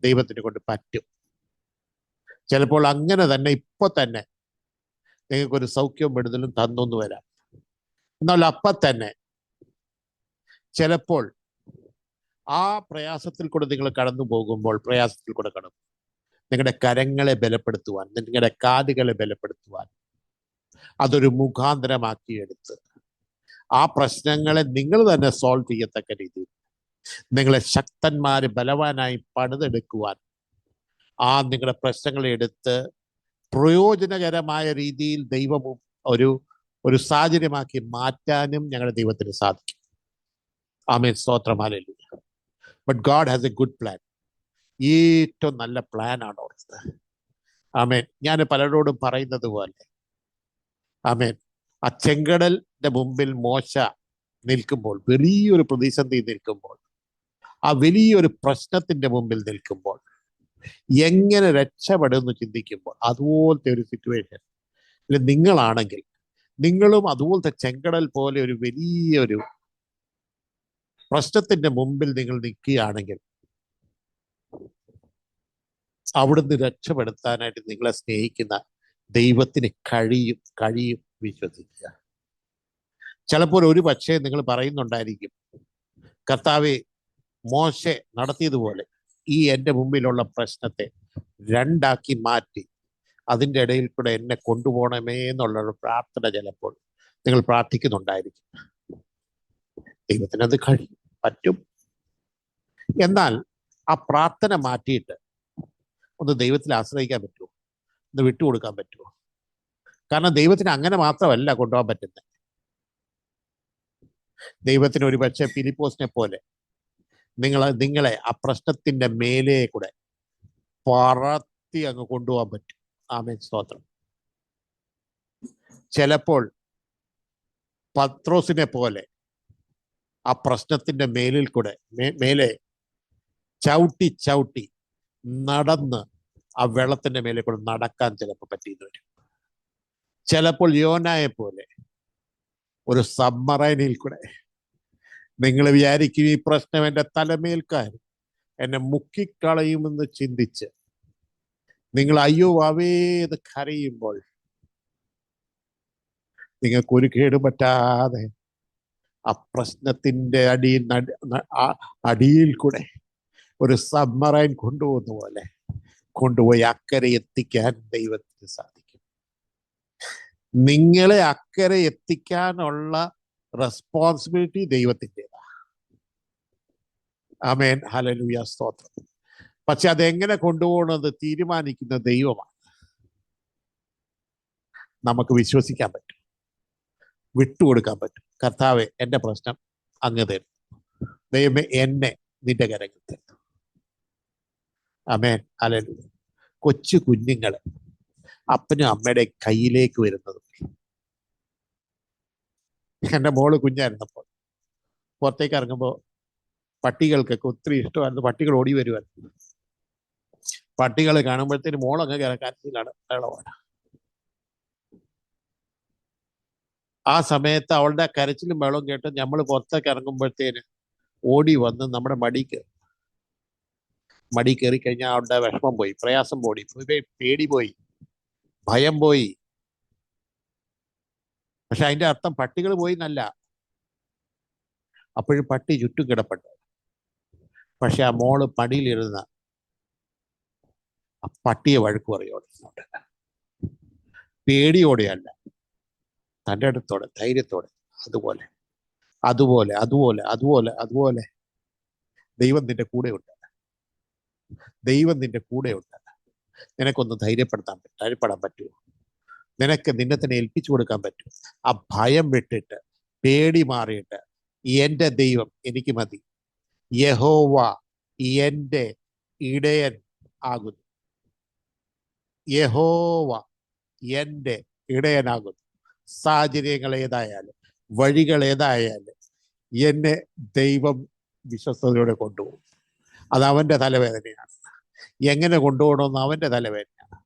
ദൈവത്തിനെ കൊണ്ട് പറ്റും. ചിലപ്പോൾ അങ്ങനെ തന്നെ ഇപ്പൊ തന്നെ നിങ്ങൾക്കൊരു സൗഖ്യവും വിടുതലും തന്നൊന്നു വരാം. എന്നാൽ അപ്പം തന്നെ ചിലപ്പോൾ ആ പ്രയാസത്തിൽ കൂടെ നിങ്ങൾ കടന്നു പോകുമ്പോൾ, പ്രയാസത്തിൽ കൂടെ കടന്നു നിങ്ങളുടെ കരങ്ങളെ ബലപ്പെടുത്തുവാൻ, നിങ്ങളുടെ കാലുകളെ ബലപ്പെടുത്തുവാൻ അതൊരു മുഖാന്തരമാക്കിയെടുത്ത് ആ പ്രശ്നങ്ങളെ നിങ്ങൾ തന്നെ സോൾവ് ചെയ്യത്തക്ക രീതിയിൽ നിങ്ങളെ ശക്തന്മാര് ബലവാനായി പണിതെടുക്കുവാൻ, ആ നിങ്ങളുടെ പ്രശ്നങ്ങളെ എടുത്ത് പ്രയോജനകരമായ രീതിയിൽ ദൈവം ഒരു സാഹചര്യമാക്കി മാറ്റാനും ഞങ്ങളുടെ ദൈവത്തിന് സാധിക്കും. ആമേൻ, സ്തോത്രം, hallelujah. But God has A good plan. ഏറ്റവും നല്ല പ്ലാനാണ് ഉള്ളത്. ആമേൻ. ഞാൻ പലരോടും പറയുന്നത് പോലെ, ആമേൻ, ആ ചെങ്കടലിന്റെ മുമ്പിൽ മോശ നിൽക്കുമ്പോൾ, വലിയൊരു പ്രതിസന്ധി നിൽക്കുമ്പോൾ, ആ വലിയൊരു പ്രശ്നത്തിന്റെ മുമ്പിൽ നിൽക്കുമ്പോൾ എങ്ങനെ രക്ഷപ്പെടുമെന്ന് ചിന്തിക്കുമ്പോൾ, അതുപോലത്തെ ഒരു സിറ്റുവേഷൻ നിങ്ങളാണെങ്കിൽ, നിങ്ങളും അതുപോലത്തെ ചെങ്കടൽ പോലെ ഒരു വലിയൊരു പ്രശ്നത്തിന്റെ മുമ്പിൽ നിങ്ങൾ നിൽക്കുകയാണെങ്കിൽ, അവിടുന്ന് രക്ഷപ്പെടുത്താനായിട്ട് നിങ്ങളെ സ്നേഹിക്കുന്ന ദൈവത്തിന് കഴിയും വിശ്വസിക്കുക. ചിലപ്പോൾ ഒരു പക്ഷേ നിങ്ങൾ പറയുന്നുണ്ടായിരിക്കും, കർത്താവെ, മോശെ നടത്തിയതുപോലെ ഈ എൻ്റെ മുമ്പിലുള്ള പ്രശ്നത്തെ രണ്ടാക്കി മാറ്റി അതിൻ്റെ ഇടയിൽ കൂടെ എന്നെ കൊണ്ടുപോകണമേ എന്നുള്ളൊരു പ്രാർത്ഥന ചിലപ്പോൾ നിങ്ങൾ പ്രാർത്ഥിക്കുന്നുണ്ടായിരിക്കും. ദൈവത്തിനത് പറ്റും. എന്നാൽ ആ പ്രാർത്ഥന മാറ്റിയിട്ട് ഒന്ന് ദൈവത്തിൽ ആശ്രയിക്കാൻ പറ്റുമോ? ഒന്ന് വിട്ടുകൊടുക്കാൻ പറ്റുമോ? കാരണം ദൈവത്തിന് അങ്ങനെ മാത്രമല്ല കൊണ്ടുപോകാൻ പറ്റുന്നത്. ദൈവത്തിന് ഒരു പക്ഷേ ഫിലിപ്പോസിനെ പോലെ നിങ്ങളെ ആ പ്രശ്നത്തിന്റെ മേലെ കൂടെ പറത്തി അങ്ങ് കൊണ്ടുപോകാൻ പറ്റും. ആമേൻ, സ്തോത്രം. ചിലപ്പോൾ പത്രോസിനെ പോലെ ആ പ്രശ്നത്തിന്റെ മേലിൽ കൂടെ മേലെ ചവിട്ടി നടന്ന് ആ വെള്ളത്തിന്റെ മേലെ കൂടെ നടക്കാൻ ചിലപ്പോൾ പറ്റിയെന്ന് വരും. ചിലപ്പോൾ യോനായെ പോലെ ഒരു സബ്മറൈനിൽ കൂടെ നിങ്ങൾ വിചാരിക്കും ഈ പ്രശ്നം എൻ്റെ തലമേൽക്കാൻ എന്നെ മുക്കിക്കളയുമെന്ന് ചിന്തിച്ച് നിങ്ങൾ അയ്യോ അവേത് കരയുമ്പോൾ നിങ്ങൾക്കൊരു കേടും പറ്റാതെ ആ പ്രശ്നത്തിന്റെ അടിയിൽ കൂടെ ഒരു സബ്മറൈൻ കൊണ്ടുപോകുന്ന പോലെ കൊണ്ടുപോയി അക്കരെ എത്തിക്കാൻ ദൈവത്തിന് സാധിക്കും. നിങ്ങളെ അക്കരെ എത്തിക്കാനുള്ള റെസ്പോൺസിബിലിറ്റി ദൈവത്തിൻ്റെതാണ്. ആമേൻ, ഹല്ലേലൂയ, സ്തോത്രം. പക്ഷെ അതെങ്ങനെ കൊണ്ടുപോകണമെന്ന് തീരുമാനിക്കുന്ന ദൈവമാണ്. നമുക്ക് വിശ്വസിക്കാൻ പറ്റും, വിട്ടുകൊടുക്കാൻ പറ്റും. കർത്താവെ, എൻ്റെ പ്രശ്നം അങ്ങ് തരും. ദൈവമേ, എന്നെ നിന്റെ കരങ്ങൾ തരും. ആമേൻ, ഹല്ലേലൂയ. കൊച്ചു കുഞ്ഞുങ്ങൾ അപ്പനും അമ്മയുടെ കയ്യിലേക്ക് വരുന്നത്. എൻ്റെ മോള് കുഞ്ഞായിരുന്നപ്പോൾ പുറത്തേക്ക് ഇറങ്ങുമ്പോൾ പട്ടികൾക്കൊക്കെ ഒത്തിരി ഇഷ്ടമായിരുന്നു. പട്ടികൾ ഓടി വരുമായിരുന്നു. പട്ടികൾ കാണുമ്പോഴത്തേന് മോളങ്ങ് കിടക്കാനാണ് വെള്ളമാണ്. ആ സമയത്ത് അവളുടെ കരച്ചിലും വെള്ളവും കേട്ട് നമ്മൾ പുറത്തേക്ക് ഇറങ്ങുമ്പോഴത്തേന് ഓടി വന്ന് നമ്മുടെ മടി കയറി കഴിഞ്ഞാൽ അവളുടെ വിഷമം പോയി, പ്രയാസം പോയി, പേടി പോയി, ഭയം പോയി. പക്ഷെ അതിന്റെ അർത്ഥം പട്ടികൾ പോയി എന്നല്ല. അപ്പോഴും പട്ടി ചുറ്റും കിടപ്പുണ്ട്. പക്ഷെ ആ മോള് പടിയിലിരുന്ന ആ പട്ടിയെ വഴക്ക് പറയോടെ, പേടിയോടെയല്ല, തൻ്റെ അടുത്തോടെ, ധൈര്യത്തോടെ. അതുപോലെ അതുപോലെ അതുപോലെ അതുപോലെ അതുപോലെ ദൈവം നിന്റെ കൂടെയുണ്ട്. ദൈവം നിന്റെ കൂടെയുണ്ട്. നിനക്കൊന്ന് ധൈര്യപ്പെടാൻ പറ്റുമോ? നിനക്ക് നിന്നെ തന്നെ ഏൽപ്പിച്ചു കൊടുക്കാൻ പറ്റും. ആ ഭയം വിട്ടിട്ട്, പേടി മാറിയിട്ട്, എൻ്റെ ദൈവം എനിക്ക് മതി, യഹോവ എൻ്റെ ഇടയൻ ആകുന്നു, യഹോവ എൻ്റെ ഇടയനാകുന്നു. സാഹചര്യങ്ങൾ ഏതായാലും, വഴികൾ ഏതായാലും എന്നെ ദൈവം വിശ്വസ്തയോടെ കൊണ്ടുപോകും. അത് അവൻ്റെ തലവേദനയാണ്. എങ്ങനെ കൊണ്ടുപോകണമെന്ന് അവൻ്റെ തലവേദനയാണ്.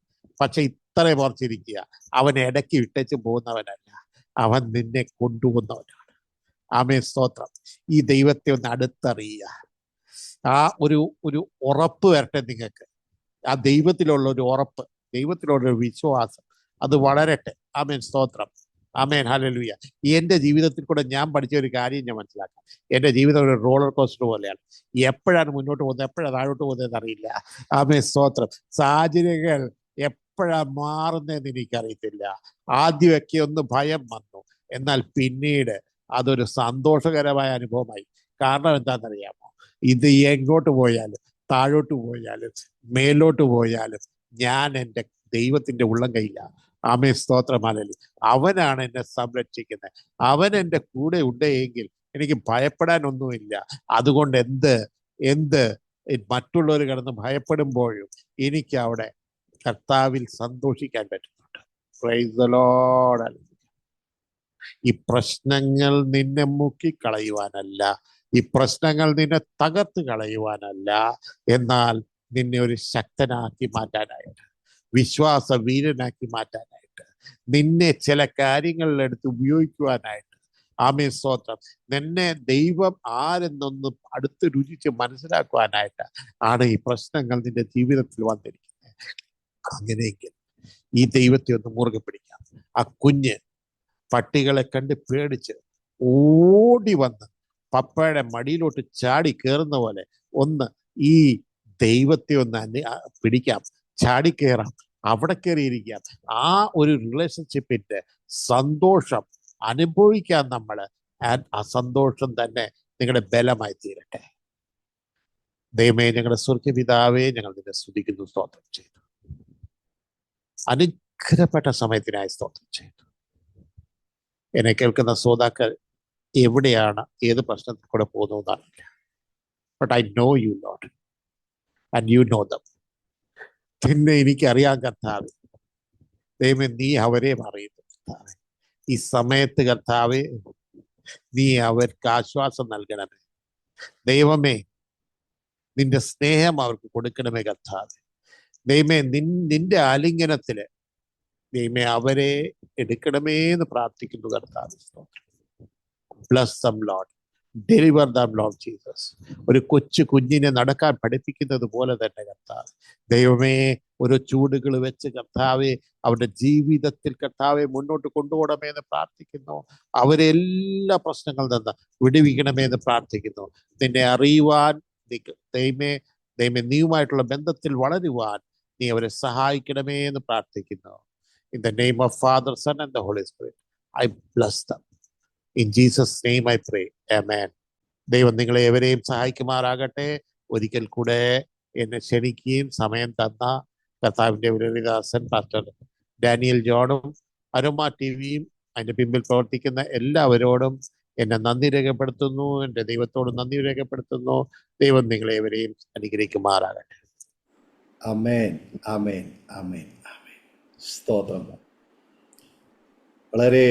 പക്ഷെ ഇത്ര ഓർത്തിരിക്കുക, അവൻ ഇടയ്ക്ക് ഇട്ടച്ച് പോകുന്നവനല്ല, അവൻ നിന്നെ കൊണ്ടുപോകുന്നവനാണ്. ആമേൻ, സ്തോത്രം. ഈ ദൈവത്തെ ഒന്ന് അടുത്തറിയുക. ആ ഒരു ഉറപ്പ് വരട്ടെ നിങ്ങൾക്ക്. ആ ദൈവത്തിലുള്ള ഒരു ഉറപ്പ്, ദൈവത്തിലുള്ള ഒരു വിശ്വാസം, അത് വളരട്ടെ. ആമേൻ, സ്തോത്രം. ആമേൻ, ഹല്ലേലൂയ. എൻ്റെ ജീവിതത്തിൽ കൂടെ ഞാൻ പഠിച്ച ഒരു കാര്യം ഞാൻ മനസ്സിലാക്കാം. എൻ്റെ ജീവിതം ഒരു റോളർ കോസ്റ്റർ പോലെയാണ്. എപ്പോഴാണ് മുന്നോട്ട് പോകുന്നത്, എപ്പോഴാണ് താഴോട്ട് പോകുന്നതെന്ന് അറിയില്ല. ആമേൻ, സ്തോത്രം. സാഹചര്യങ്ങൾ എപ്പോഴാണ് മാറുന്നതെന്ന് എനിക്കറിയത്തില്ല. ആദ്യമൊക്കെ ഒന്ന് ഭയം വന്നു, എന്നാൽ പിന്നീട് അതൊരു സന്തോഷകരമായ അനുഭവമായി. കാരണം എന്താണെന്നറിയാമോ? ഇത് എങ്ങോട്ട് പോയാലും, താഴോട്ട് പോയാലും, മേലോട്ട് പോയാലും ഞാൻ എൻ്റെ ദൈവത്തിൻ്റെ ഉള്ളം കയ്യിലാണ്. ആമേൻ, സ്തോത്രം, ഹല്ലേലൂയ. അവനാണ് എന്നെ സംരക്ഷിക്കുന്നത്. അവൻ എൻ്റെ കൂടെ ഉണ്ടെങ്കിൽ എനിക്ക് ഭയപ്പെടാനൊന്നുമില്ല. അതുകൊണ്ട് എന്ത് മറ്റുള്ളവർ കിടന്ന് ഭയപ്പെടുമ്പോഴും എനിക്ക് അവിടെ കർത്താവിൽ സന്തോഷിക്കാൻ പറ്റുന്നുണ്ട്. Price the Lord. ഈ പ്രശ്നങ്ങൾ നിന്നെ മുക്കിക്കളയുവാനല്ല, ഈ പ്രശ്നങ്ങൾ നിന്നെ തകർത്ത് കളയുവാനല്ല, എന്നാൽ നിന്നെ ഒരു ശക്തനാക്കി മാറ്റാനായിട്ട്, വിശ്വാസ വീരനാക്കി മാറ്റാനായിട്ട്, നിന്നെ ചില കാര്യങ്ങളിലെടുത്ത് ഉപയോഗിക്കുവാനായിട്ട്. ആമേൻ, സ്തോത്രം. നിന്നെ ദൈവം ആരെന്നൊന്ന് അടുത്ത് രുചിച്ച് മനസ്സിലാക്കുവാനായിട്ട് ആണ് ഈ പ്രശ്നങ്ങൾ നിന്റെ ജീവിതത്തിൽ വന്നിരിക്കുന്നത്. അങ്ങനെയെങ്കിൽ ഈ ദൈവത്തെ ഒന്ന് മുറുകെ പിടിക്കാം. ആ കുഞ്ഞ് പട്ടികളെ കണ്ട് പേടിച്ച് ഓടി വന്ന് പപ്പയുടെ മടിയിലോട്ട് ചാടി കയറുന്ന പോലെ ഒന്ന് ഈ ദൈവത്തെ ഒന്ന് പിടിക്കാം, ചാടി കയറാം, അവിടെ കയറിയിരിക്കാം. ആ ഒരു റിലേഷൻഷിപ്പിന്റെ സന്തോഷം അനുഭവിക്കാൻ നമ്മൾ. ആ സന്തോഷം തന്നെ നിങ്ങളുടെ ബലമായി തീരട്ടെ. ദൈവമേ, ഞങ്ങളുടെ സ്വർഗ്ഗപിതാവേ, ഞങ്ങൾ നിന്നെ സ്തുതിക്കുന്നു, സ്തോത്രം ചെയ്തു. അനുഗ്രഹപ്പെട്ട സമയത്തിനായി സ്തോത്രം ചെയ്തു. എന്നെ കേൾക്കുന്ന ശ്രോതാക്കൾ എവിടെയാണ്, ഏത് പ്രശ്നത്തിൽ കൂടെ പോകുന്നതെന്നറിയില്ല. But I know you lord and you know them. പിന്നെ എനിക്കറിയാം കർത്താവേ. ദൈവമേ, നീ അവരെ അറിയുന്നു കർത്താവേ. ഈ സമയത്ത് കർത്താവേ, നീ അവർക്ക് ആശ്വാസം നൽകണമേ. ദൈവമേ, നിന്റെ സ്നേഹം അവർക്ക് കൊടുക്കണമേ കർത്താവേ. ദൈവമേ, നിന്റെ ആലിംഗനത്തില് ദൈവമേ അവരെ എടുക്കണമേ എന്ന് പ്രാർത്ഥിക്കുന്നു കർത്താവേ. Bless them Lord, deliver dum Lord Jesus. ഒരു കൊച്ചു കുഞ്ഞിനെ നടക്കാൻ പഠിപ്പിക്കുന്നത് പോലെ തന്നെ കർത്താവ് ദൈവമേ, ഓരോ ചൂടുകൾ വെച്ച് കർത്താവെ അവരുടെ ജീവിതത്തിൽ കർത്താവെ മുന്നോട്ട് കൊണ്ടുപോകണമേ എന്ന് പ്രാർത്ഥിക്കുന്നു. അവരെല്ലാ പ്രശ്നങ്ങളിൽ നിന്ന് വിടുവിക്കണമേ എന്ന് പ്രാർത്ഥിക്കുന്നു. നിന്നെ അറിയുവാൻ ദൈവമേ ദൈവമേ നീയുമായിട്ടുള്ള ബന്ധത്തിൽ വളരുവാൻ നീ അവരെ സഹായിക്കണമേ എന്ന് പ്രാർത്ഥിക്കുന്നു. In the name of father, son and the holy spirit I bless them. In Jesus name I pray, amen. ദൈവം നിങ്ങളെ എവരെയും സഹായിക്കുമാറാകട്ടെ. ഒരിക്കൽ കൂടെ എന്നെ ക്ഷണിക്കുകയും സമയം തന്ന കർത്താവിൻ്റെ വിരവിദാസൻ പാസ്റ്റർ ഡാനിയൽ ജോണും അരോമ ടിവിയും അതിൻ്റെ പിമ്പിൽ പ്രവർത്തിക്കുന്ന എല്ലാവരോടും എന്നെ നന്ദി രേഖപ്പെടുത്തുന്നു. എൻ്റെ ദൈവത്തോട് നന്ദി രേഖപ്പെടുത്തുന്നു. ദൈവം നിങ്ങളെ എവരെയും അനുഗ്രഹിക്കുമാറാകട്ടെ. ആമേൻ, ആമേൻ, ആമേൻ, ആമേൻ. സ്തോത്രം. വളരെ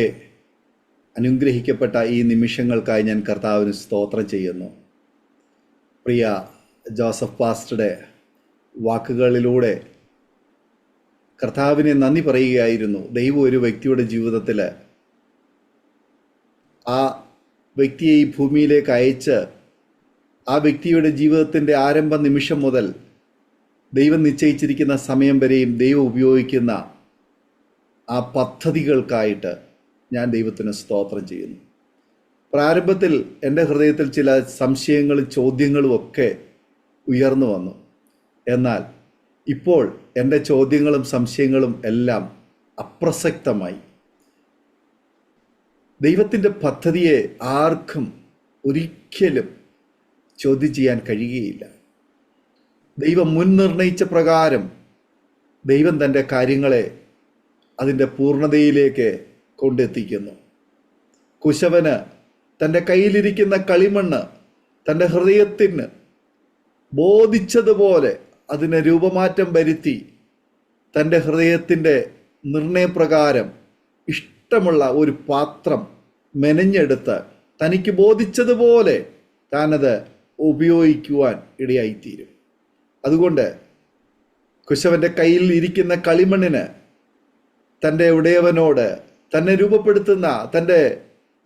അനുഗ്രഹിക്കപ്പെട്ട ഈ നിമിഷങ്ങൾക്കായി ഞാൻ കർത്താവിന് സ്തോത്രം ചെയ്യുന്നു. പ്രിയ ജോസഫ് പാസ്റ്ററുടെ വാക്കുകളിലൂടെ കർത്താവിനെ നന്ദി പറയുകയായിരുന്നു. ദൈവം ഒരു വ്യക്തിയുടെ ജീവിതത്തിൽ ആ വ്യക്തിയെ ഈ ഭൂമിയിലേക്ക് അയച്ച് ആ വ്യക്തിയുടെ ജീവിതത്തിൻ്റെ ആരംഭ നിമിഷം മുതൽ ദൈവം നിശ്ചയിച്ചിരിക്കുന്ന സമയം വരെയും ദൈവം ഉപയോഗിക്കുന്ന ആ പദ്ധതികൾക്കായിട്ട് ഞാൻ ദൈവത്തിന് സ്തോത്രം ചെയ്യുന്നു. പ്രാരംഭത്തിൽ എൻ്റെ ഹൃദയത്തിൽ ചില സംശയങ്ങളും ചോദ്യങ്ങളും ഒക്കെ ഉയർന്നു വന്നു. എന്നാൽ ഇപ്പോൾ എൻ്റെ ചോദ്യങ്ങളും സംശയങ്ങളും എല്ലാം അപ്രസക്തമായി. ദൈവത്തിൻ്റെ പദ്ധതിയെ ആർക്കും ഒരിക്കലും ചോദ്യം ചെയ്യാൻ കഴിയുകയില്ല. ദൈവം മുൻനിർണയിച്ച പ്രകാരം ദൈവം തൻ്റെ കാര്യങ്ങളെ അതിൻ്റെ പൂർണ്ണതയിലേക്ക് കൊണ്ടെത്തിക്കുന്നു. കുശവന് തൻ്റെ കയ്യിലിരിക്കുന്ന കളിമണ്ണ് തൻ്റെ ഹൃദയത്തിന് ബോധിച്ചതുപോലെ അതിനെ രൂപമാറ്റം വരുത്തി തൻ്റെ ഹൃദയത്തിൻ്റെ നിർണയപ്രകാരം ഇഷ്ടമുള്ള ഒരു പാത്രം മെനഞ്ഞെടുത്ത് തനിക്ക് ബോധിച്ചതുപോലെ താനത് ഉപയോഗിക്കുവാൻ ഇടയായിത്തീരും. അതുകൊണ്ട് കുശവൻ്റെ കയ്യിൽ ഇരിക്കുന്ന കളിമണ്ണിന് തൻ്റെ ഉടയവനോട്, തന്നെ രൂപപ്പെടുത്തുന്ന തൻ്റെ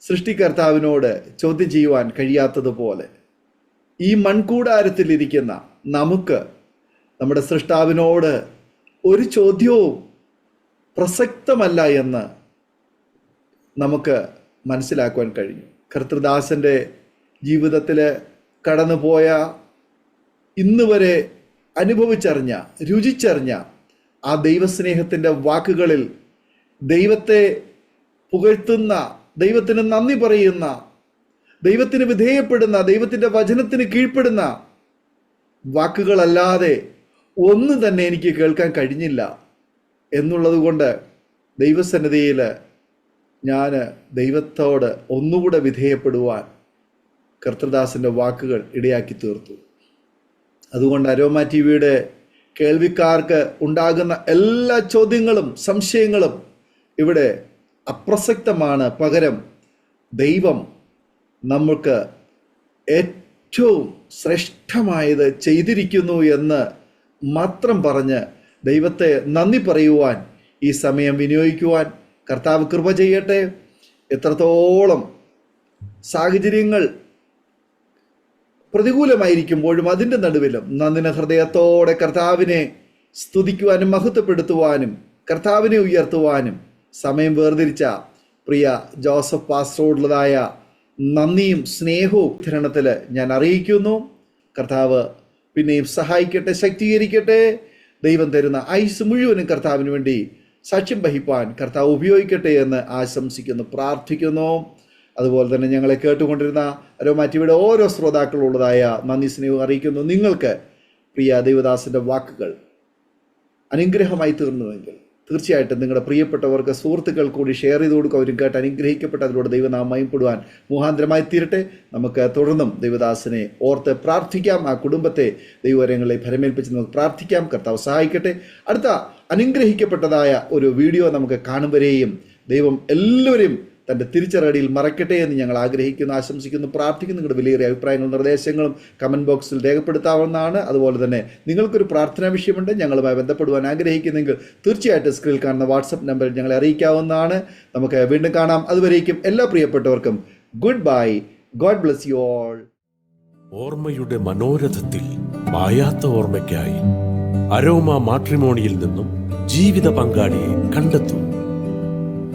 സൃഷ്ടികർത്താവിനോട് ചോദ്യം ചെയ്യുവാൻ കഴിയാത്തതുപോലെ ഈ മൺകൂടാരത്തിലിരിക്കുന്ന നമുക്ക് നമ്മുടെ സൃഷ്ടാവിനോട് ഒരു ചോദ്യവും പ്രസക്തമല്ല എന്ന് നമുക്ക് മനസ്സിലാക്കുവാൻ കഴിഞ്ഞു. കർത്തൃദാസൻ്റെ ജീവിതത്തിൽ കടന്നുപോയ, ഇന്ന് വരെ അനുഭവിച്ചറിഞ്ഞ, രുചിച്ചറിഞ്ഞ ആ ദൈവസ്നേഹത്തിൻ്റെ വാക്കുകളിൽ ദൈവത്തെ പുകഴ്ത്തുന്ന, ദൈവത്തിന് നന്ദി പറയുന്ന, ദൈവത്തിന് വിധേയപ്പെടുന്ന, ദൈവത്തിൻ്റെ വചനത്തിന് കീഴ്പ്പെടുന്ന വാക്കുകളല്ലാതെ ഒന്നും തന്നെ എനിക്ക് കേൾക്കാൻ കഴിഞ്ഞില്ല എന്നുള്ളത് കൊണ്ട് ദൈവസന്നിധിയിൽ ഞാൻ ദൈവത്തോട് ഒന്നുകൂടെ വിധേയപ്പെടുവാൻ കർത്തൃദാസൻ്റെ വാക്കുകൾ ഇടയാക്കി തീർത്തു. അതുകൊണ്ട് അരോമ ടിവിയുടെ കേൾവിക്കാർക്ക് ഉണ്ടാകുന്ന എല്ലാ ചോദ്യങ്ങളും സംശയങ്ങളും ഇവിടെ അപ്രസക്തമാണ്. പകരം ദൈവം നമുക്ക് ഏറ്റവും ശ്രേഷ്ഠമായത് ചെയ്തിരിക്കുന്നു എന്ന് മാത്രം പറഞ്ഞ് ദൈവത്തെ നന്ദി പറയുവാൻ ഈ സമയം വിനിയോഗിക്കുവാൻ കർത്താവ് കൃപ ചെയ്യട്ടെ. എത്രത്തോളം സാഹചര്യങ്ങൾ പ്രതികൂലമായിരിക്കുമ്പോഴും അതിൻ്റെ നടുവിലും നന്ദിന ഹൃദയത്തോടെ കർത്താവിനെ സ്തുതിക്കുവാനും മഹത്വപ്പെടുത്തുവാനും കർത്താവിനെ ഉയർത്തുവാനും സമയം വേർതിരിച്ച പ്രിയ ജോസഫ് പാസ്റ്ററോടുള്ളതായ നന്ദിയും സ്നേഹവും ധരണത്തിൽ ഞാൻ അറിയിക്കുന്നു. കർത്താവ് പിന്നെയും സഹായിക്കട്ടെ, ശക്തീകരിക്കട്ടെ. ദൈവം തരുന്ന ആയുസ് മുഴുവനും കർത്താവിന് വേണ്ടി സാക്ഷ്യം വഹിപ്പാൻ കർത്താവ് ഉപയോഗിക്കട്ടെ എന്ന് ആശംസിക്കുന്നു, പ്രാർത്ഥിക്കുന്നു. അതുപോലെ തന്നെ ഞങ്ങളെ കേട്ടുകൊണ്ടിരുന്ന അരോമ ടിവിയുടെ ഓരോ ശ്രോതാക്കളുള്ളതായ നന്ദി സ്നേഹവും അറിയിക്കുന്നു. നിങ്ങൾക്ക് പ്രിയ ദൈവദാസൻ്റെ വാക്കുകൾ അനുഗ്രഹമായി തീർന്നുവെങ്കിൽ തീർച്ചയായിട്ടും നിങ്ങളുടെ പ്രിയപ്പെട്ടവർക്ക്, സുഹൃത്തുക്കൾ കൂടി ഷെയർ ചെയ്ത് കൊടുക്കുക. അവരും കേട്ട് അനുഗ്രഹിക്കപ്പെട്ട് അതിലൂടെ ദൈവനാമം മഹിമപ്പെടുവാൻ മുഖാന്തരമായി തീരട്ടെ. നമുക്ക് തുടർന്നും ദൈവദാസനെ ഓർത്ത് പ്രാർത്ഥിക്കാം. ആ കുടുംബത്തെ ദൈവവരങ്ങളെ ഫലമേൽപ്പിച്ച് നമുക്ക് പ്രാർത്ഥിക്കാം. കർത്താവ് സഹായിക്കട്ടെ. അടുത്ത അനുഗ്രഹിക്കപ്പെട്ടതായ ഒരു വീഡിയോ നമുക്ക് കാണും വരെയും ദൈവം എല്ലാവരും തൻ്റെ തിരിച്ചറിയടിയിൽ മറക്കട്ടെ എന്ന് ഞങ്ങൾ ആഗ്രഹിക്കുന്നു, ആശംസിക്കുന്നു, പ്രാർത്ഥിക്കുന്നു. നിങ്ങളുടെ വിലയേറിയ അഭിപ്രായങ്ങളും നിർദ്ദേശങ്ങളും കമൻറ്റ് ബോക്സിൽ രേഖപ്പെടുത്താവുന്നതാണ്. അതുപോലെ തന്നെ നിങ്ങൾക്കൊരു പ്രാർത്ഥനാ വിഷയമുണ്ട്, ഞങ്ങളുമായി ബന്ധപ്പെടുവാൻ ആഗ്രഹിക്കുന്നെങ്കിൽ തീർച്ചയായിട്ടും സ്ക്രീനിൽ കാണുന്ന വാട്സപ്പ് നമ്പറിൽ ഞങ്ങളെ അറിയിക്കാവുന്നതാണ്. നമുക്ക് വീണ്ടും കാണാം. അതുവരേക്കും എല്ലാ പ്രിയപ്പെട്ടവർക്കും good bye. God bless you all. ഓർമ്മയുടെ മനോരഥത്തിൽ മായാത്ത ഓർമ്മയ്ക്കായി അരോമ മാട്രിമോണിയിൽ നിന്നും ജീവിത പങ്കാളിയെ കണ്ടെത്തൂ.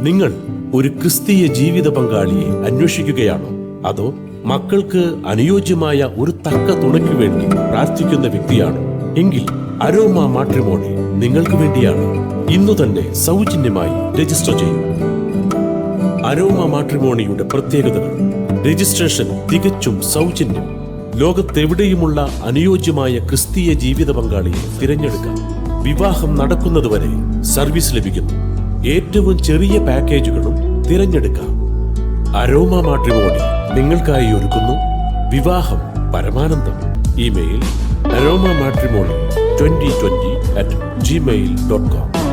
നിങ്ങൾ ഒരു ക്രിസ്തീയ ജീവിത പങ്കാളിയെ അന്വേഷിക്കുകയാണോ? അതോ മക്കൾക്ക് അനുയോജ്യമായ ഒരു തക്ക തുണയ്ക്ക് വേണ്ടി പ്രാർത്ഥിക്കുന്ന വ്യക്തിയാണ് എങ്കിൽ അരോമ മാട്രിമോണി നിങ്ങൾക്ക് വേണ്ടിയാണ്. ഇന്നു തന്നെ സൗജന്യമായി രജിസ്റ്റർ ചെയ്യൂ. അരോമ മാട്രിമോണിയുടെ പ്രത്യേകതകൾ: രജിസ്ട്രേഷൻ തികച്ചും സൗജന്യം. ലോകത്തെവിടെയുമുള്ള അനുയോജ്യമായ ക്രിസ്തീയ ജീവിത പങ്കാളിയെ തിരഞ്ഞെടുക്കാം. വിവാഹം നടക്കുന്നതുവരെ സർവീസ് ലഭിക്കുന്നു. ഏറ്റവും ചെറിയ പാക്കേജുകളും തിരഞ്ഞെടുക്കാം. അരോമ മാട്രിമോണി നിങ്ങൾക്കായി ഒരുക്കുന്നു വിവാഹം പരമാനന്ദം. Email aroma matrimony2020@gmail.com